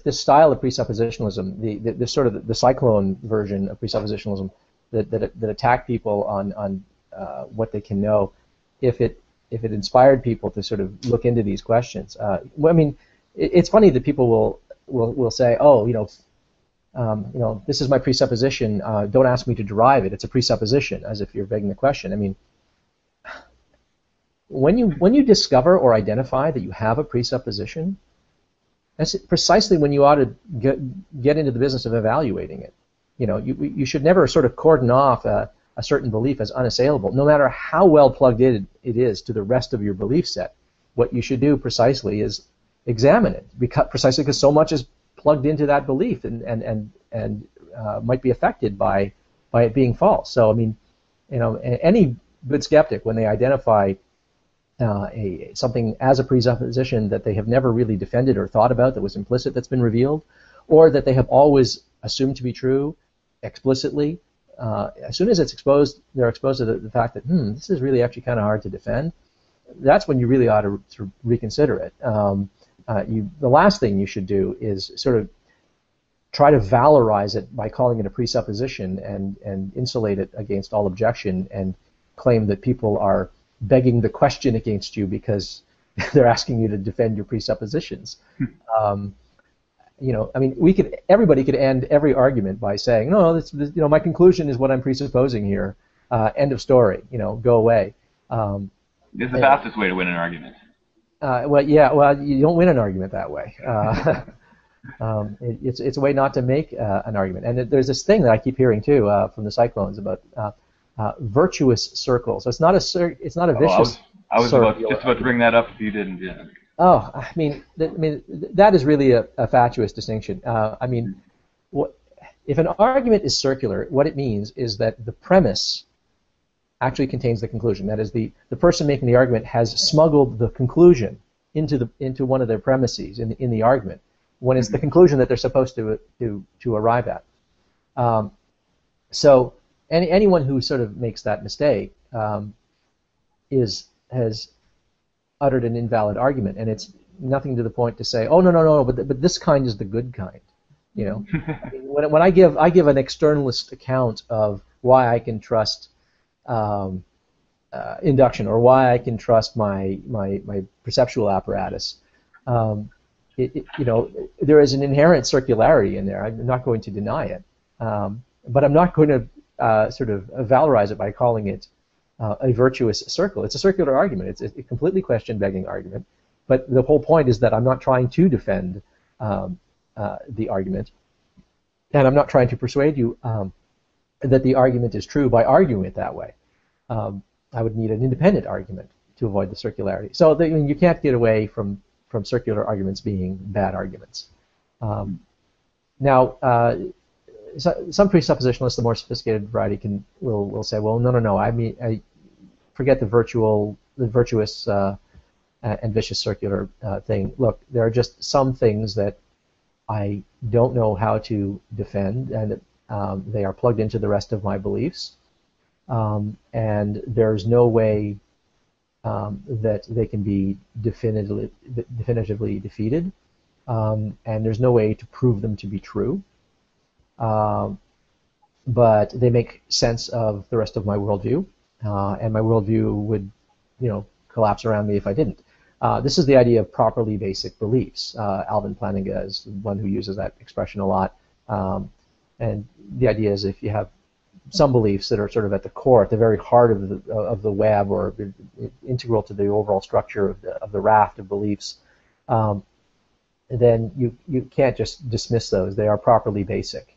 this style of presuppositionalism, the sort of the cyclone version of presuppositionalism that attack people on what they can know, if it inspired people to sort of look into these questions. It's funny that people will say, oh, this is my presupposition. Don't ask me to derive it. It's a presupposition, as if you're begging the question. When you discover or identify that you have a presupposition, that's precisely when you ought to get into the business of evaluating it. You should never sort of cordon off a certain belief as unassailable, no matter how well plugged in it is to the rest of your belief set. What you should do precisely is examine it, precisely because so much is plugged into that belief and might be affected by it being false. So any good skeptic, when they identify something as a presupposition that they have never really defended or thought about, that was implicit, that's been revealed, or that they have always assumed to be true explicitly, as soon as they're exposed to the fact that this is really actually kind of hard to defend, that's when you really ought to sort of reconsider it. The last thing you should do is sort of try to valorize it by calling it a presupposition and insulate it against all objection and claim that people are begging the question against you because they're asking you to defend your presuppositions. Everybody could end every argument by saying, no, my conclusion is what I'm presupposing here. End of story. Go away. It's the fastest way to win an argument. You don't win an argument that way. It's a way not to make an argument. And there's this thing that I keep hearing too from the Cyclones about virtuous circles. So it's not a vicious. I was just about to bring that up if you didn't. Yeah. Oh, that is really a fatuous distinction. If an argument is circular, what it means is that the premise actually contains the conclusion. That is, the person making the argument has smuggled the conclusion into one of their premises in the argument, when it's the conclusion that they're supposed to arrive at. So anyone who sort of makes that mistake has uttered an invalid argument, and it's nothing to the point to say, oh no, but this kind is the good kind. When I give an externalist account of why I can trust induction, or why I can trust my perceptual apparatus, there is an inherent circularity in there. I'm not going to deny it, but I'm not going to sort of valorize it by calling it a virtuous circle. It's a circular argument. It's a completely question-begging argument. But the whole point is that I'm not trying to defend the argument, and I'm not trying to persuade you that the argument is true by arguing it that way. I would need an independent argument to avoid the circularity. So you can't get away from from circular arguments being bad arguments. Now, some presuppositionalists, the more sophisticated variety, will say, well, no. I mean, forget the virtuous and vicious circular thing. Look, there are just some things that I don't know how to defend, and they are plugged into the rest of my beliefs, and there's no way that they can be definitively defeated, and there's no way to prove them to be true. But they make sense of the rest of my worldview, and my worldview would, collapse around me if I didn't. This is the idea of properly basic beliefs. Alvin Plantinga is one who uses that expression a lot, and the idea is if you have some beliefs that are sort of at the core, at the very heart of the web, or integral to the overall structure of the raft of beliefs, then you can't just dismiss those. They are properly basic.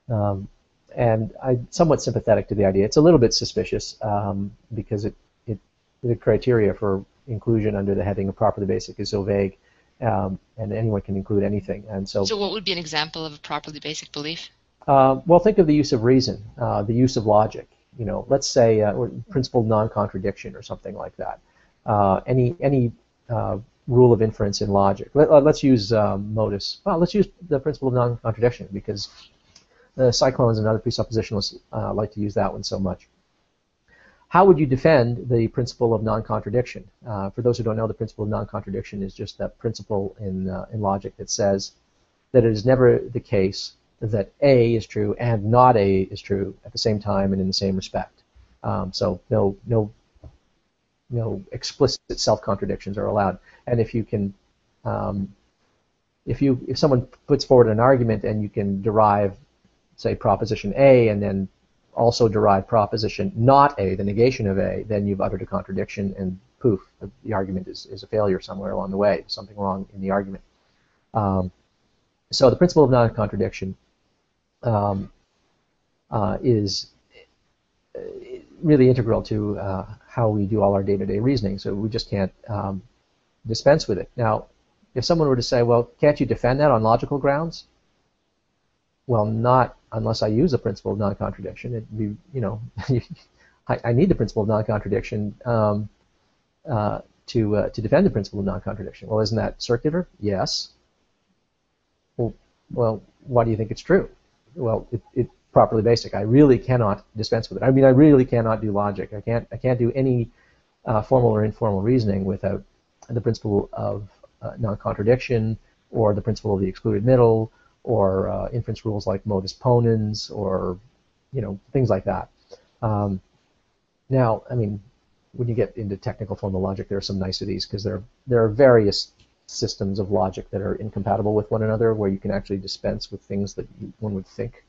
And I'm somewhat sympathetic to the idea. It's a little bit suspicious because the criteria for inclusion under the heading of properly basic is so vague, and anyone can include anything. And so what would be an example of a properly basic belief? Well, think of the use of reason, the use of logic. Let's say principled non-contradiction or something like that. Any rule of inference in logic. Let's use modus. Well, let's use the principle of non-contradiction because the cyclones and other presuppositionalists like to use that one so much. How would you defend the principle of non-contradiction? For those who don't know, the principle of non-contradiction is just that principle in logic that says that it is never the case that A is true and not A is true at the same time and in the same respect. So no explicit self-contradictions are allowed. And if you can, if someone puts forward an argument and you can derive, say, proposition A and then also derive proposition not A, the negation of A, then you've uttered a contradiction and poof, the argument is a failure somewhere along the way, something wrong in the argument. So the principle of non-contradiction is really integral to how we do all our day-to-day reasoning, so we just can't dispense with it. Now, if someone were to say, well, can't you defend that on logical grounds? Well, not unless I use the principle of non-contradiction. It'd be, I need the principle of non-contradiction to defend the principle of non-contradiction. Well, isn't that circular? Yes. Well, why do you think it's true? Well, it's properly basic. I really cannot dispense with it. I mean, I really cannot do logic. I can't do any formal or informal reasoning without the principle of non-contradiction or the principle of the excluded middle or inference rules like modus ponens or things like that. Now, I mean, when you get into technical formal logic, there are some niceties because there are various systems of logic that are incompatible with one another, where you can actually dispense with things that one would think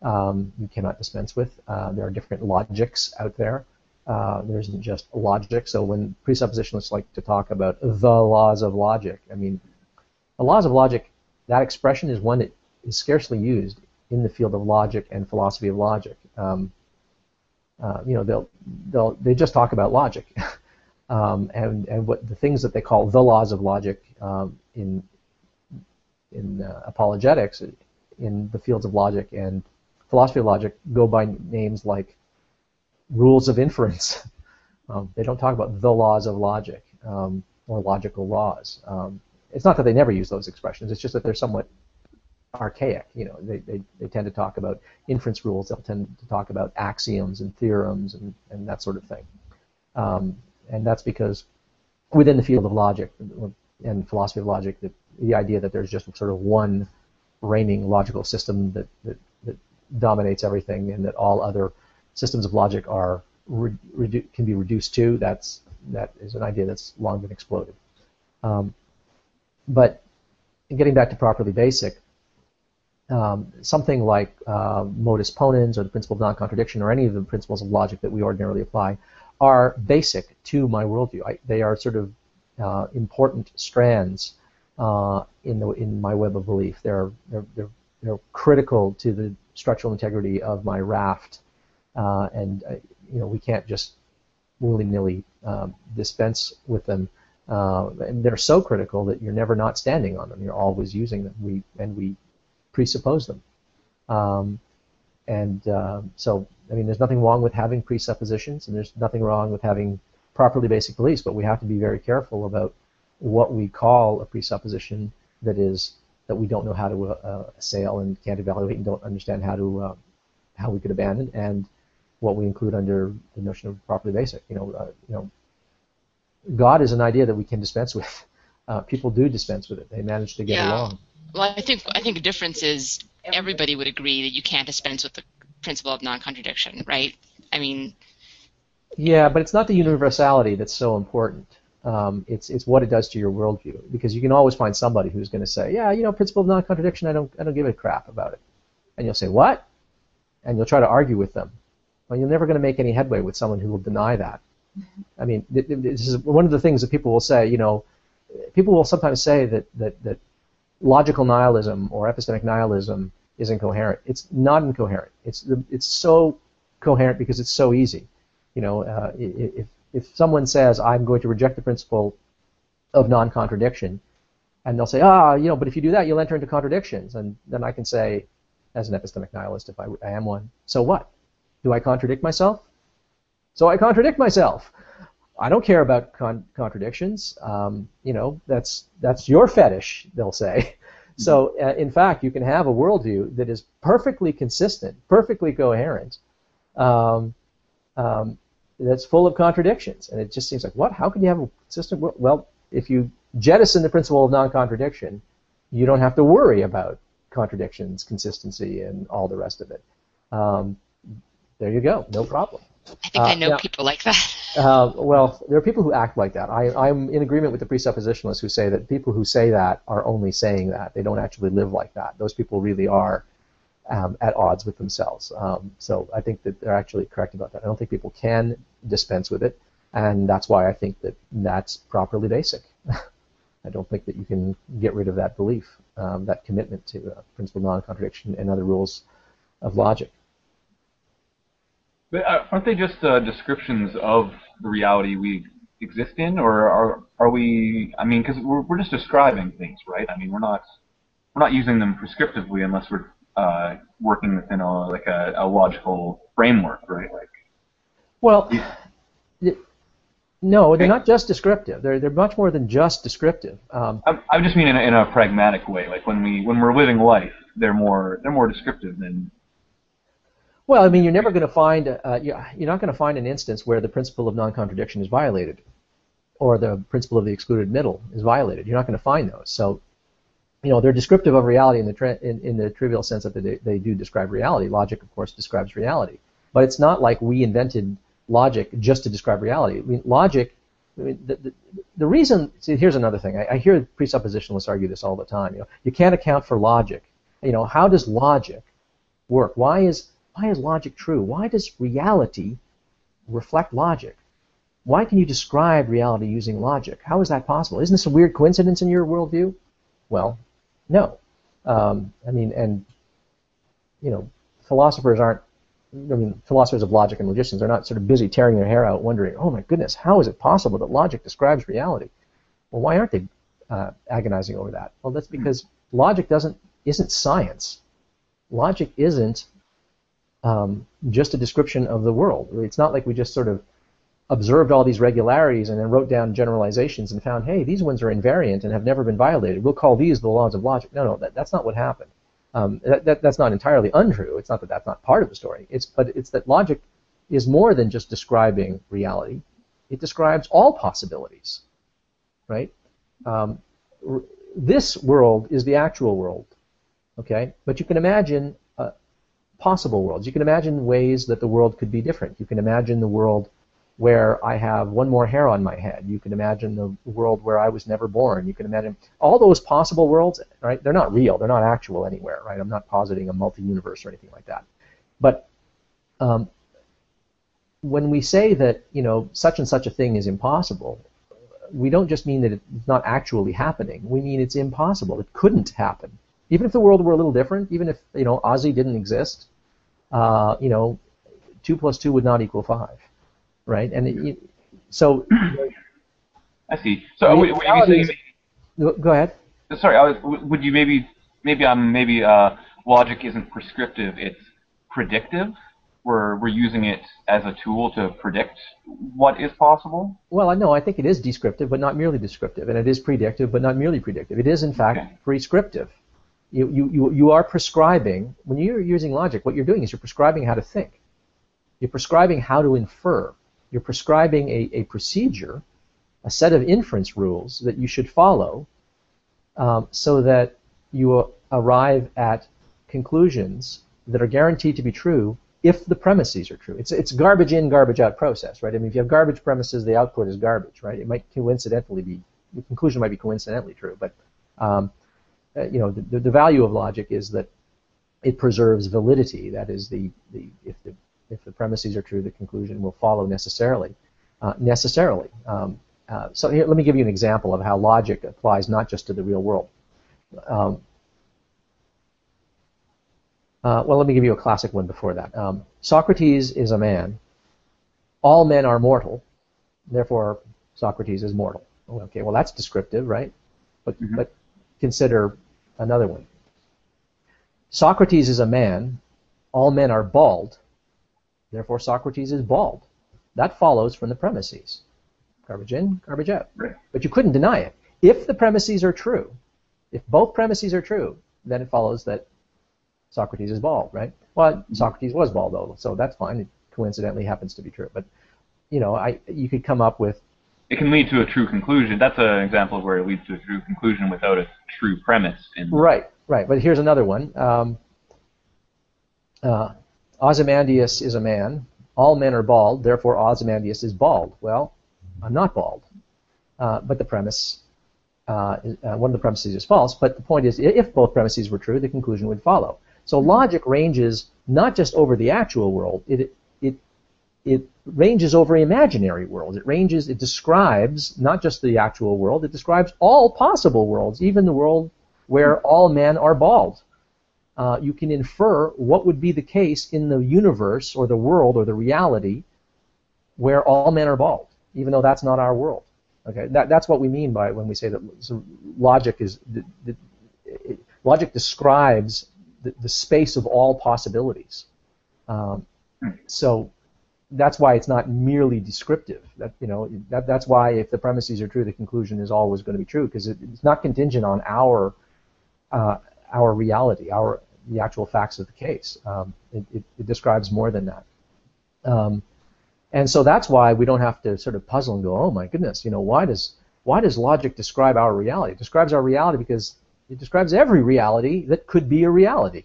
you cannot dispense with. There are different logics out there. There isn't just logic. So when presuppositionalists like to talk about the laws of logic, I mean, the laws of logic, that expression is one that is scarcely used in the field of logic and philosophy of logic. They just talk about logic. And what the things that they call the laws of logic in apologetics, in the fields of logic and philosophy of logic, go by names like rules of inference. They don't talk about the laws of logic or logical laws. It's not that they never use those expressions. It's just that they're somewhat archaic. They tend to talk about inference rules. They'll tend to talk about axioms and theorems and that sort of thing. And that's because within the field of logic and philosophy of logic, the idea that there's just sort of one reigning logical system that dominates everything and that all other systems of logic are can be reduced to, that is an idea that's long been exploded. But getting back to properly basic, something like modus ponens or the principle of non-contradiction or any of the principles of logic that we ordinarily apply are basic to my worldview. They are sort of important strands in my web of belief. They're critical to the structural integrity of my raft, and we can't just willy-nilly dispense with them And they're so critical that you're never not standing on them. You're always using them. We presuppose them. So, I mean, there's nothing wrong with having presuppositions, and there's nothing wrong with having properly basic beliefs, but we have to be very careful about what we call a presupposition that we don't know how to assail and can't evaluate and don't understand how we could abandon, and what we include under the notion of properly basic. God is an idea that we can dispense with. People do dispense with it. They manage to get along. Well, I think the difference is everybody would agree that you can't dispense with the principle of non-contradiction, right? I mean. Yeah, but it's not the universality that's so important. It's what it does to your worldview, because you can always find somebody who's going to say, yeah, principle of non-contradiction, I don't give a crap about it, and you'll say, what? And you'll try to argue with them. Well, you're never going to make any headway with someone who will deny that. I mean, this is one of the things that people will say. People will sometimes say that logical nihilism or epistemic nihilism is incoherent. It's not incoherent. It's so coherent because it's so easy. If someone says, I'm going to reject the principle of non-contradiction, and they'll say, but if you do that, you'll enter into contradictions. And then I can say, as an epistemic nihilist, if I am one, so what? Do I contradict myself? So I contradict myself. I don't care about contradictions. That's your fetish, they'll say. So, in fact, you can have a worldview that is perfectly consistent, perfectly coherent, that's full of contradictions. And it just seems like, what? How can you have a consistent world? Well, if you jettison the principle of non-contradiction, you don't have to worry about contradictions, consistency, and all the rest of it. There you go. No problem. I think I know people like that. Well, there are people who act like that. I'm in agreement with the presuppositionalists who say that people who say that are only saying that. They don't actually live like that. Those people really are at odds with themselves. So I think that they're actually correct about that. I don't think people can dispense with it, and that's why I think that that's properly basic. I don't think that you can get rid of that belief, that commitment to principle of non-contradiction and other rules of logic. But aren't they just descriptions of the reality we exist in, or are we? I mean, because we're just describing things, right? I mean, we're not using them prescriptively unless we're working within a logical framework, right? Well, no, they're not just descriptive. They're much more than just descriptive. I just mean in a pragmatic way. Like when we're living life, they're more descriptive than. Well, I mean, you're never going to find you're not going to find an instance where the principle of non-contradiction is violated, or the principle of the excluded middle is violated. You're not going to find those. So, they're descriptive of reality in the trivial sense that they do describe reality. Logic, of course, describes reality, but it's not like we invented logic just to describe reality. I mean, logic. I mean, the reason. See, here's another thing. I hear presuppositionalists argue this all the time. You can't account for logic. How does logic work? Why is logic true? Why does reality reflect logic? Why can you describe reality using logic? How is that possible? Isn't this a weird coincidence in your worldview? Well, no. I mean, and philosophers aren't. I mean, philosophers of logic and logicians are not sort of busy tearing their hair out, wondering, oh my goodness, how is it possible that logic describes reality? Well, why aren't they agonizing over that? Well, that's because logic isn't science. Logic isn't just a description of the world. It's not like we just sort of observed all these regularities and then wrote down generalizations and found, hey, these ones are invariant and have never been violated. We'll call these the laws of logic. No, that's not what happened. That's not entirely untrue. It's not that that's not part of the story. But it's that logic is more than just describing reality. It describes all possibilities, right? This world is the actual world, okay? But you can imagine possible worlds. You can imagine ways that the world could be different. You can imagine the world where I have one more hair on my head. You can imagine the world where I was never born. You can imagine all those possible worlds, right? They're not real. They're not actual anywhere, right? I'm not positing a multi-universe or anything like that. But when we say that, such and such a thing is impossible, we don't just mean that it's not actually happening. We mean it's impossible. It couldn't happen. Even if the world were a little different, even if, Ozzy didn't exist, 2 + 2 would not equal 5. Right, and so I see. So would you be saying? Go ahead. Sorry, would you maybe logic isn't prescriptive; it's predictive. We're using it as a tool to predict what is possible. Well, no, I think it is descriptive, but not merely descriptive, and it is predictive, but not merely predictive. It is, in fact, prescriptive. You are prescribing, when you're using logic, what you're doing is you're prescribing how to think. You're prescribing how to infer. You're prescribing a procedure, a set of inference rules that you should follow so that you arrive at conclusions that are guaranteed to be true if the premises are true. It's garbage in, garbage out process, right? I mean, if you have garbage premises, the output is garbage, right? It might coincidentally be, the conclusion might be coincidentally true, but you know, the value of logic is that it preserves validity. That is, if the premises are true, the conclusion will follow necessarily. So here, let me give you an example of how logic applies not just to the real world. Well, let me give you a classic one before that. Socrates is a man. All men are mortal. Therefore, Socrates is mortal. Okay, well, that's descriptive, right? But consider another one. Socrates is a man. All men are bald. Therefore, Socrates is bald. That follows from the premises. Garbage in, garbage out. Right. But you couldn't deny it. If the premises are true, if both premises are true, then it follows that Socrates is bald, right? Well, Socrates was bald, though, so that's fine. It coincidentally happens to be true. But, you know, you could come up with... It can lead to a true conclusion. That's an example of where it leads to a true conclusion without a true premise. Right. But here's another one. Ozymandias is a man. All men are bald. Therefore, Ozymandias is bald. Well, I'm not bald. But the premise, one of the premises is false. But the point is, if both premises were true, the conclusion would follow. So logic ranges not just over the actual world. It ranges over imaginary worlds. It describes not just the actual world. It describes all possible worlds, even the world where all men are bald. You can infer what would be the case in the universe or the world or the reality where all men are bald, even though that's not our world. Okay, that's what we mean by when we say that logic is logic describes the space of all possibilities. So that's why it's not merely descriptive. That's why if the premises are true, the conclusion is always going to be true, because it's not contingent on our reality, the actual facts of the case. It describes more than that. And so that's why we don't have to sort of puzzle and go, oh my goodness, why does logic describe our reality? It describes our reality because it describes every reality that could be a reality.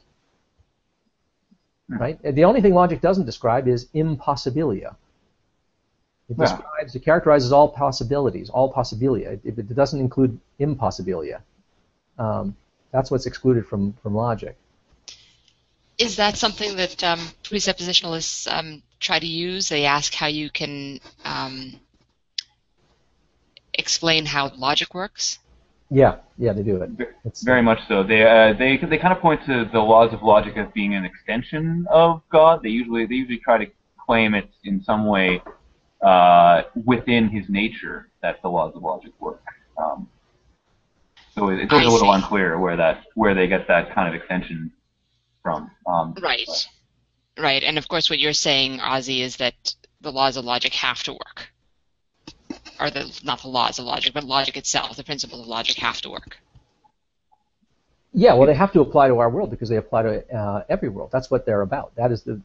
Right? And the only thing logic doesn't describe is impossibilia. It characterizes all possibilities, all possibilia. It doesn't include impossibilia. That's what's excluded from logic. Is that something that presuppositionalists try to use? They ask how you can explain how logic works? Yeah, they do it. It's very much so. They kind of point to the laws of logic as being an extension of God. They usually try to claim it in some way within his nature that the laws of logic work. So it's a little unclear where they get that kind of extension from. Right. And of course, what you're saying, Ozzy, is that the laws of logic have to work. Or not the laws of logic, but logic itself, the principles of logic have to work. Yeah, well, they have to apply to our world because they apply to every world. That's what they're about. That is the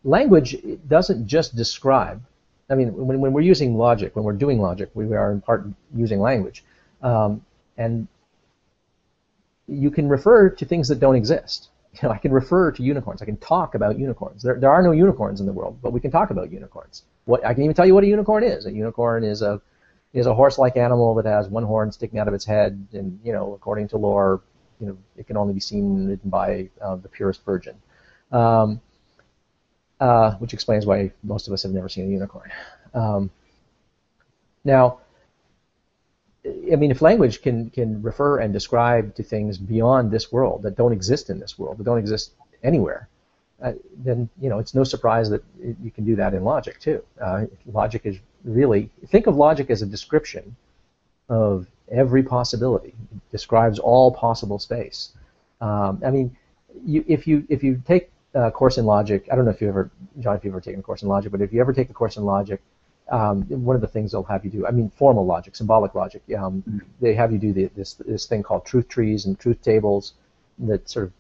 language doesn't just describe. I mean, when we're using logic, when we're doing logic, we are in part using language, and you can refer to things that don't exist. I can refer to unicorns. I can talk about unicorns. There are no unicorns in the world, but we can talk about unicorns. I can even tell you what a unicorn is. A unicorn is a horse-like animal that has one horn sticking out of its head, and according to lore, it can only be seen by the purest virgin, which explains why most of us have never seen a unicorn. Now, I mean, if language can refer and describe to things beyond this world that don't exist in this world, that don't exist anywhere, then it's no surprise that you can do that in logic too. Logic is really, think of logic as a description of every possibility. It describes all possible space. I mean, if you take a course in logic, I don't know if you ever, John, if you've ever taken a course in logic, but if you ever take a course in logic, one of the things they'll have you do, I mean, formal logic, symbolic logic, they have you do this thing called truth trees and truth tables that sort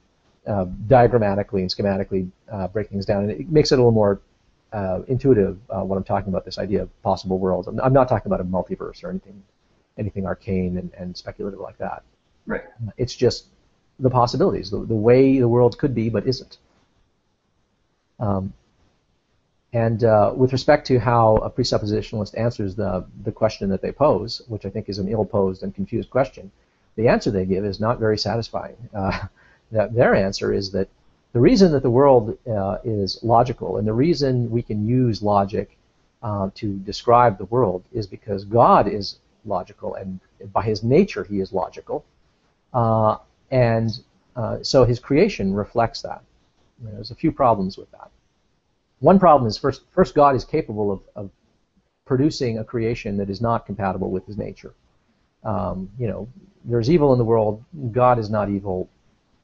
of diagrammatically and schematically break things down, and it makes it a little more intuitive when I'm talking about this idea of possible worlds. I'm not talking about a multiverse or anything arcane and speculative like that. Right. It's just the possibilities, the way the world could be but isn't. And with respect to how a presuppositionalist answers the question that they pose, which I think is an ill-posed and confused question, the answer they give is not very satisfying. That their answer is that the reason that the world is logical and the reason we can use logic to describe the world is because God is logical, and by his nature he is logical, and so his creation reflects that. There's a few problems with that. One problem is first God is capable of producing a creation that is not compatible with his nature. There's evil in the world. God is not evil.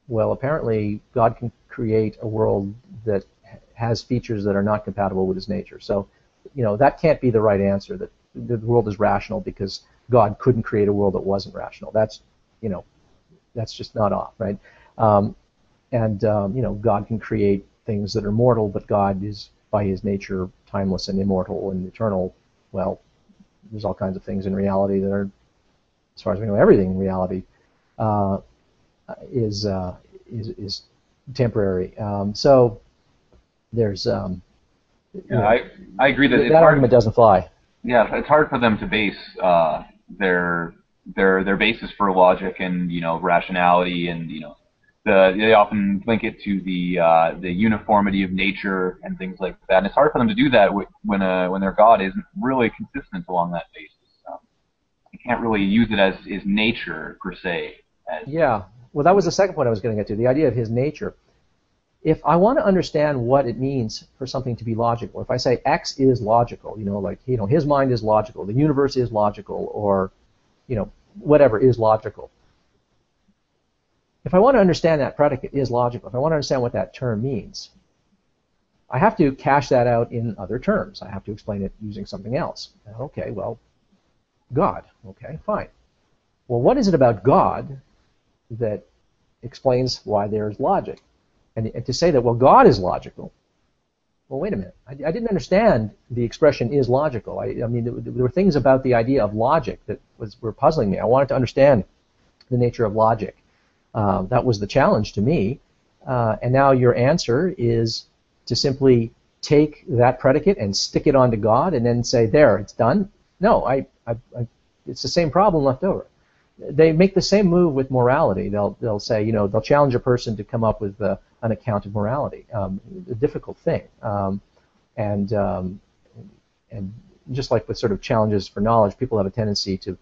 Well, apparently God can create a world that has features that are not compatible with his nature. So, that can't be the right answer, that the world is rational because God couldn't create a world that wasn't rational. That's just not off, right? God can create things that are mortal, but God is by his nature timeless and immortal and eternal. Well, there's all kinds of things in reality that are, as far as we know, everything in reality is temporary. So there's I agree that that argument doesn't fly. Yeah, it's hard for them to base their basis for logic and rationality, and they often link it to the uniformity of nature and things like that. And it's hard for them to do that when their God isn't really consistent along that basis. You can't really use it as nature per se. Yeah. Well, that was the second point I was going to get to, the idea of his nature. If I want to understand what it means for something to be logical, if I say X is logical, his mind is logical, the universe is logical, or, whatever is logical. If I want to understand that predicate is logical, if I want to understand what that term means, I have to cash that out in other terms. I have to explain it using something else. Okay, well, God. Okay, fine. Well, what is it about God that explains why there's logic? And to say that, well, God is logical, well, wait a minute. I didn't understand the expression is logical. I mean, there were things about the idea of logic that were puzzling me. I wanted to understand the nature of logic. That was the challenge to me. And now your answer is to simply take that predicate and stick it onto God and then say, there, it's done. No, it's the same problem left over. They make the same move with morality. They'll say, they'll challenge a person to come up with an account of morality, a difficult thing. And just like with sort of challenges for knowledge, people have a tendency to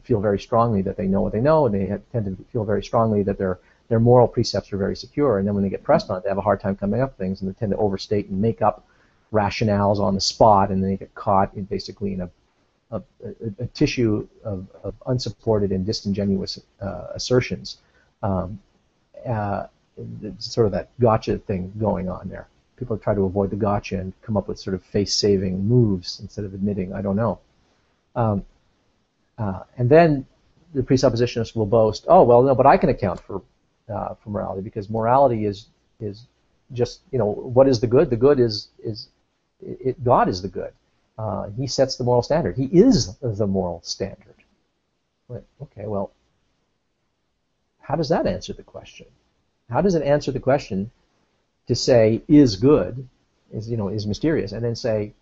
feel very strongly that they know what they know, and they tend to feel very strongly that their moral precepts are very secure. And then when they get pressed on it, they have a hard time coming up with things, and they tend to overstate and make up rationales on the spot, and then they get caught in a tissue of unsupported and disingenuous assertions. It's sort of that gotcha thing going on there. People try to avoid the gotcha and come up with sort of face-saving moves instead of admitting, I don't know. And then the presuppositionists will boast, oh, well, no, but I can account for morality, because morality is just, what is the good? The good is God is the good. He sets the moral standard. He is the moral standard. Right. Okay, well, how does that answer the question? How does it answer the question to say is good, is mysterious, and then say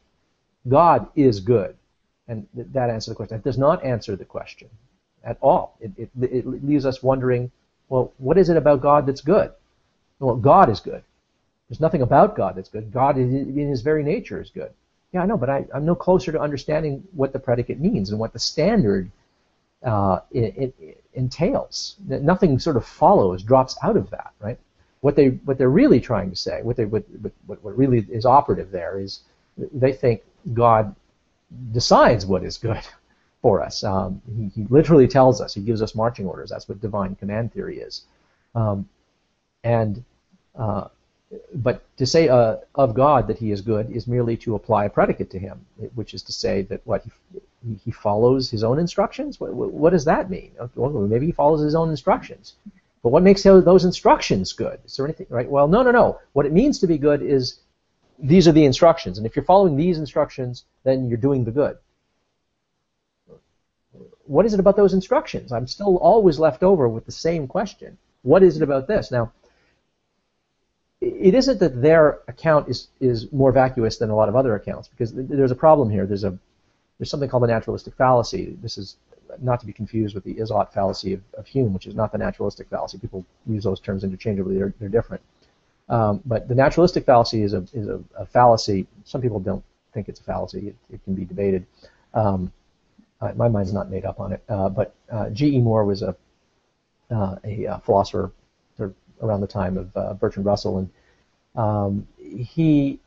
God is good, and that answers the question? It does not answer the question at all. It leaves us wondering, well, what is it about God that's good? Well, God is good. There's nothing about God that's good. God in his very nature is good. Yeah, I know, but I'm no closer to understanding what the predicate means and what the standard it entails. Nothing sort of follows, drops out of that, right? what they're really trying to say, what really is operative there is they think God decides what is good for us. He literally tells us. He gives us marching orders. That's what divine command theory is. But to say of God that he is good is merely to apply a predicate to him, which is to say that he follows his own instructions. What does that mean? Well, maybe he follows his own instructions. But what makes those instructions good? Is there anything, right? Well, no. What it means to be good is these are the instructions, and if you're following these instructions, then you're doing the good. What is it about those instructions? I'm still always left over with the same question. What is it about this? Now, it isn't that their account is more vacuous than a lot of other accounts, because there's a problem here. There's something called the naturalistic fallacy. This is not to be confused with the is-ought fallacy of Hume, which is not the naturalistic fallacy. People use those terms interchangeably. They're different. But the naturalistic fallacy is a fallacy. Some people don't think it's a fallacy. It can be debated. My mind's not made up on it. But G.E. Moore was a philosopher sort of around the time of Bertrand Russell, and he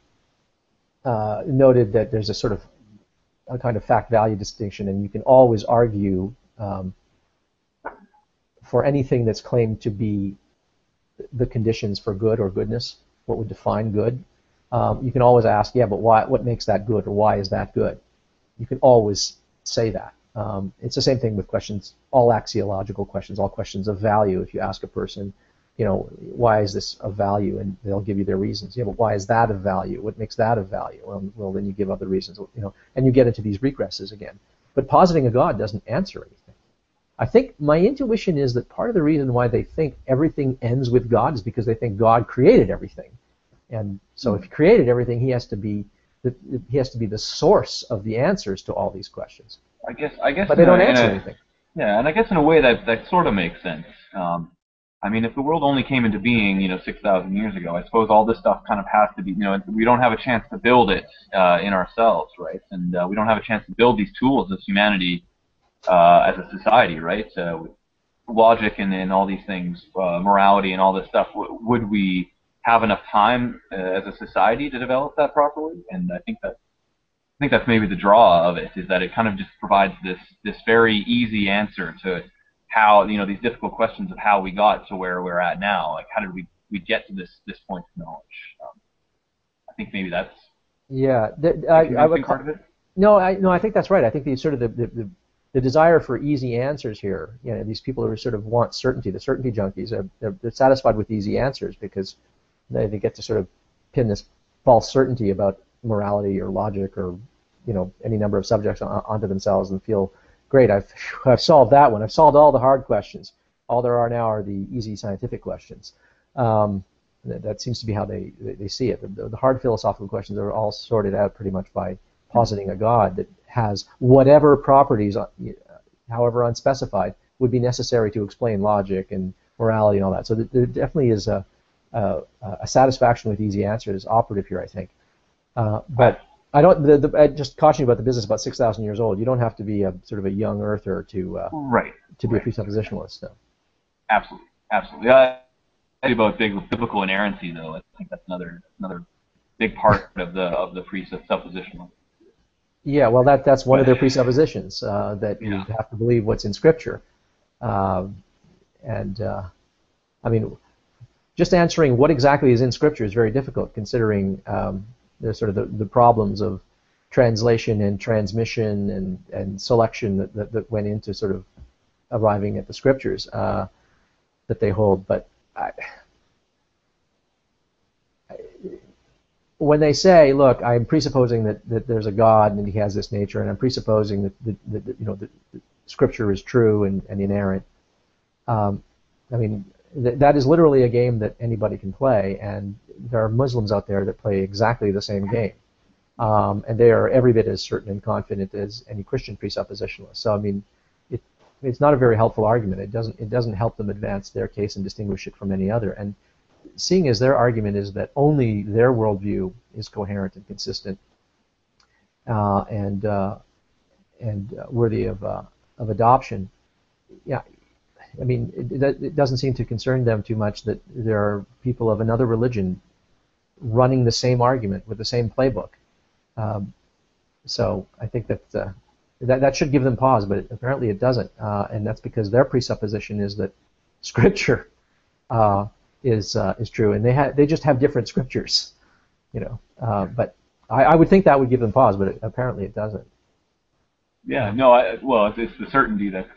noted that there's a kind of fact-value distinction, and you can always argue for anything that's claimed to be the conditions for good or goodness, what would define good. You can always ask, yeah, but what makes that good, or why is that good? You can always say that. It's the same thing with questions, all axiological questions, all questions of value. If you ask a person, why is this of value, and they'll give you their reasons. Yeah, but why is that of value? What makes that of value? Well, then you give other reasons, and you get into these regresses again. But positing a God doesn't answer anything. I think my intuition is that part of the reason why they think everything ends with God is because they think God created everything, and so if he created everything, he has to be the source of the answers to all these questions. I guess. But they don't answer anything. Yeah, and I guess in a way that sort of makes sense. I mean, if the world only came into being, 6,000 years ago, I suppose all this stuff kind of has to be, we don't have a chance to build it in ourselves, right? And we don't have a chance to build these tools as humanity, as a society, right? With logic and all these things, morality and all this stuff. Would we have enough time as a society to develop that properly? And I think that's maybe the draw of it, is that it kind of just provides this very easy answer to how, these difficult questions of how we got to where we're at now. Like, how did we get to this point of knowledge? I think maybe that's I would part of it. No, I think that's right. I think the desire for easy answers here. These people who sort of want certainty, the certainty junkies, they're satisfied with easy answers because they get to sort of pin this false certainty about morality or logic or any number of subjects onto themselves and feel great. I've solved that one. I've solved all the hard questions. All there are now are the easy scientific questions. That seems to be how they see it. The hard philosophical questions are all sorted out pretty much by positing a God that has whatever properties, however unspecified, would be necessary to explain logic and morality and all that. So there definitely is a satisfaction with easy answers operative here, I think. But I don't. I just caution you about the business about 6,000 years old. You don't have to be a sort of a young earther to be a presuppositionalist. No. Absolutely. About biblical inerrancy, though, I think that's another big part of the presuppositionalism. Yeah, well, that's one of their presuppositions, that you have to believe what's in Scripture, I mean, just answering what exactly is in Scripture is very difficult, considering the sort of the problems of translation and transmission and selection that went into sort of arriving at the Scriptures that they hold. But when they say, "Look, I'm presupposing that there's a God and He has this nature, and I'm presupposing that Scripture is true and inerrant," I mean, that is literally a game that anybody can play, and there are Muslims out there that play exactly the same game, and they are every bit as certain and confident as any Christian presuppositionalist. So I mean, it's not a very helpful argument. It doesn't help them advance their case and distinguish it from any other. And seeing as their argument is that only their worldview is coherent and consistent and worthy of adoption, yeah, I mean, it doesn't seem to concern them too much that there are people of another religion running the same argument with the same playbook. So I think that should give them pause, but apparently it doesn't, and that's because their presupposition is that Scripture is true, and they just have different scriptures, But I would think that would give them pause, but apparently it doesn't. Yeah, no, well, it's the certainty that's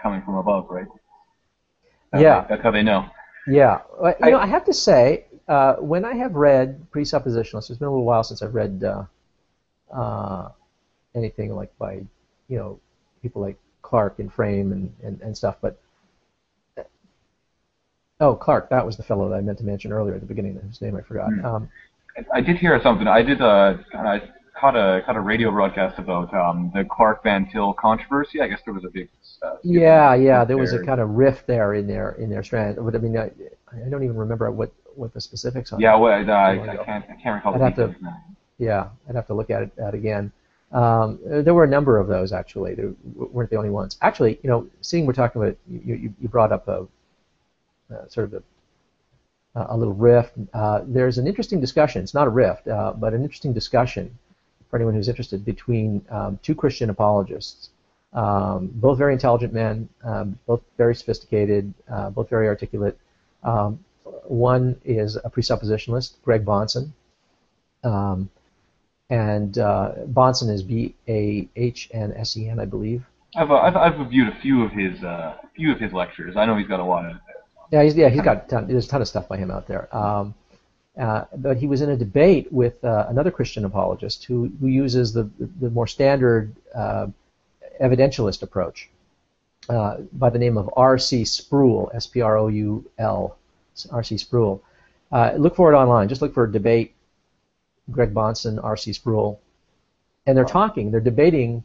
coming from above, right? That's how they know. Yeah, I have to say, when I have read presuppositionalists, it's been a little while since I've read anything like by, people like Clark and Frame and stuff, but Clark, that was the fellow that I meant to mention earlier at the beginning, whose name I forgot. I did hear something. I caught a radio broadcast about the Clark Van Til controversy. I guess there was a big there was a kind of rift there in their strand. But I mean, I don't even remember what the specifics on. Yeah, well, I can't recall the details now. Yeah, I'd have to look at it again. There were a number of those actually. They weren't the only ones. Actually, seeing we're talking about, you brought up sort of a little rift. There's an interesting discussion. It's not a rift, but an interesting discussion for anyone who's interested between two Christian apologists, both very intelligent men, both very sophisticated, both very articulate. One is a presuppositionalist, Greg Bahnsen, and Bahnsen is Bahnsen, I believe. I've reviewed a few of his lectures. I know he's got a lot of. He's got there's a ton of stuff by him out there. But he was in a debate with another Christian apologist who uses the more standard evidentialist approach by the name of R.C. Sproul, S-P-R-O-U-L, R.C. Sproul. Look for it online. Just look for debate, Greg Bahnsen, R.C. Sproul. And they're debating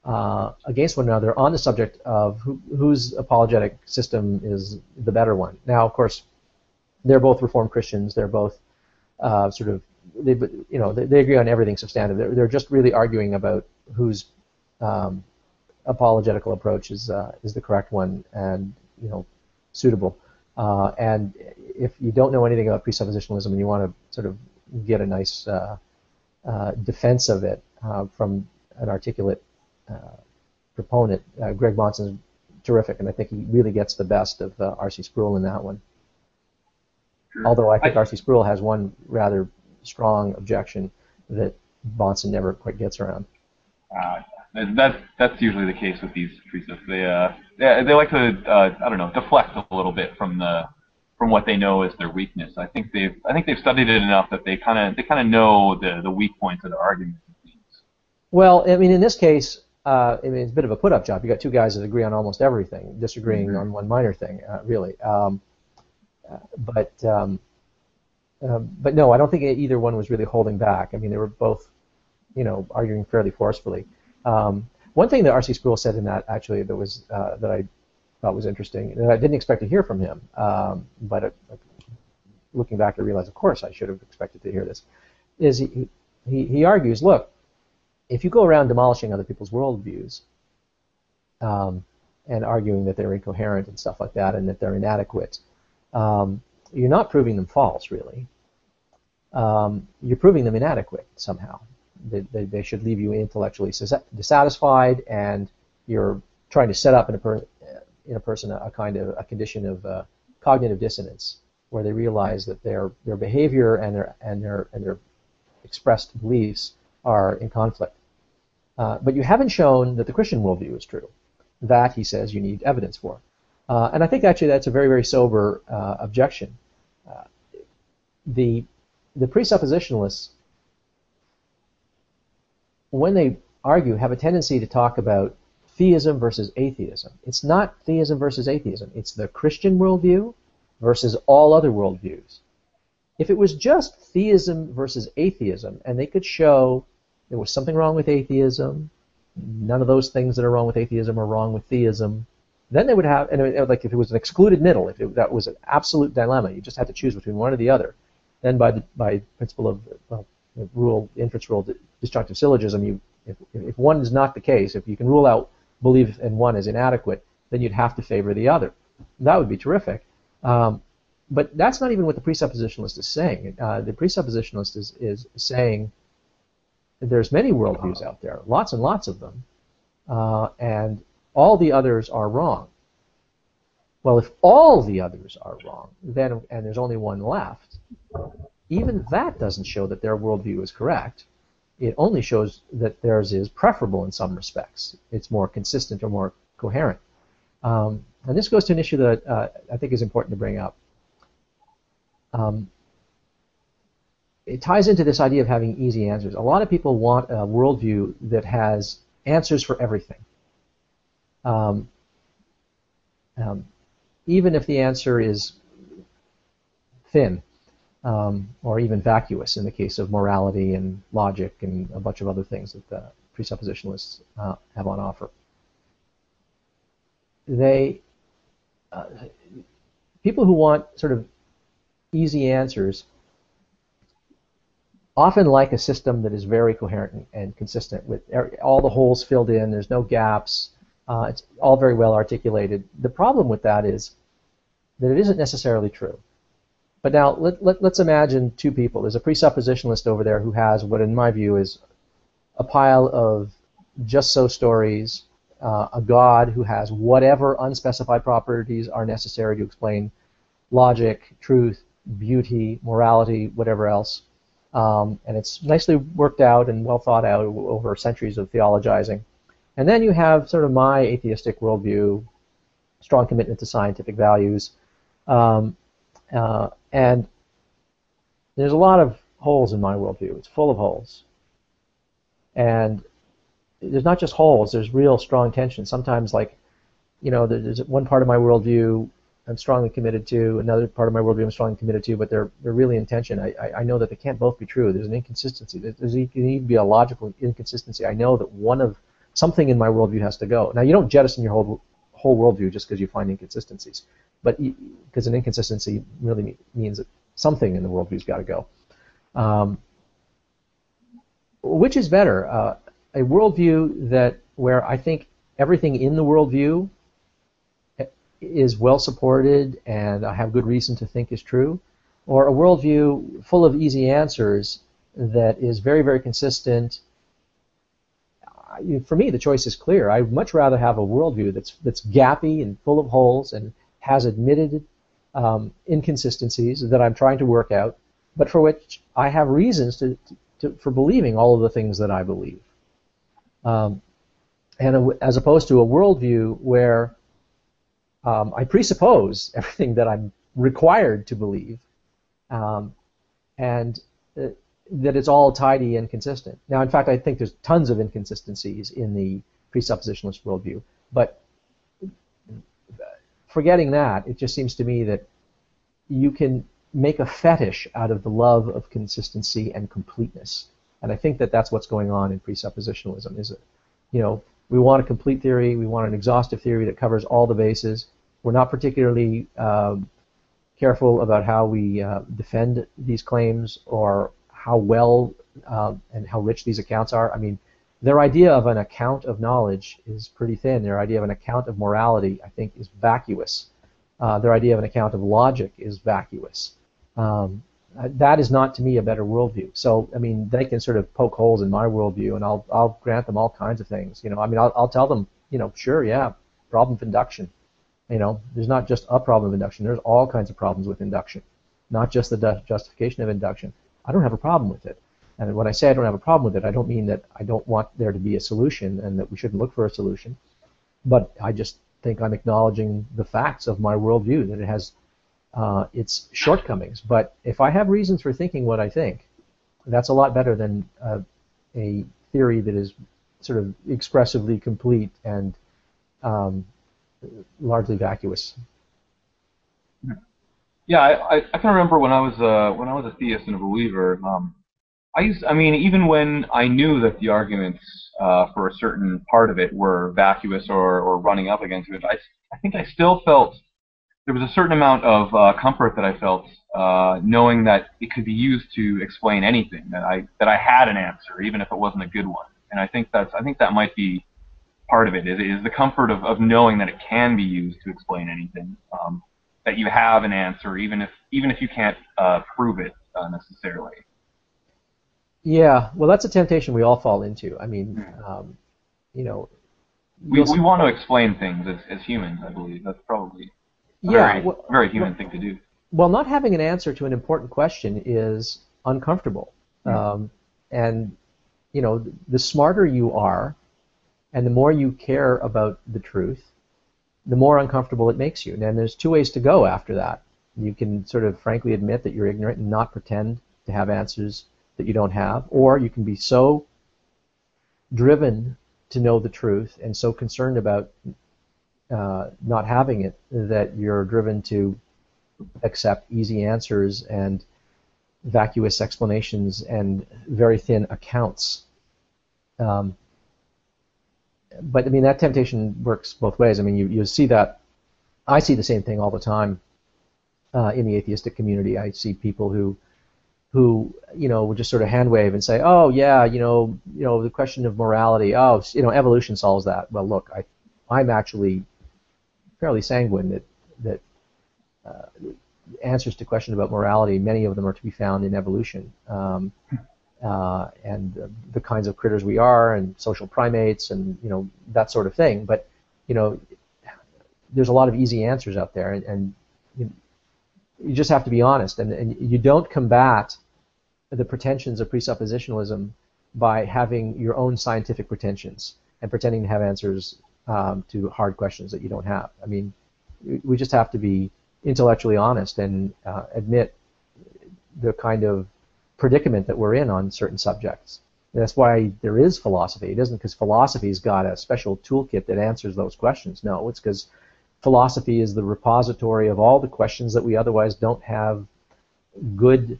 against one another on the subject of whose apologetic system is the better one. Now, of course, they're both Reformed Christians. They're both they agree on everything substantive. They're just really arguing about whose apologetical approach is the correct one and suitable. And if you don't know anything about presuppositionalism and you want to sort of get a nice defense of it from an articulate proponent, Greg Bahnsen is terrific, and I think he really gets the best of R.C. Sproul in that one. Sure. Although I think R.C. Sproul has one rather strong objection that Bahnsen never quite gets around. That's usually the case with these precepts. They like to deflect a little bit from what they know is their weakness. I think they've studied it enough that they kind of know the weak points of the argument. Well, I mean, in this case, it's a bit of a put-up job. You got two guys that agree on almost everything, disagreeing on one minor thing, really. But no, I don't think either one was really holding back. I mean, they were both, arguing fairly forcefully. One thing that R.C. Sproul said in that actually that was that I thought was interesting, and I didn't expect to hear from him, but looking back, I realized, of course, I should have expected to hear this. Is he argues, look, if you go around demolishing other people's worldviews and arguing that they're incoherent and stuff like that, and that they're inadequate, you're not proving them false, really. You're proving them inadequate somehow. They should leave you intellectually dissatisfied, and you're trying to set up in a person a condition of cognitive dissonance, where they realize that their behavior and their expressed beliefs are in conflict. But you haven't shown that the Christian worldview is true. That, he says, you need evidence for. And I think actually that's a very, very sober objection. The presuppositionalists, when they argue, have a tendency to talk about theism versus atheism. It's not theism versus atheism. It's the Christian worldview versus all other worldviews. If it was just theism versus atheism, and they could show there was something wrong with atheism, none of those things that are wrong with atheism are wrong with theism, then they would have, and like if it was an excluded middle, that was an absolute dilemma, you just had to choose between one or the other, then by principle of inference rule, disjunctive syllogism, if one is not the case, if you can rule out belief in one as inadequate, then you'd have to favor the other. that would be terrific. But that's not even what the presuppositionalist is saying. The presuppositionalist is saying there's many worldviews out there, lots and lots of them, and all the others are wrong. Well, if all the others are wrong, then and there's only one left, even that doesn't show that their worldview is correct. It only shows that theirs is preferable in some respects. It's more consistent or more coherent. And this goes to an issue that I think is important to bring up. It ties into this idea of having easy answers. A lot of people want a worldview that has answers for everything. Even if the answer is thin, or even vacuous in the case of morality and logic and a bunch of other things that the presuppositionalists have on offer. People who want sort of easy answers often like a system that is very coherent and consistent with all the holes filled in, there's no gaps, it's all very well articulated. The problem with that is that it isn't necessarily true. But now let's imagine two people. There's a presuppositionalist over there who has what in my view is a pile of just so stories, a God who has whatever unspecified properties are necessary to explain logic, truth, beauty, morality, whatever else. And it's nicely worked out and well thought out over centuries of theologizing. And then you have sort of my atheistic worldview, strong commitment to scientific values, and there's a lot of holes in my worldview. It's full of holes. And there's not just holes, there's real strong tension. Sometimes, like, you know, there's one part of my worldview I'm strongly committed to, another part of my worldview I'm strongly committed to, but they're really in tension. I know that they can't both be true. There's an inconsistency. There need to be a logical inconsistency. I know that something in my worldview has to go. Now, you don't jettison your whole worldview just because you find inconsistencies, but because an inconsistency really means that something in the worldview's got to go. Which is better, a worldview where I think everything in the worldview is well supported and I have good reason to think is true, or a worldview full of easy answers that is very, very consistent? For me, the choice is clear. I'd much rather have a worldview that's gappy and full of holes and has admitted inconsistencies that I'm trying to work out, but for which I have reasons for believing all of the things that I believe. As opposed to a worldview where I presuppose everything that I'm required to believe, and that it's all tidy and consistent. Now, in fact, I think there's tons of inconsistencies in the presuppositionalist worldview, but forgetting that, it just seems to me that you can make a fetish out of the love of consistency and completeness. And I think that that's what's going on in presuppositionalism, is it? You know, we want a complete theory, we want an exhaustive theory that covers all the bases. We're not particularly careful about how we defend these claims or how well and how rich these accounts are. I mean, their idea of an account of knowledge is pretty thin. Their idea of an account of morality, I think, is vacuous. Their idea of an account of logic is vacuous. That is not, to me, a better worldview. So, I mean, they can sort of poke holes in my worldview, and I'll grant them all kinds of things. You know, I mean, I'll tell them, you know, sure, yeah, problem of induction. You know, there's not just a problem of induction. There's all kinds of problems with induction, not just the justification of induction. I don't have a problem with it. And when I say I don't have a problem with it, I don't mean that I don't want there to be a solution and that we shouldn't look for a solution. But I just think I'm acknowledging the facts of my worldview, that it has its shortcomings. But if I have reasons for thinking what I think, that's a lot better than a theory that is sort of expressively complete and largely vacuous. Yeah, I can remember when I was a theist and a believer. I mean, even when I knew that the arguments for a certain part of it were vacuous or running up against it, I think I still felt there was a certain amount of comfort that I felt knowing that it could be used to explain anything, that I had an answer, even if it wasn't a good one. And I think that might be part of it is the comfort of knowing that it can be used to explain anything, that you have an answer even if you can't prove it necessarily. Yeah, well, that's a temptation we all fall into. I mean, you know, we want to explain things as humans. I believe that's probably a very human thing to do. Well, not having an answer to an important question is uncomfortable, and you know, the smarter you are, and the more you care about the truth, the more uncomfortable it makes you. And then there's two ways to go after that. You can sort of frankly admit that you're ignorant and not pretend to have answers that you don't have, or you can be so driven to know the truth and so concerned about not having it that you're driven to accept easy answers and vacuous explanations and very thin accounts. But I mean, that temptation works both ways. I mean, you see that. I see the same thing all the time in the atheistic community. I see people who you know would just sort of hand wave and say, oh yeah, you know the question of morality. Oh, you know, evolution solves that. Well, look, I'm actually fairly sanguine that answers to questions about morality, many of them are to be found in evolution. And the kinds of critters we are, and social primates, and you know that sort of thing. But you know, there's a lot of easy answers out there, and you just have to be honest. And you don't combat the pretensions of presuppositionalism by having your own scientific pretensions and pretending to have answers to hard questions that you don't have. I mean, we just have to be intellectually honest and admit the kind of predicament that we're in on certain subjects. And that's why there is philosophy. It isn't because philosophy's got a special toolkit that answers those questions. No, it's because philosophy is the repository of all the questions that we otherwise don't have good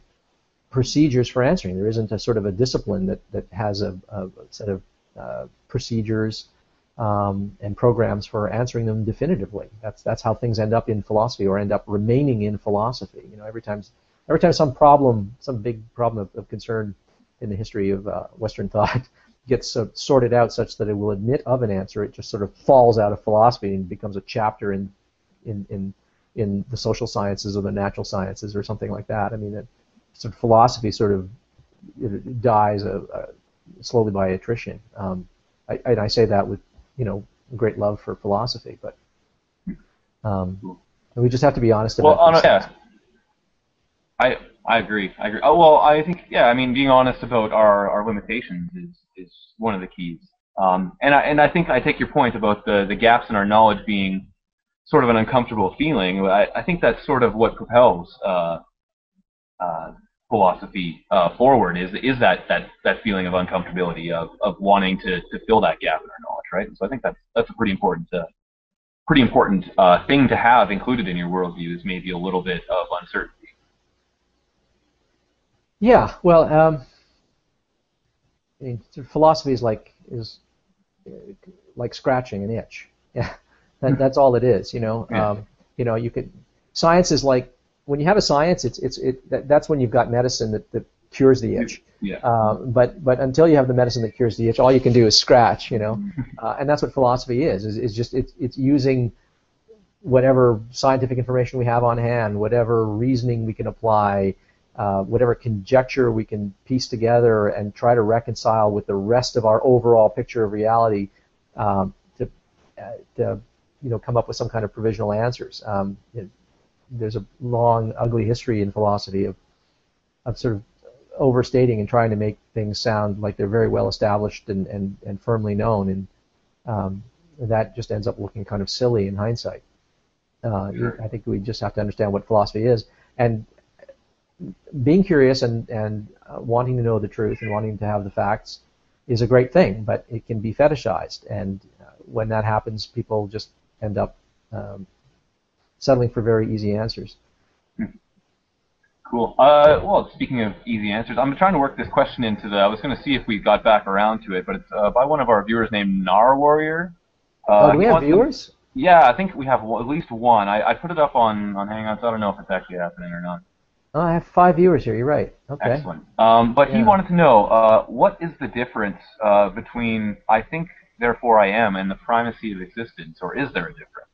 procedures for answering. There isn't a sort of a discipline that has a set of procedures and programs for answering them definitively. That's how things end up in philosophy, or end up remaining in philosophy. You know, every time some big problem of concern in the history of Western thought gets sorted out such that it will admit of an answer, it just sort of falls out of philosophy and becomes a chapter in the social sciences or the natural sciences or something like that. I mean, sort of philosophy sort of dies slowly by attrition. I say that with great love for philosophy, but we just have to be honest about this. Yeah. I agree. Oh, well, I think, yeah, I mean, being honest about our limitations is one of the keys. And I think I take your point about the gaps in our knowledge being sort of an uncomfortable feeling. I think that's sort of what propels philosophy forward, is that feeling of uncomfortability, of wanting to fill that gap in our knowledge, right? And so I think that's a pretty important thing to have included in your worldview, is maybe a little bit of uncertainty. Yeah, well, I mean, philosophy is like scratching an itch. Yeah, that's all it is. You could. Science is like, when you have a science, that's when you've got medicine that cures the itch. Yeah. But until you have the medicine that cures the itch, all you can do is scratch. And that's what philosophy is. It's using whatever scientific information we have on hand, whatever reasoning we can apply, whatever conjecture we can piece together and try to reconcile with the rest of our overall picture of reality to come up with some kind of provisional answers. There's a long, ugly history in philosophy of sort of overstating and trying to make things sound like they're very well established and firmly known, and that just ends up looking kind of silly in hindsight. I think we just have to understand what philosophy is, and being curious and wanting to know the truth and wanting to have the facts is a great thing, but it can be fetishized, and when that happens, people just end up settling for very easy answers. Cool. Well, speaking of easy answers, I'm trying to work this question into I was going to see if we got back around to it, but it's by one of our viewers named Nar Warrior. Do we have viewers? Yeah, I think we have at least one. I put it up on Hangouts. I don't know if it's actually happening or not. Oh, I have 5 viewers here. You're right. Okay. Excellent. But he wanted to know, what is the difference between, I think therefore I am, and the primacy of existence, or is there a difference?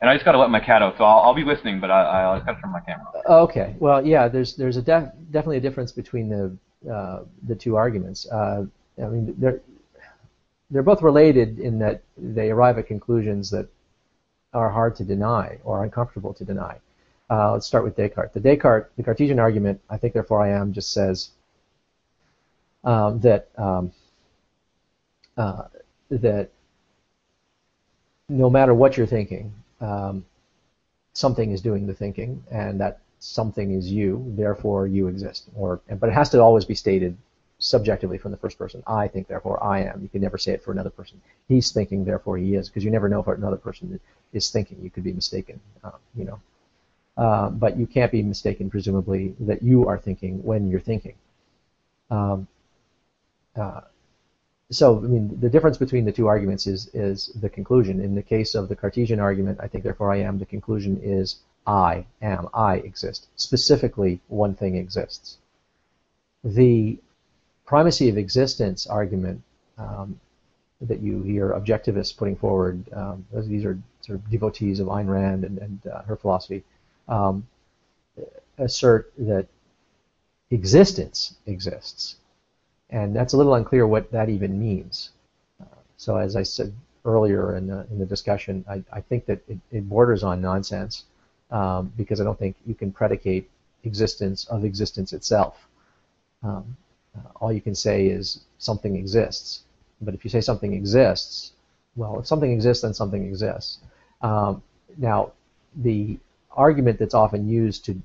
And I just got to let my cat out, so I'll be listening, but I'll got to turn my camera off. Okay. Well, yeah. There's definitely a difference between the two arguments. I mean, they're both related in that they arrive at conclusions that are hard to deny or uncomfortable to deny. Let's start with Descartes. The Cartesian argument, I think therefore I am, just says that no matter what you're thinking, something is doing the thinking, and that something is you, therefore you exist. But it has to always be stated subjectively from the first person. I think, therefore I am. You can never say it for another person. He's thinking, therefore he is, because you never know what another person is thinking. You could be mistaken, but you can't be mistaken, presumably, that you are thinking when you're thinking. So, I mean, the difference between the two arguments is the conclusion. In the case of the Cartesian argument, I think, therefore I am, the conclusion is I am, I exist. Specifically, one thing exists. The primacy of existence argument that you hear objectivists putting forward, these are sort of devotees of Ayn Rand and her philosophy, assert that existence exists. And that's a little unclear what that even means. So as I said earlier in the discussion, I think that it borders on nonsense because I don't think you can predicate existence of existence itself. All you can say is something exists. But if you say something exists, well, if something exists, then something exists. Now, the argument that's often used to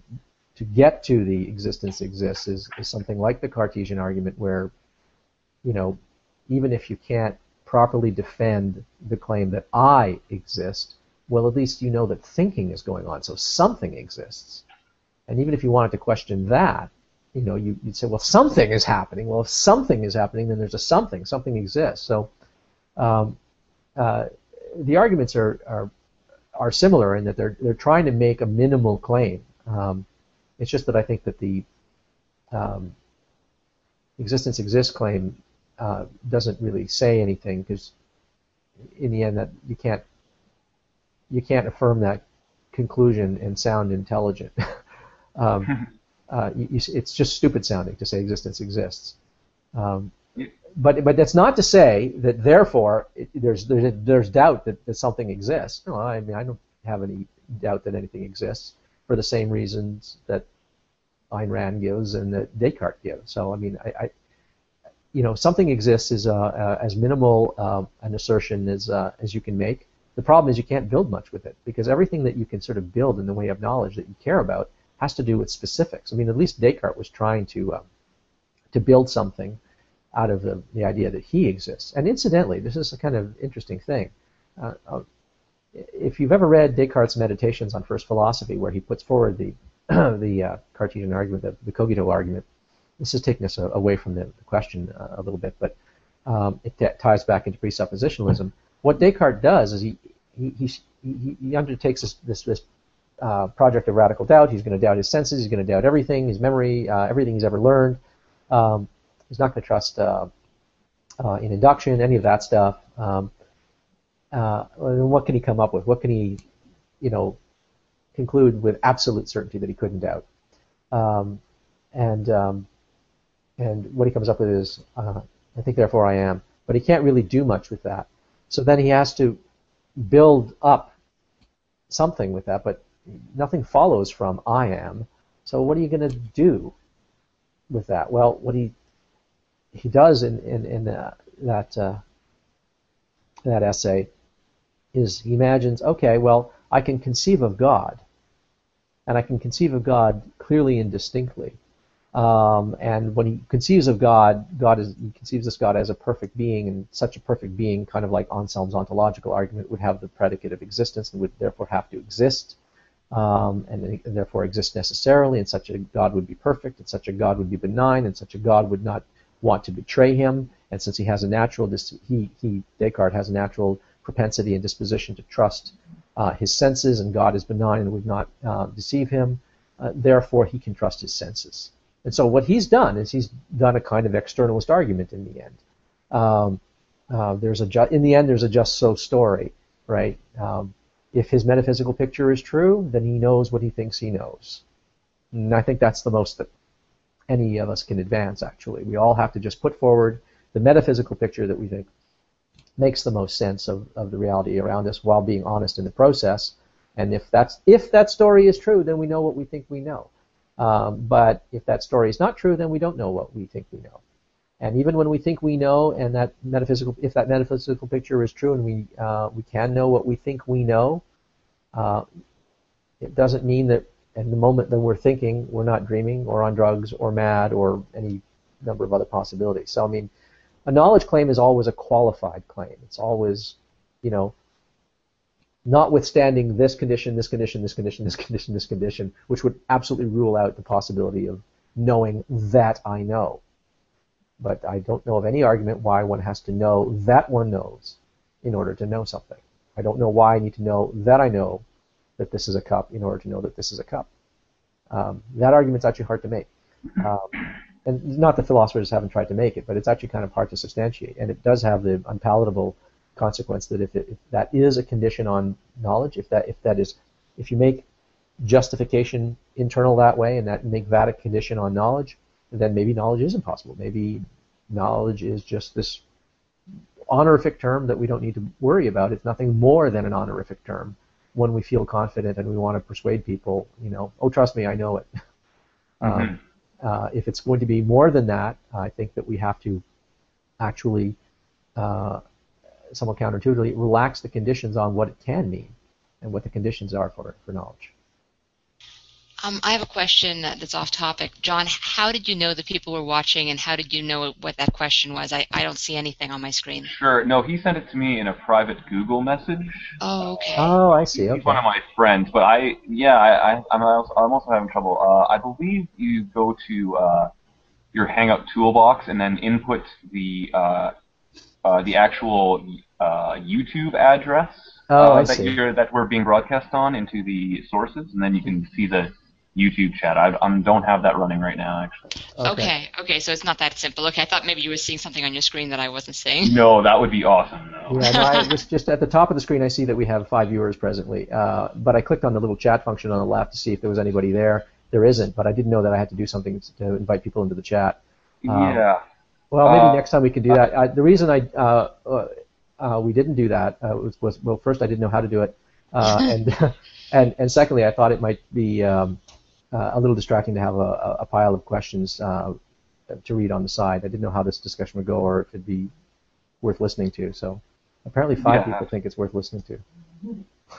get to the existence exists is something like the Cartesian argument where, even if you can't properly defend the claim that I exist, well, at least you know that thinking is going on, so something exists. And even if you wanted to question that, you'd say, well, something is happening. Well, if something is happening, then there's a something. Something exists. So the arguments are similar in that they're trying to make a minimal claim. It's just that I think that the existence exists claim doesn't really say anything, because in the end that you can't affirm that conclusion and sound intelligent. It's just stupid sounding to say existence exists. But that's not to say that therefore there's doubt that something exists. No, I mean, I don't have any doubt that anything exists for the same reasons that Ayn Rand gives and that Descartes gives. So I mean, something exists is as minimal an assertion as you can make. The problem is you can't build much with it, because everything that you can sort of build in the way of knowledge that you care about has to do with specifics. I mean, at least Descartes was trying to build something out of the idea that he exists. And incidentally, this is a kind of interesting thing. If you've ever read Descartes' Meditations on First Philosophy, where he puts forward the Cartesian argument, the cogito argument, this is taking us away from the question a little bit, but it ties back into presuppositionalism. What Descartes does is he undertakes this project of radical doubt. He's going to doubt his senses. He's going to doubt everything, his memory, everything he's ever learned. He's not going to trust in induction, any of that stuff. What can he come up with? What can he, conclude with absolute certainty that he couldn't doubt? And what he comes up with is, I think, therefore I am. But he can't really do much with that. So then he has to build up something with that, but nothing follows from I am. So what are you going to do with that? Well, what he does in that essay is he imagines, okay, well, I can conceive of God, and I can conceive of God clearly and distinctly. And when he conceives of God, he conceives this God as a perfect being, and such a perfect being, kind of like Anselm's ontological argument, would have the predicate of existence and would therefore have to exist, and therefore exist necessarily, and such a God would be perfect, and such a God would be benign, and such a God would not want to betray him, and since he has a natural, Descartes has a natural propensity and disposition to trust his senses, and God is benign and would not deceive him, therefore he can trust his senses. And so what he's done is he's done a kind of externalist argument in the end. in the end, there's a just so story, right? If his metaphysical picture is true, then he knows what he thinks he knows. And I think that's the most that any of us can advance, actually. We all have to just put forward the metaphysical picture that we think makes the most sense of the reality around us while being honest in the process. And if that story is true, then we know what we think we know. But if that story is not true, then we don't know what we think we know. And even when we think we know, and if that metaphysical picture is true, and we can know what we think we know, it doesn't mean that in the moment that we're thinking, we're not dreaming or on drugs or mad or any number of other possibilities. So I mean, a knowledge claim is always a qualified claim. It's always, notwithstanding this condition, this condition, this condition, this condition, this condition, which would absolutely rule out the possibility of knowing that I know. But I don't know of any argument why one has to know that one knows in order to know something. I don't know why I need to know that this is a cup in order to know that this is a cup. That argument's actually hard to make. And not that philosophers haven't tried to make it, but it's actually kind of hard to substantiate. And it does have the unpalatable consequence that if that is a condition on knowledge, if you make justification internal that way and make that a condition on knowledge, then maybe knowledge is impossible. Maybe knowledge is just this honorific term that we don't need to worry about. It's nothing more than an honorific term when we feel confident and we want to persuade people, oh, trust me, I know it. Mm-hmm. If it's going to be more than that, I think that we have to actually, somewhat counterintuitively, relax the conditions on what it can mean and what the conditions are for knowledge. I have a question that's off topic. John, how did you know the people were watching, and how did you know what that question was? I don't see anything on my screen. Sure. No, he sent it to me in a private Google message. Oh, okay. Oh, I see. Okay. He's one of my friends, but I'm also having trouble. I believe you go to your Hangout toolbox and then input the actual YouTube address that we're being broadcast on into the sources, and then you can see the YouTube chat. I don't have that running right now, actually. Okay, so it's not that simple. Okay, I thought maybe you were seeing something on your screen that I wasn't seeing. No, that would be awesome. No. Yeah, no, just at the top of the screen, I see that we have 5 viewers presently. But I clicked on the little chat function on the left to see if there was anybody there. There isn't, but I didn't know that I had to do something to invite people into the chat. Yeah. Well, maybe next time we can do that. The reason we didn't do that was well, first I didn't know how to do it, and secondly, I thought it might be a little distracting to have a pile of questions to read on the side. I didn't know how this discussion would go or if it'd be worth listening to. So apparently 5 people think it's worth listening to.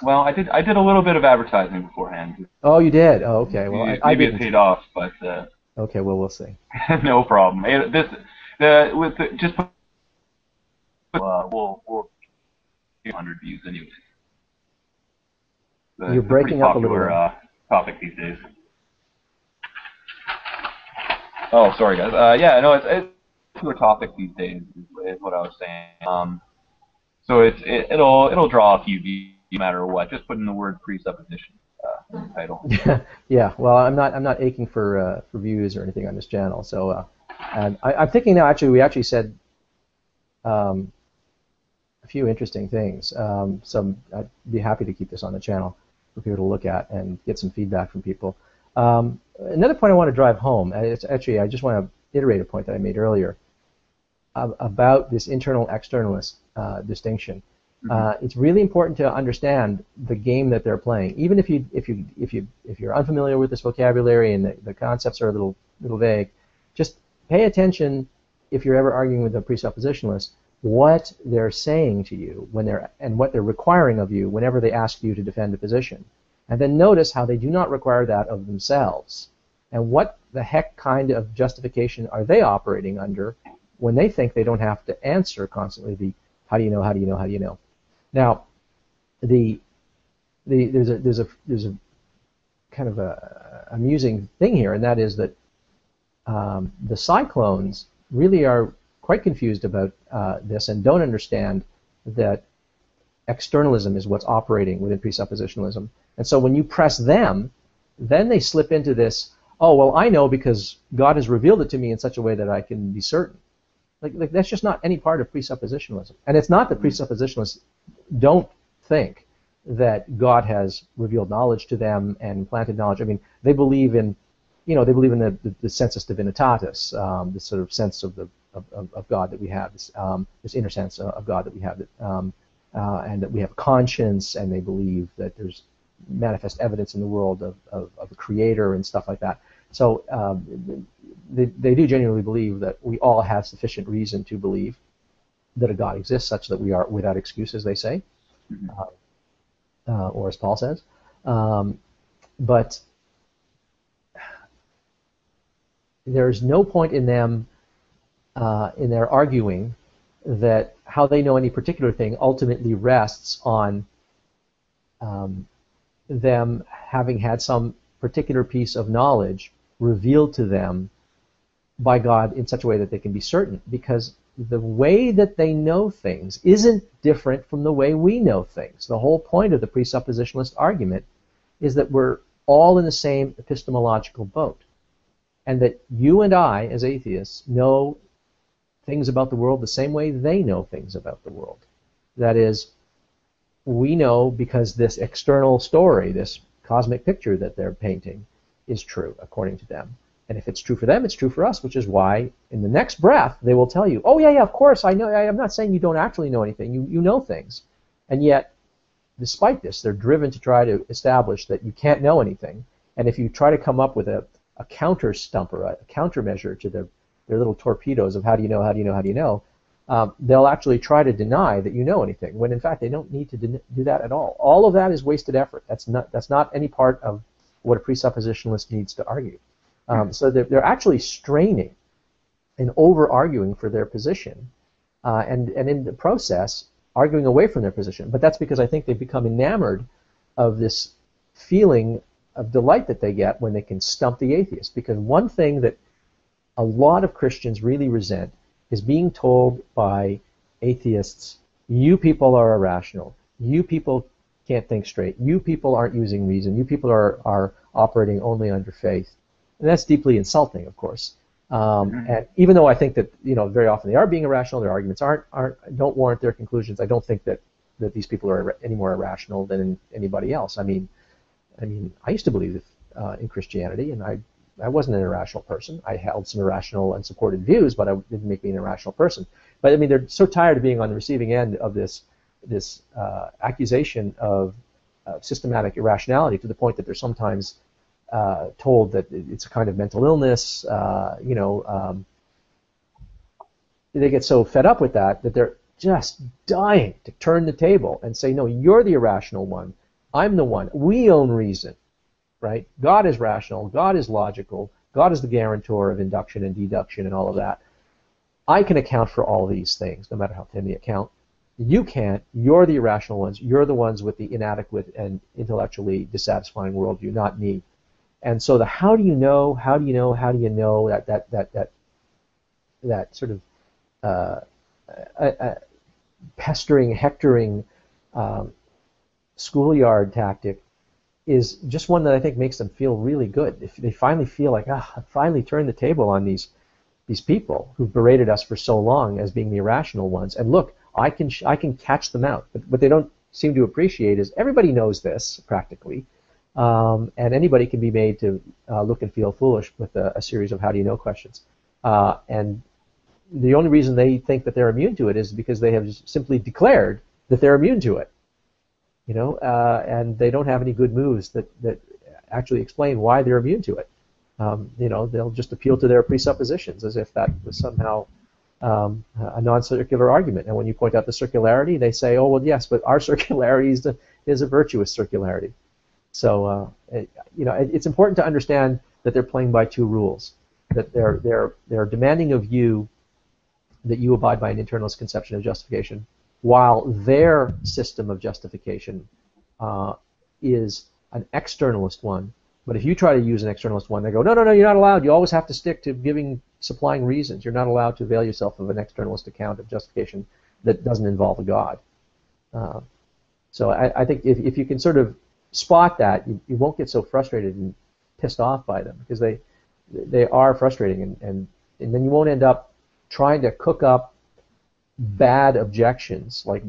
Well, I did a little bit of advertising beforehand. Oh, you did? Oh, okay. Well, maybe it paid off, but okay. Well, we'll see. No problem. We'll 200 views anyway. You're breaking up a little. Popular topic these days. Oh, sorry, guys. It's a popular topic these days is what I was saying. So it'll draw a few views no matter what. Just put in the word presupposition in the title. Yeah. Well, I'm not aching for views or anything on this channel. So I'm thinking now. Actually, we actually said a few interesting things. So I'd be happy to keep this on the channel for people to look at and get some feedback from people. Another point I want to drive home, I just want to iterate a point that I made earlier about this internal-externalist distinction. It's really important to understand the game that they're playing, even if you're unfamiliar with this vocabulary and the concepts are a little vague. Just pay attention if you're ever arguing with a presuppositionalist, what they're saying to you and what they're requiring of you whenever they ask you to defend a position. And then notice how they do not require that of themselves. And what the heck kind of justification are they operating under when they think they don't have to answer constantly the how do you know, how do you know, how do you know? Now, there's a kind of a amusing thing here, and that is that the cyclones really are quite confused about this and don't understand that externalism is what's operating within presuppositionalism. And so when you press them, then they slip into this, oh, well, I know because God has revealed it to me in such a way that I can be certain. Like that's just not any part of presuppositionalism. And it's not that presuppositionalists don't think that God has revealed knowledge to them and implanted knowledge. I mean, they believe in, they believe in the sensus divinitatis, this sort of sense of God that we have, this inner sense of God that we have, and that we have a conscience, and they believe that there's manifest evidence in the world of a creator and stuff like that. So they do genuinely believe that we all have sufficient reason to believe that a God exists, such that we are without excuse, as they say, or as Paul says. But there's no point in them, in their arguing, that how they know any particular thing ultimately rests on them having had some particular piece of knowledge revealed to them by God in such a way that they can be certain, because the way that they know things isn't different from the way we know things. The whole point of the presuppositionalist argument is that we're all in the same epistemological boat, and that you and I, as atheists, know things about the world the same way they know things about the world. That is, we know because this external story, this cosmic picture that they're painting, is true according to them. And if it's true for them, it's true for us, which is why in the next breath they will tell you, oh yeah, of course, I know. I'm not saying you don't actually know anything. You know things. And yet, despite this, they're driven to try to establish that you can't know anything. And if you try to come up with a counter stumper, a countermeasure to their little torpedoes of how do you know, they'll actually try to deny that you know anything, when in fact they don't need to do that at all. All of that is wasted effort. That's not any part of what a presuppositionalist needs to argue. So they're actually straining and over-arguing for their position, and in the process arguing away from their position. But that's because I think they've become enamored of this feeling of delight that they get when they can stump the atheist. Because one thing that a lot of Christians really resent is being told by atheists, you people are irrational, you people can't think straight, you people aren't using reason, you people are operating only under faith. And that's deeply insulting, of course. And even though I think that very often they are being irrational, their arguments don't warrant their conclusions, I don't think that these people are any more irrational than anybody else. I mean, I used to believe in Christianity, and I wasn't an irrational person. I held some irrational and supported views, but it didn't make me an irrational person. But I mean, they're so tired of being on the receiving end of this accusation of systematic irrationality, to the point that they're sometimes told that it's a kind of mental illness. They get so fed up with that they're just dying to turn the table and say, no, you're the irrational one. I'm the one. We own reason, right? God is rational. God is logical. God is the guarantor of induction and deduction and all of that. I can account for all these things, no matter how thin the account. You can't. You're the irrational ones. You're the ones with the inadequate and intellectually dissatisfying worldview, not me. And so the how do you know that sort of pestering, hectoring schoolyard tactic is just one that I think makes them feel really good. If they finally feel like, I finally turned the table on these people who've berated us for so long as being the irrational ones, and look, I can catch them out. But what they don't seem to appreciate is everybody knows this practically, and anybody can be made to look and feel foolish with a series of how do you know questions. And the only reason they think that they're immune to it is because they have simply declared that they're immune to it. And they don't have any good moves that actually explain why they're immune to it. They'll just appeal to their presuppositions as if that was somehow a non-circular argument. And when you point out the circularity, they say, oh, well, yes, but our circularity is a virtuous circularity. So, it's important to understand that they're playing by two rules, that they're demanding of you that you abide by an internalist conception of justification, while their system of justification is an externalist one. But if you try to use an externalist one, they go, no, you're not allowed. You always have to stick to supplying reasons. You're not allowed to avail yourself of an externalist account of justification that doesn't involve a God. So I think if you can sort of spot that, you won't get so frustrated and pissed off by them, because they are frustrating, and then you won't end up trying to cook up bad objections, like,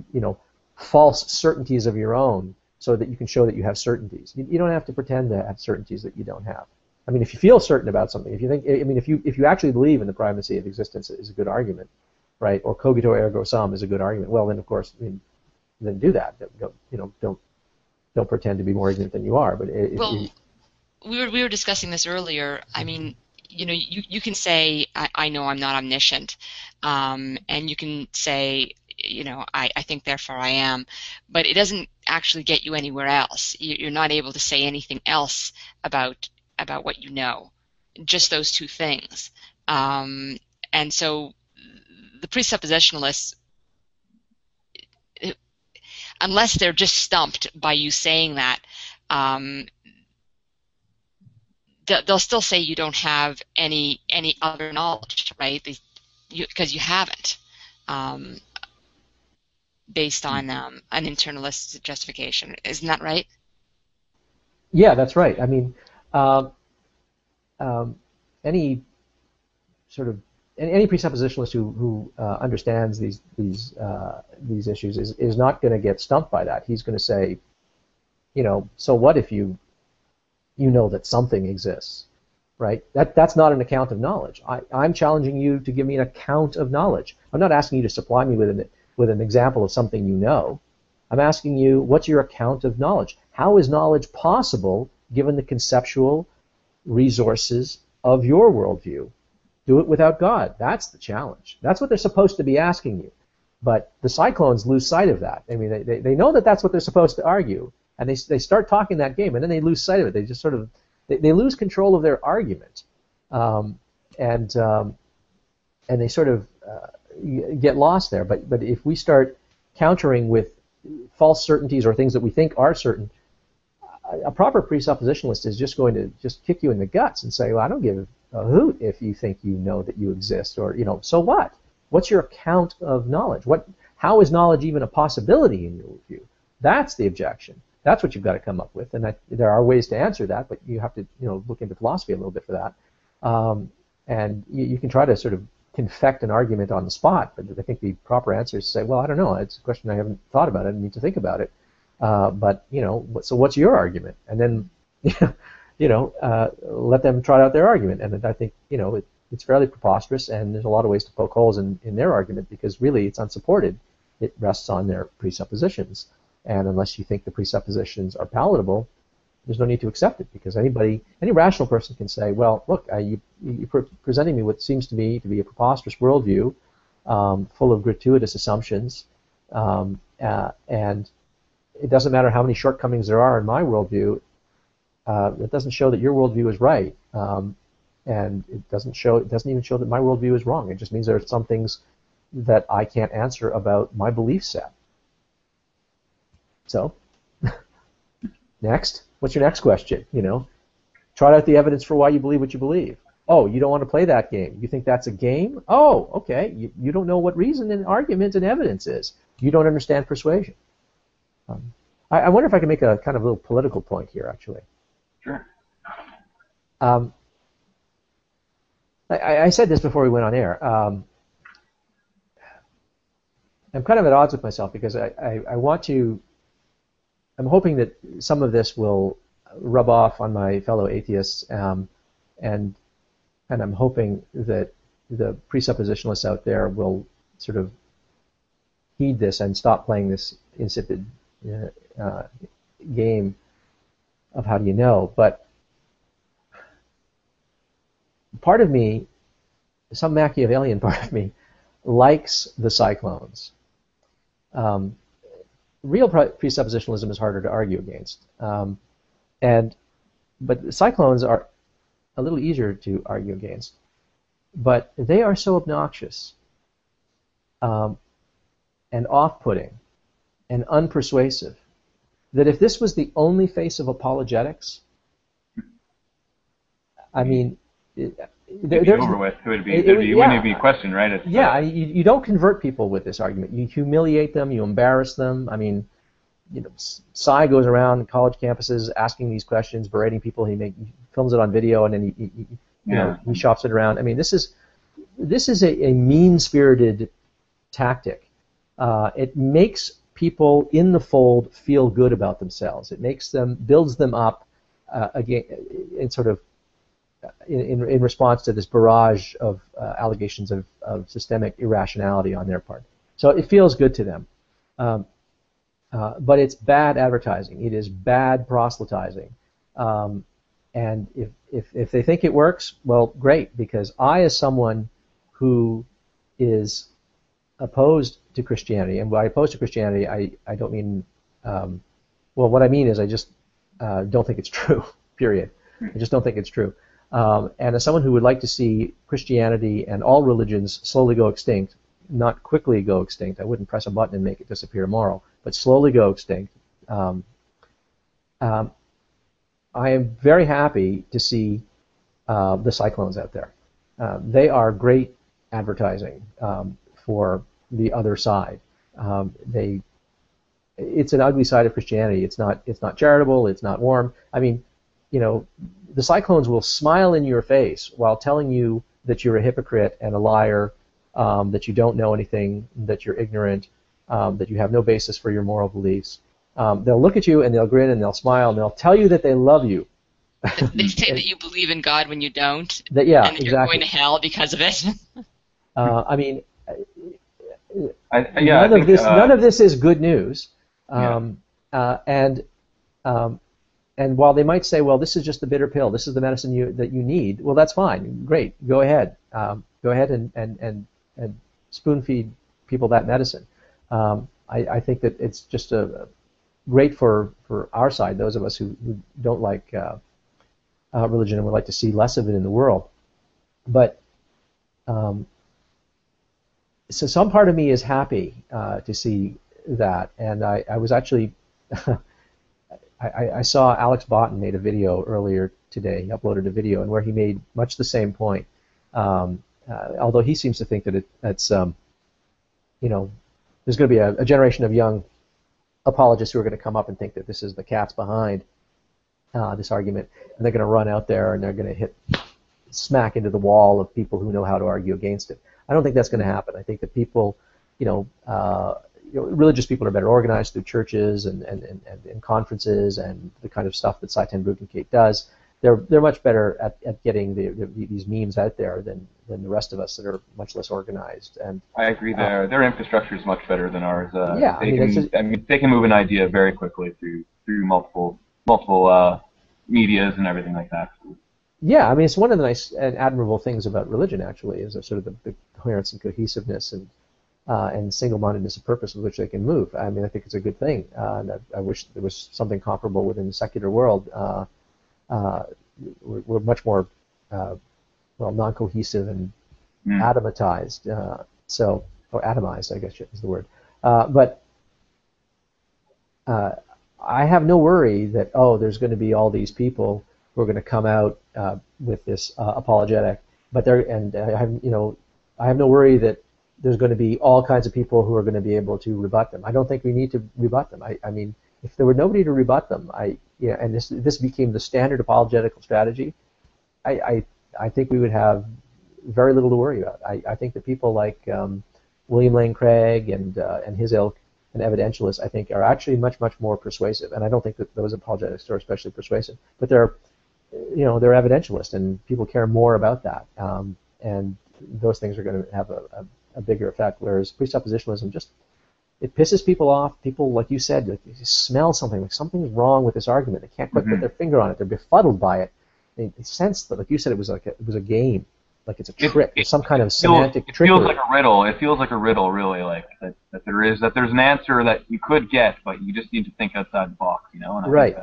false certainties of your own, so that you can show that you have certainties. You don't have to pretend to have certainties that you don't have. I mean, if you feel certain about something, if you think, I mean, if you actually believe in the primacy of existence is a good argument, right? Or cogito ergo sum is a good argument. Well, then of course, I mean, then do that. Don't pretend to be more ignorant than you are. But we were discussing this earlier. I mean, you can say I know I'm not omniscient, and you can say I think therefore I am, but it doesn't actually get you anywhere else. You're not able to say anything else about what you know, just those two things. And so the presuppositionalists, unless they're just stumped by you saying that, they'll still say you don't have any other knowledge, right? Because you haven't, based on an internalist justification. Isn't that right? Yeah, that's right. I mean, any presuppositionalist who understands these issues is not going to get stumped by that. He's going to say, so what if you know that something exists, right? That's not an account of knowledge. I'm challenging you to give me an account of knowledge. I'm not asking you to supply me with an example of something you know. I'm asking you, what's your account of knowledge? How is knowledge possible given the conceptual resources of your worldview? Do it without God. That's the challenge. That's what they're supposed to be asking you. But the cyclones lose sight of that. I mean, they know that that's what they're supposed to argue, and they start talking that game, and then they lose sight of it. They just sort of they lose control of their argument, and they sort of get lost there. But if we start countering with false certainties or things that we think are certain, a proper presuppositionalist is just going to just kick you in the guts and say, well, I don't give a hoot if you think you know that you exist, or so what? What's your account of knowledge? How is knowledge even a possibility in your view? That's the objection. That's what you've got to come up with, and there are ways to answer that, but you have to look into philosophy a little bit for that, and you can try to sort of confect an argument on the spot, but I think the proper answer is to say, well, I don't know, it's a question I haven't thought about. I need to think about it, but so what's your argument? And then let them trot out their argument, and I think it's fairly preposterous, and there's a lot of ways to poke holes in their argument, because really it's unsupported. It rests on their presuppositions, and unless you think the presuppositions are palatable, there's no need to accept it, because any rational person can say, well, look, you're presenting me what seems to me to be a preposterous worldview, full of gratuitous assumptions, and it doesn't matter how many shortcomings there are in my worldview. It doesn't show that your worldview is right, and it doesn't even show that my worldview is wrong. It just means there are some things that I can't answer about my belief set. So, next, what's your next question? Trot out the evidence for why you believe what you believe. Oh, you don't want to play that game. You think that's a game? Oh, okay. You don't know what reason and argument and evidence is. You don't understand persuasion. I wonder if I can make a kind of little political point here, actually. Sure. I said this before we went on air. I'm kind of at odds with myself, because I want to. I'm hoping that some of this will rub off on my fellow atheists, and I'm hoping that the presuppositionalists out there will sort of heed this and stop playing this insipid game of how do you know. But part of me, some Machiavellian part of me, likes the cyclones. Real presuppositionalism is harder to argue against, but the cyclones are a little easier to argue against. But they are so obnoxious and off-putting and unpersuasive that if this was the only face of apologetics, I mean, it'd be over with. It wouldn't even be a question, right? You don't convert people with this argument. You humiliate them. You embarrass them. I mean, Psy goes around college campuses asking these questions, berating people. He films it on video, and then he shops it around. I mean, this is this is a mean-spirited tactic. It makes people in the fold feel good about themselves. It builds them up again in sort of in response to this barrage of allegations of systemic irrationality on their part. So it feels good to them. But it's bad advertising. It is bad proselytizing. And if they think it works, well, great, because I, as someone who is opposed to Christianity, and by opposed to Christianity, I don't mean, well, what I mean is I just don't think it's true, period. I just don't think it's true. And as someone who would like to see Christianity and all religions slowly go extinct, not quickly go extinct, I wouldn't press a button and make it disappear tomorrow, but slowly go extinct, I am very happy to see the cyclones out there. They are great advertising for the other side. It's an ugly side of Christianity. It's not charitable. It's not warm. I mean, you know, the cyclones will smile in your face while telling you that you're a hypocrite and a liar, that you don't know anything, that you're ignorant, that you have no basis for your moral beliefs. They'll look at you and they'll grin and they'll smile and they'll tell you that they love you. They say that you believe in God when you don't. Yeah, and that exactly. You're going to hell because of it. I mean, none of this is good news. And while they might say, well, this is just the bitter pill, this is the medicine that you need, well, that's fine, great, go ahead. Go ahead and spoon feed people that medicine. I think that it's just great for our side, those of us who don't like religion and would like to see less of it in the world. But so some part of me is happy to see that, and I was actually I saw Alex Botten made a video earlier today. He uploaded a video and where he made much the same point. Although he seems to think that it's you know, there's going to be a generation of young apologists who are going to come up and think that this is the cat's behind this argument, and they're going to run out there and they're going to hit smack into the wall of people who know how to argue against it. I don't think that's going to happen. I think that people, religious people are better organized through churches and conferences and the kind of stuff that Seitan Bruggencate does. They're much better at getting these memes out there than the rest of us that are much less organized. And I agree. Their infrastructure is much better than ours. Yeah, they can move an idea very quickly through multiple medias and everything like that. Yeah, I mean, it's one of the nice and admirable things about religion, actually, is sort of the coherence and cohesiveness and single-mindedness of purpose with which they can move. I mean, I think it's a good thing, and I wish there was something comparable within the secular world. We're much more non-cohesive and atomatized, or atomized, I guess is the word. But I have no worry that there's going to be all these people who are going to come out with this apologetic, but I have no worry that there's going to be all kinds of people who are going to be able to rebut them. I don't think we need to rebut them. I mean, if there were nobody to rebut them, and this became the standard apologetical strategy, I think we would have very little to worry about. I think that people like William Lane Craig and his ilk and evidentialists, I think, are actually much more persuasive. And I don't think that those apologetics are especially persuasive, but they're evidentialists, and people care more about that. And those things are going to have a bigger effect. Whereas presuppositionalism it pisses people off. People, like you said, like, you smell something, like something's wrong with this argument. They can't quite put their finger on it. They're befuddled by it. They sense that, like you said, it was a game, like it's a trick, some kind of semantic trickery. It feels like a riddle. It feels like a riddle, really, like that there's an answer that you could get, but you just need to think outside the box, And right.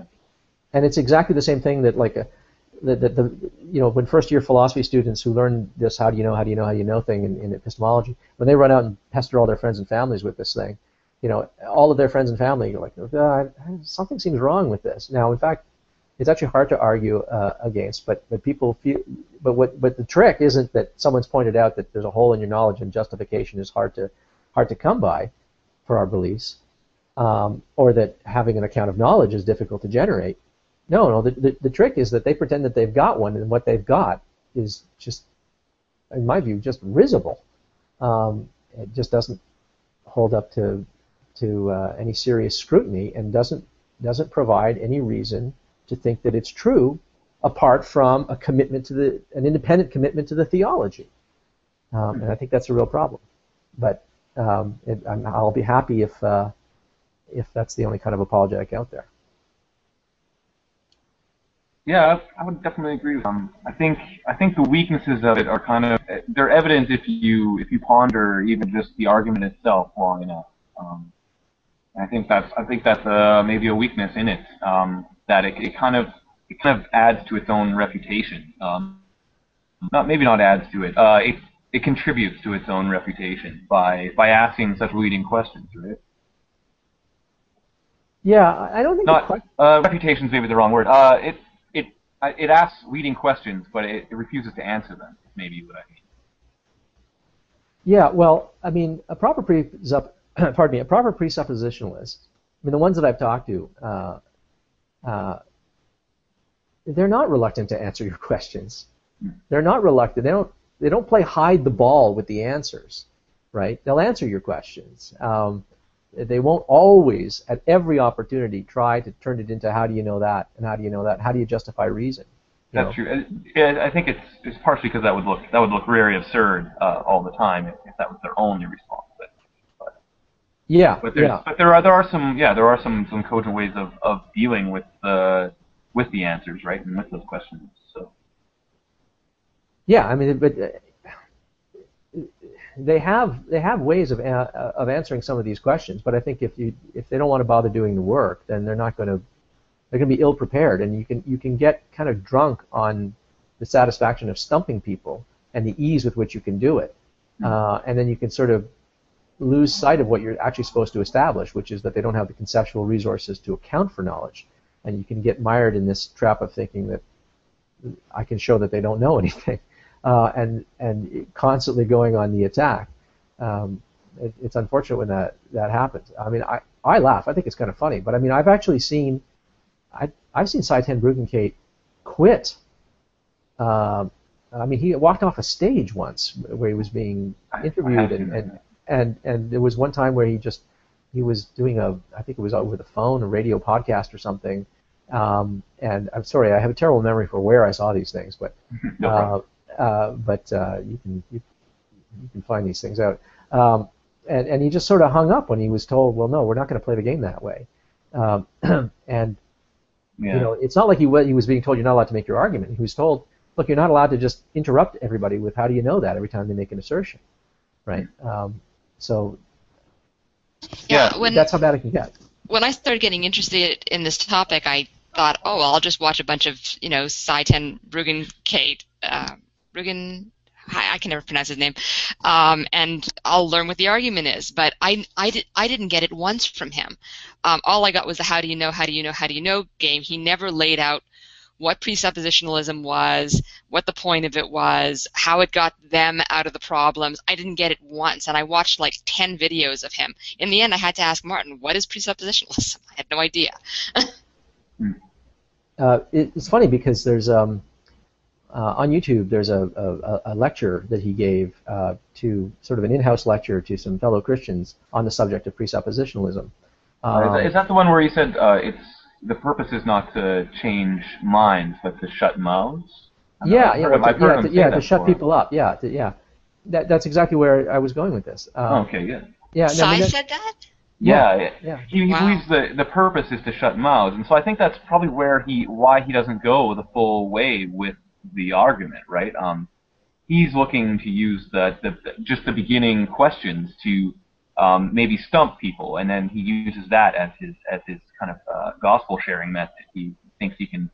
And it's exactly the same thing that when first year philosophy students who learn this how do you know thing in epistemology, when they run out and pester all their friends and families with this thing, all of their friends and family are like, something seems wrong with this. Now, in fact, it's actually hard to argue against, but people feel, but the trick isn't that someone's pointed out that there's a hole in your knowledge and justification is hard to come by for our beliefs, or that having an account of knowledge is difficult to generate. No, the trick is that they pretend that they've got one, and what they've got is just in my view, just risible. It just doesn't hold up to any serious scrutiny, and doesn't provide any reason to think that it's true, apart from a commitment to an independent commitment to the theology. And I think that's a real problem. But I'll be happy if that's the only kind of apologetic out there. Yeah, I would definitely agree with them. I think the weaknesses of it are kind of, they're evident if you ponder even just the argument itself long enough. I think that's maybe a weakness in it, that it kind of adds to its own reputation. Maybe not adds to it. It contributes to its own reputation by asking such leading questions, right? Yeah, I don't think reputation's maybe the wrong word. It asks leading questions, but it refuses to answer them. Maybe what I mean. Yeah, well, I mean, a proper presuppositionalist. I mean, the ones that I've talked to, they're not reluctant to answer your questions. They're not reluctant. They don't play hide the ball with the answers, right? They'll answer your questions. They won't always, at every opportunity, try to turn it into how do you know that, and how do you know that, how do you justify reason? That's true. I think it's partially because that would look very absurd all the time if that was their only response. But there are some cogent ways of dealing with the answers, right, and with those questions. So. Yeah, I mean, but they have ways of answering some of these questions, but I think if they don't want to bother doing the work, then they're going to be ill prepared, and you can get kind of drunk on the satisfaction of stumping people and the ease with which you can do it, and then you can sort of lose sight of what you're actually supposed to establish, which is that they don't have the conceptual resources to account for knowledge, and you can get mired in this trap of thinking that I can show that they don't know anything. And constantly going on the attack. It's unfortunate when that happens. I mean, I laugh. I think it's kind of funny. But I mean, I've actually seen Cy-10 Bruggencate quit. I mean, he walked off a stage once where he was being interviewed, and there was one time where he was doing I think it was over the phone, a radio podcast or something. And I'm sorry, I have a terrible memory for where I saw these things, but. No problem. But you can find these things out. And he just sort of hung up when he was told, well, no, we're not going to play the game that way. And you know, it's not like he was being told you're not allowed to make your argument. He was told, look, you're not allowed to just interrupt everybody with how do you know that every time they make an assertion, right? So that's how bad it can get. When I started getting interested in this topic, I thought, oh, well, I'll just watch a bunch of Cy-10 Bruggencate. I can never pronounce his name, and I'll learn what the argument is. But I didn't get it once from him. All I got was the how do you know game. He never laid out what presuppositionalism was, what the point of it was, how it got them out of the problems. I didn't get it once, and I watched like 10 videos of him. In the end, I had to ask Martin, what is presuppositionalism? I had no idea. It's funny because there's on YouTube, there's a lecture that he gave to sort of an in-house lecture to some fellow Christians on the subject of presuppositionalism. Is that the one where he said the purpose is not to change minds, but to shut mouths? To shut people up. That's exactly where I was going with this. Cy said that? Yeah. He believes the purpose is to shut mouths, and so I think that's probably why he doesn't go the full way with the argument, right? He's looking to use just the beginning questions to maybe stump people, and then he uses that as his kind of gospel sharing method. He thinks he can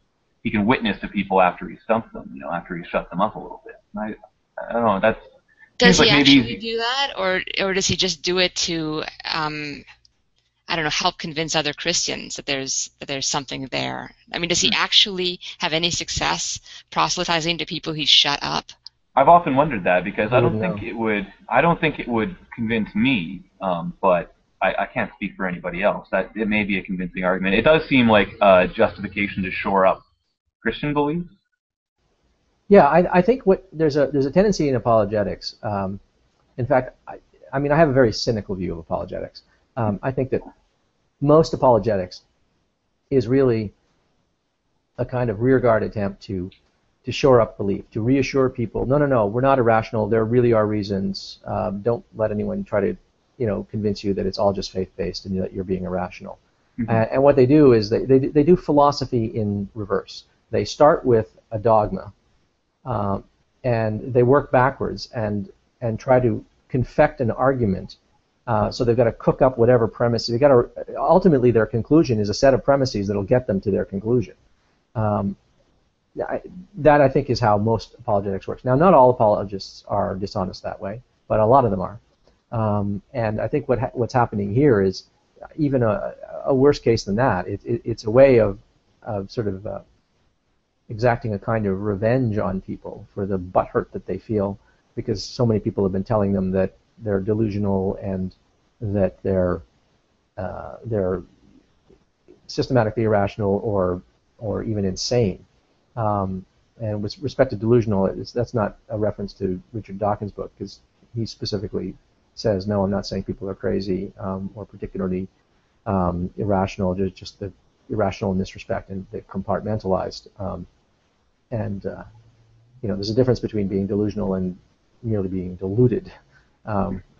witness to people after he stumps them, after he shuts them up a little bit. I don't know. Does he actually do that, or does he just do it to I don't know, help convince other Christians that there's something there? I mean, does he actually have any success proselytizing to people he's shut up? I've often wondered that because I don't think it would convince me, but I can't speak for anybody else. That it may be a convincing argument. It does seem like a justification to shore up Christian beliefs. Yeah, I think there's a tendency in apologetics. In fact, I mean, I have a very cynical view of apologetics. I think that most apologetics is really a kind of rearguard attempt to shore up belief, to reassure people, no, we're not irrational. There really are reasons. Don't let anyone try to, convince you that it's all just faith-based and that you're being irrational. Mm-hmm. And what they do is they do philosophy in reverse. They start with a dogma, and they work backwards and try to confect an argument. So they've got to cook up whatever premises. They've got to, ultimately, their conclusion is a set of premises that'll get them to their conclusion. That I think is how most apologetics works. Now, not all apologists are dishonest that way, but a lot of them are. And I think what's happening here is even a worse case than that. It's a way of sort of exacting a kind of revenge on people for the butthurt that they feel because so many people have been telling them that they're delusional and that they're systematically irrational or even insane. And with respect to delusional, that's not a reference to Richard Dawkins' book, because he specifically says, no, I'm not saying people are crazy or particularly irrational, just the irrational in this respect and the compartmentalized. There's a difference between being delusional and merely being deluded.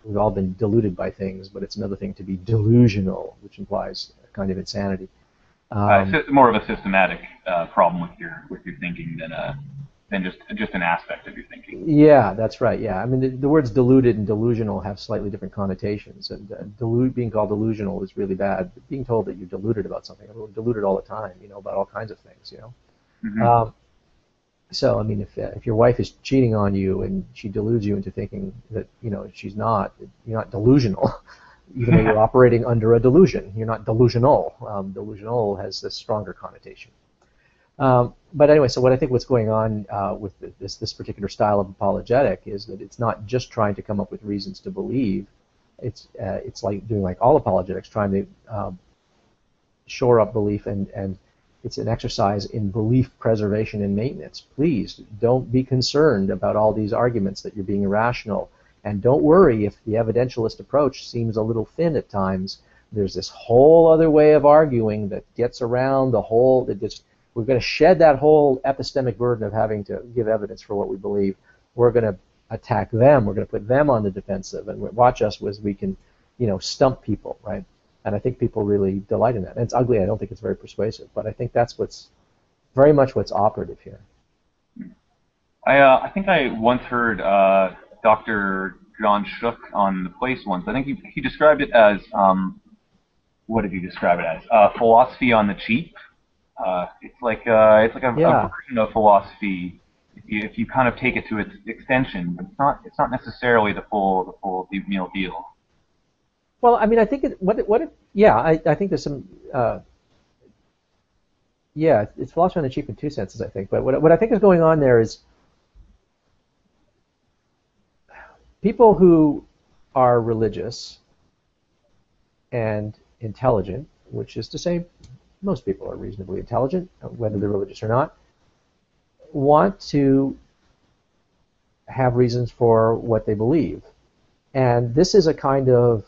We've all been deluded by things, but it's another thing to be delusional, which implies a kind of insanity. It's more of a systematic problem with your thinking than just an aspect of your thinking. Yeah, that's right. Yeah, I mean the words deluded and delusional have slightly different connotations, and being called delusional is really bad. But being told that you're deluded about something, we're deluded all the time, about all kinds of things, Mm-hmm. So I mean, if your wife is cheating on you and she deludes you into thinking that she's not, you're not delusional. Even though you're operating under a delusion. You're not delusional. Delusional has this stronger connotation. But anyway, so what's going on with this particular style of apologetic is that it's not just trying to come up with reasons to believe. It's like doing like all apologetics, trying to shore up belief, and it's an exercise in belief preservation and maintenance. Please don't be concerned about all these arguments that you're being irrational. And don't worry if the evidentialist approach seems a little thin at times. There's this whole other way of arguing that gets around the whole. We're going to shed that whole epistemic burden of having to give evidence for what we believe. We're going to attack them. We're going to put them on the defensive, and watch us as we can, stump people, right? And I think people really delight in that. And it's ugly. I don't think it's very persuasive, but I think that's very much what's operative here. I think I once heard Dr. John Shook on The Place once. I think he described it as, what did he describe it as? Philosophy on the cheap. It's like a version of philosophy if you kind of take it to its extension. But it's not necessarily the full deal. Well, I mean, I think I think there's some. It's philosophy on the cheap in two senses, I think. But what I think is going on there is, people who are religious and intelligent, which is to say most people are reasonably intelligent, whether they're religious or not, want to have reasons for what they believe. And this is a kind of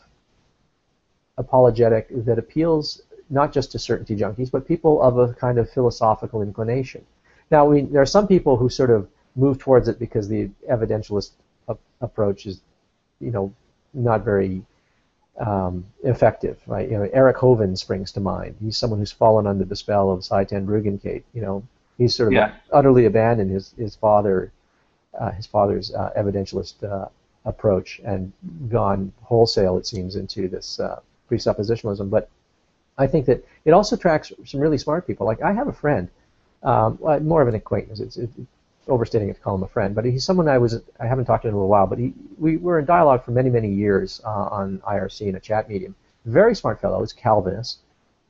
apologetic that appeals not just to certainty junkies, but people of a kind of philosophical inclination. Now, there are some people who sort of move towards it because the evidentialist approach is, not very effective, right? Eric Hovind springs to mind. He's someone who's fallen under the spell of Seitan-Bruggencate. He's sort of utterly abandoned his father's evidentialist approach and gone wholesale, it seems, into this presuppositionalism. But I think that it also attracts some really smart people. Like, I have a friend, more of an acquaintance. It's overstating it to call him a friend, but he's someone I haven't talked to in a while, but we were in dialogue for many, many years on IRC in a chat medium. Very smart fellow. He's Calvinist,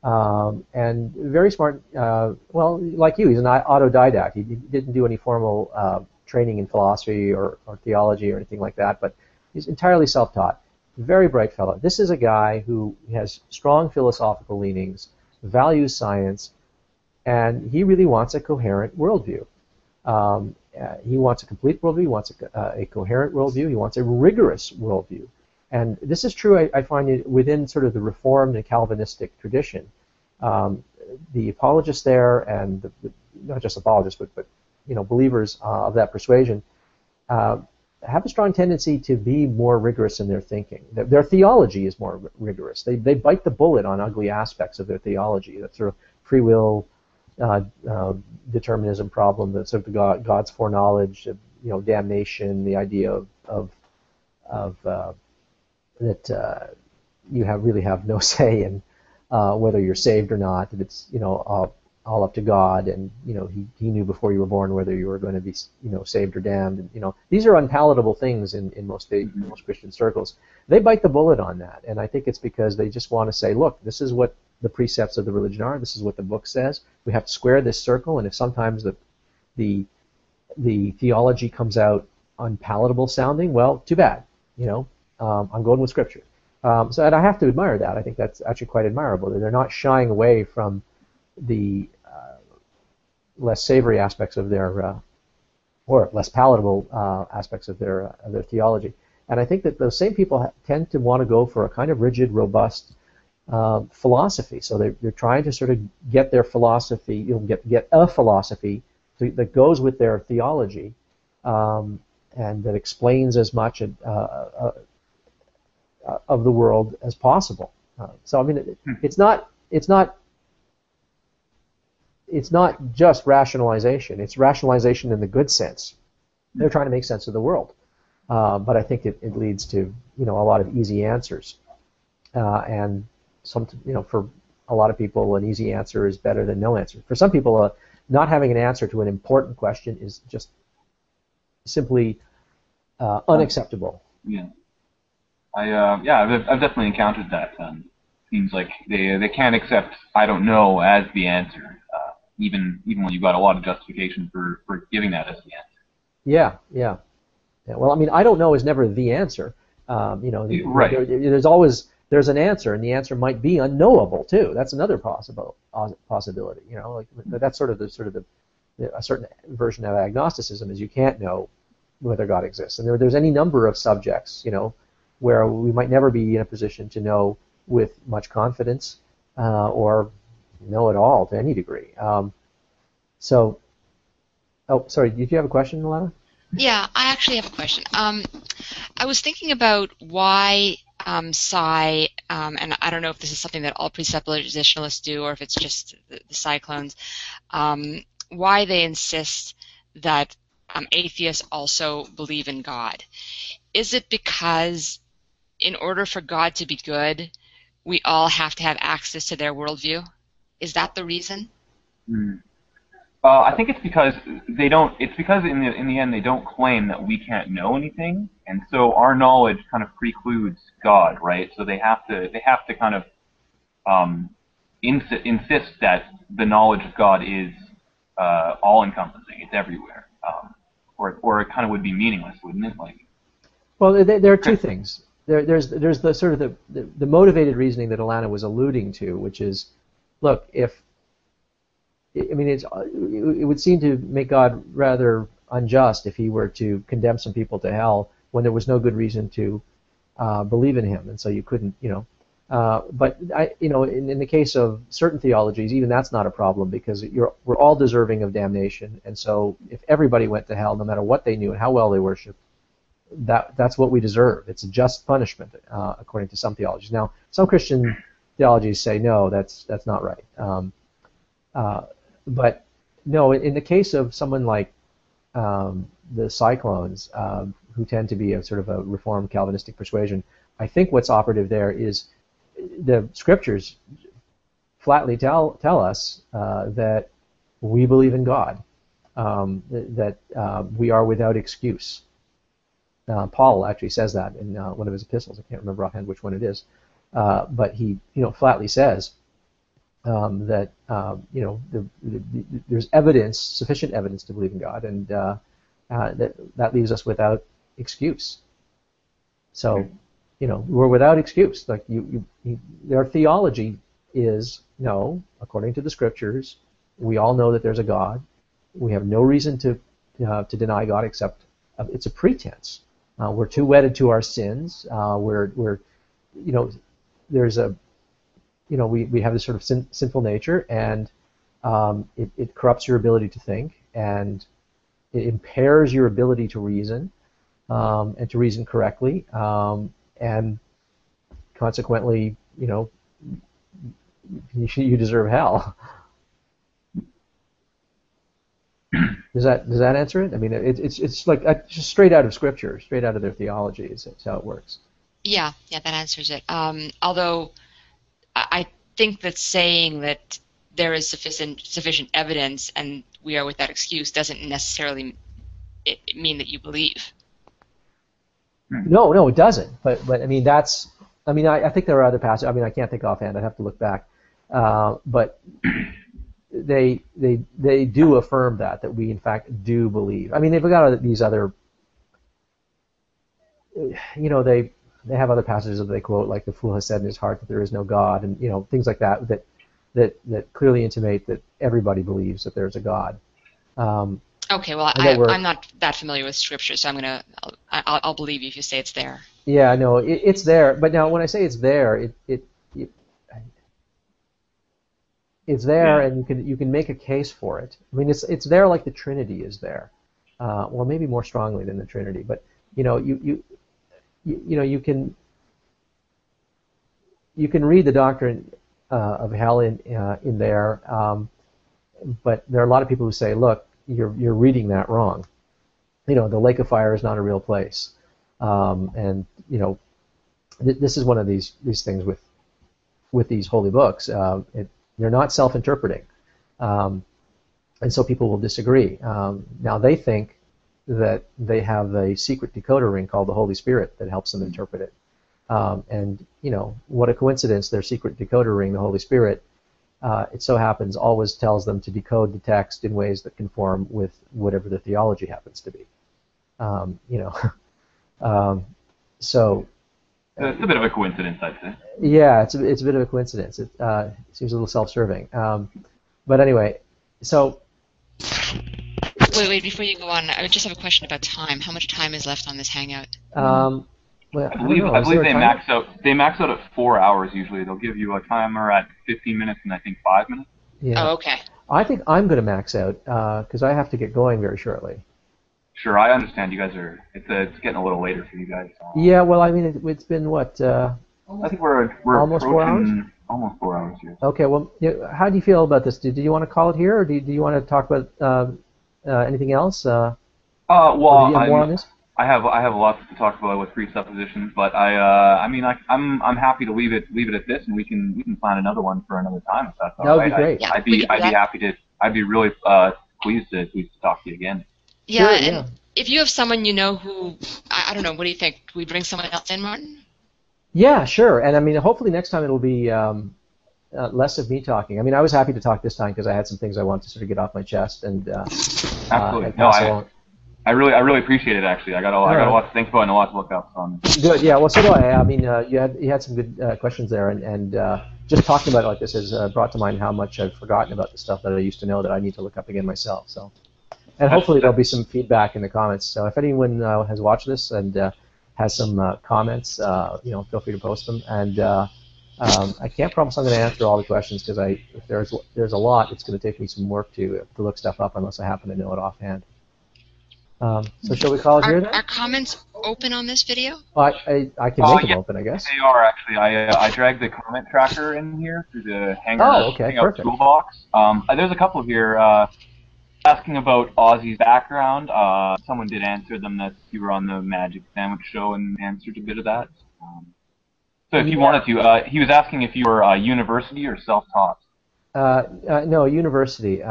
and very smart. Well, like you, he's an autodidact. He didn't do any formal training in philosophy or theology or anything like that, but he's entirely self-taught. Very bright fellow. This is a guy who has strong philosophical leanings, values science, and he really wants a coherent worldview. he wants a complete worldview. He wants a coherent worldview. He wants a rigorous worldview. And this is true, I find, within sort of the Reformed and Calvinistic tradition. The apologists there, and not just apologists, but believers of that persuasion, have a strong tendency to be more rigorous in their thinking. Their theology is more rigorous. They bite the bullet on ugly aspects of their theology. That sort of free will, determinism problem, that sort of God's foreknowledge, damnation, the idea of that you really have no say in whether you're saved or not. That it's all up to God, and He knew before you were born whether you were going to be saved or damned. And these are unpalatable things in most Christian circles. They bite the bullet on that, and I think it's because they just want to say, look, this is what the precepts of the religion are. This is what the book says. We have to square this circle, and if sometimes the theology comes out unpalatable sounding, well, too bad. I'm going with Scripture. And I have to admire that. I think that's actually quite admirable. That they're not shying away from the less savory aspects of their, or less palatable aspects of their theology. And I think that those same people tend to want to go for a kind of rigid, robust philosophy. So they're trying to sort of get their philosophy, get a philosophy that goes with their theology, and that explains as much of the world as possible. So I mean, it's not just rationalization. It's rationalization in the good sense. They're trying to make sense of the world, but I think it leads to a lot of easy answers, and for a lot of people, an easy answer is better than no answer. For some people, not having an answer to an important question is just simply unacceptable. Yeah. I've definitely encountered that. Seems like they can't accept "I don't know" as the answer, even when you've got a lot of justification for giving that as the answer. Yeah. Well, I mean, "I don't know" is never the answer. Right. There's an answer, and the answer might be unknowable too. That's another possibility. That's sort of a certain version of agnosticism is you can't know whether God exists, and there's any number of subjects, where we might never be in a position to know with much confidence, or know at all to any degree. Sorry, did you have a question, Ilana? Yeah, I actually have a question. I was thinking about why psi, and I don't know if this is something that all presuppositionalists do or if it's just the cyclones, why they insist that atheists also believe in God. Is it because in order for God to be good, we all have to have access to their worldview? Is that the reason? I think it's because they don't. It's because in the end they don't claim that we can't know anything, and so our knowledge kind of precludes God, right? So they have to kind of insist that the knowledge of God is all-encompassing. It's everywhere, or it kind of would be meaningless, wouldn't it? Well, there are two things. There's the sort of the motivated reasoning that Ilana was alluding to, which is, look, it would seem to make God rather unjust if He were to condemn some people to hell when there was no good reason to believe in Him, and so you couldn't, But in the case of certain theologies, even that's not a problem because we're all deserving of damnation, and so if everybody went to hell, no matter what they knew and how well they worshipped, that's what we deserve. It's a just punishment, according to some theologies. Now, some Christian theologies say no, that's not right. But no, in the case of someone like the cyclones, who tend to be a sort of a Reformed Calvinistic persuasion, I think what's operative there is the Scriptures flatly tell us that we believe in God, that we are without excuse. Paul actually says that in one of his epistles. I can't remember offhand which one it is, but he flatly says that there's evidence, sufficient evidence to believe in God, and that leaves us without excuse. So, we're without excuse. Like their theology is no, according to the Scriptures, we all know that there's a God. We have no reason to to deny God, except it's a pretense. We're too wedded to our sins. We're there's a we have this sort of sinful nature, and it corrupts your ability to think, and it impairs your ability to reason, and to reason correctly, and consequently, you deserve hell. Does that answer it? I mean, it's like just straight out of Scripture, straight out of their theology. Is how it works. Yeah, that answers it. Although I think that saying that there is sufficient evidence and we are without excuse doesn't necessarily mean that you believe. No, it doesn't. But I mean, I think there are other passages. I mean, I can't think offhand. I'd have to look back. But they do affirm that we in fact do believe. I mean, they've got these other, they have other passages that they quote, like the fool has said in his heart that there is no God, and things like that clearly intimate that everybody believes that there's a God. Okay, well, I'm not that familiar with Scripture, so I'll believe you if you say it's there. Yeah, no, it's there. But now, when I say it's there, it's there, and you can make a case for it. I mean, it's there like the Trinity is there. Well, maybe more strongly than the Trinity, but you can read the doctrine of hell in there, but there are a lot of people who say, look, you're reading that wrong. The lake of fire is not a real place, and this is one of these things with these holy books. They're not self-interpreting, and so people will disagree. Now they think that they have a secret decoder ring called the Holy Spirit that helps them interpret it, and what a coincidence! Their secret decoder ring, the Holy Spirit, it so happens always tells them to decode the text in ways that conform with whatever the theology happens to be. So it's a bit of a coincidence, I'd say. Yeah, it's a bit of a coincidence. It seems a little self-serving. But anyway, so. Wait, before you go on, I just have a question about time. How much time is left on this hangout? Well, I believe they max out at 4 hours usually. They'll give you a timer at 15 minutes and I think 5 minutes. Yeah. Oh, okay. I think I'm going to max out because I have to get going very shortly. Sure, I understand. You guys are. It's getting a little later for you guys. Yeah, well, I mean, it's been what? I think we're almost 4 hours. Almost 4 hours here. Okay, well, how do you feel about this? Do you want to call it here, or do you want to talk about anything else? Well, do you have more on this? I have a lot to talk about with presuppositions, but I'm happy to leave it at this, and we can plan another one for another time if that's all right. That would be great. I'd be happy to. I'd be really pleased to talk to you again. Yeah, sure, and if you have someone who, I don't know, what do you think? Do we bring someone else in, Martin? Yeah, sure. And I mean, hopefully next time it'll be less of me talking. I mean, I was happy to talk this time because I had some things I wanted to sort of get off my chest and. Absolutely. No, I really appreciate it. Actually, I got a lot to think about and a lot to look up. Good. Yeah. Well, so do I. I mean, you had some good questions there, and just talking about it like this has brought to mind how much I've forgotten about the stuff that I used to know that I need to look up again myself. So, and hopefully there'll be some feedback in the comments. So if anyone has watched this and has some comments, feel free to post them. And I can't promise I'm going to answer all the questions because if there's a lot, it's going to take me some work to look stuff up unless I happen to know it offhand. So shall we call it here then? Are comments open on this video? I can make them open, I guess. They are actually. I dragged the comment tracker in here through the Hangout toolbox. There's a couple here asking about Ozzy's background. Someone did answer them that you were on the Magic Sandwich Show and answered a bit of that. So if you wanted to, he was asking if you were university or self-taught. No, university.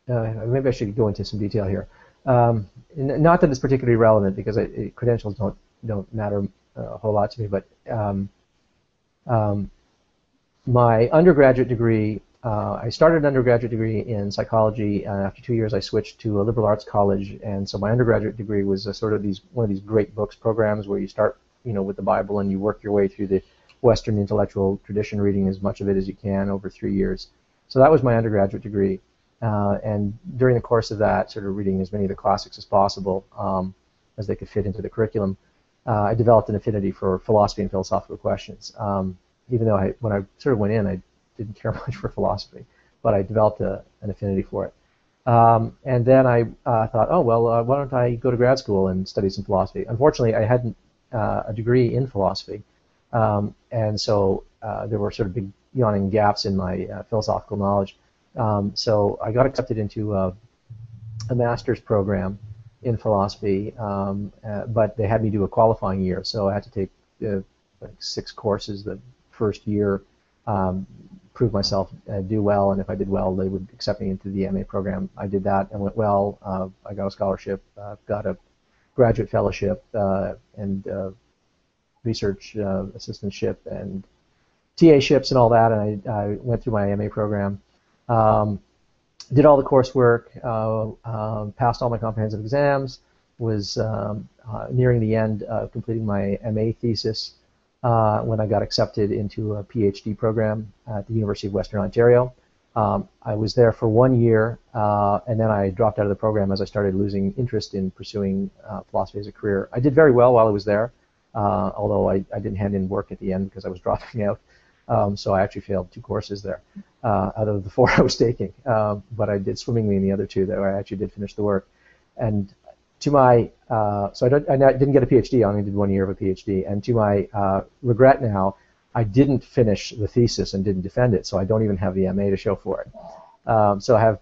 Maybe I should go into some detail here. Not that it's particularly relevant because credentials don't matter a whole lot to me, but my undergraduate degree, I started an undergraduate degree in psychology, and after 2 years I switched to a liberal arts college, and so my undergraduate degree was sort of one of these great books programs where you start with the Bible and you work your way through the Western intellectual tradition, reading as much of it as you can over 3 years. So that was my undergraduate degree. And during the course of that, sort of reading as many of the classics as possible as they could fit into the curriculum, I developed an affinity for philosophy and philosophical questions. Even though when I sort of went in, I didn't care much for philosophy, but I developed an affinity for it. And then I thought, oh, well, why don't I go to grad school and study some philosophy? Unfortunately, I hadn't a degree in philosophy, and so there were sort of big yawning gaps in my philosophical knowledge. So I got accepted into a master's program in philosophy, but they had me do a qualifying year, so I had to take like 6 courses the first year, prove myself, do well, and if I did well, they would accept me into the MA program. I did that and went well. I got a scholarship, got a graduate fellowship, and research assistantship and TA-ships and all that, and I went through my MA program. Did all the coursework, passed all my comprehensive exams, was nearing the end of completing my MA thesis when I got accepted into a PhD program at the University of Western Ontario. I was there for 1 year, and then I dropped out of the program as I started losing interest in pursuing philosophy as a career. I did very well while I was there, although I didn't hand in work at the end because I was dropping out. So I actually failed 2 courses there out of the 4 I was taking. But I did swimmingly in the other 2 that I actually did finish the work. And to my, so I didn't get a PhD, I only did 1 year of a PhD. And to my regret now, I didn't finish the thesis and didn't defend it, so I don't even have the MA to show for it. So I have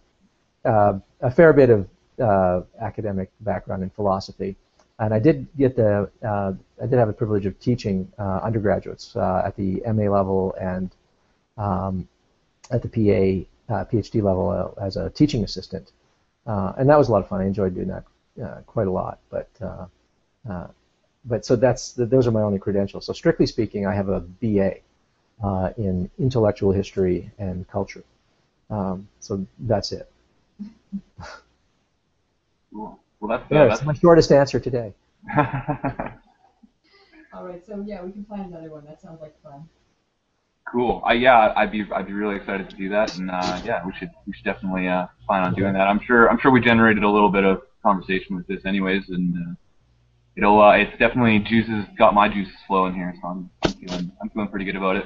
a fair bit of academic background in philosophy. And I did get I did have the privilege of teaching undergraduates at the MA level and at the PhD level as a teaching assistant, and that was a lot of fun. I enjoyed doing that quite a lot. But so those are my only credentials. So strictly speaking, I have a BA in intellectual history and culture. So that's it. Cool. Well, that's my shortest answer today. All right, so yeah, we can plan another one. That sounds like fun. Cool. Yeah, I'd be really excited to do that, and yeah, we should definitely plan on doing that. I'm sure we generated a little bit of conversation with this, anyways, and it's definitely got my juices flowing here, so I'm feeling pretty good about it.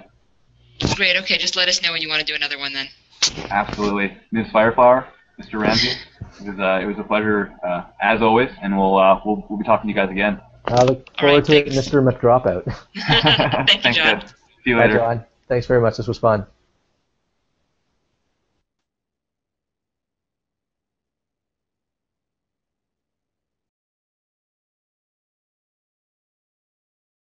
Great. Okay, just let us know when you want to do another one then. Absolutely, Ms. Fireflower, Mr. Ramsey. It was a pleasure as always, and we'll be talking to you guys again. I look forward to it, Mr. mcdropout. Thank you, John. Guys. See you later. Bye, John. Thanks very much. This was fun.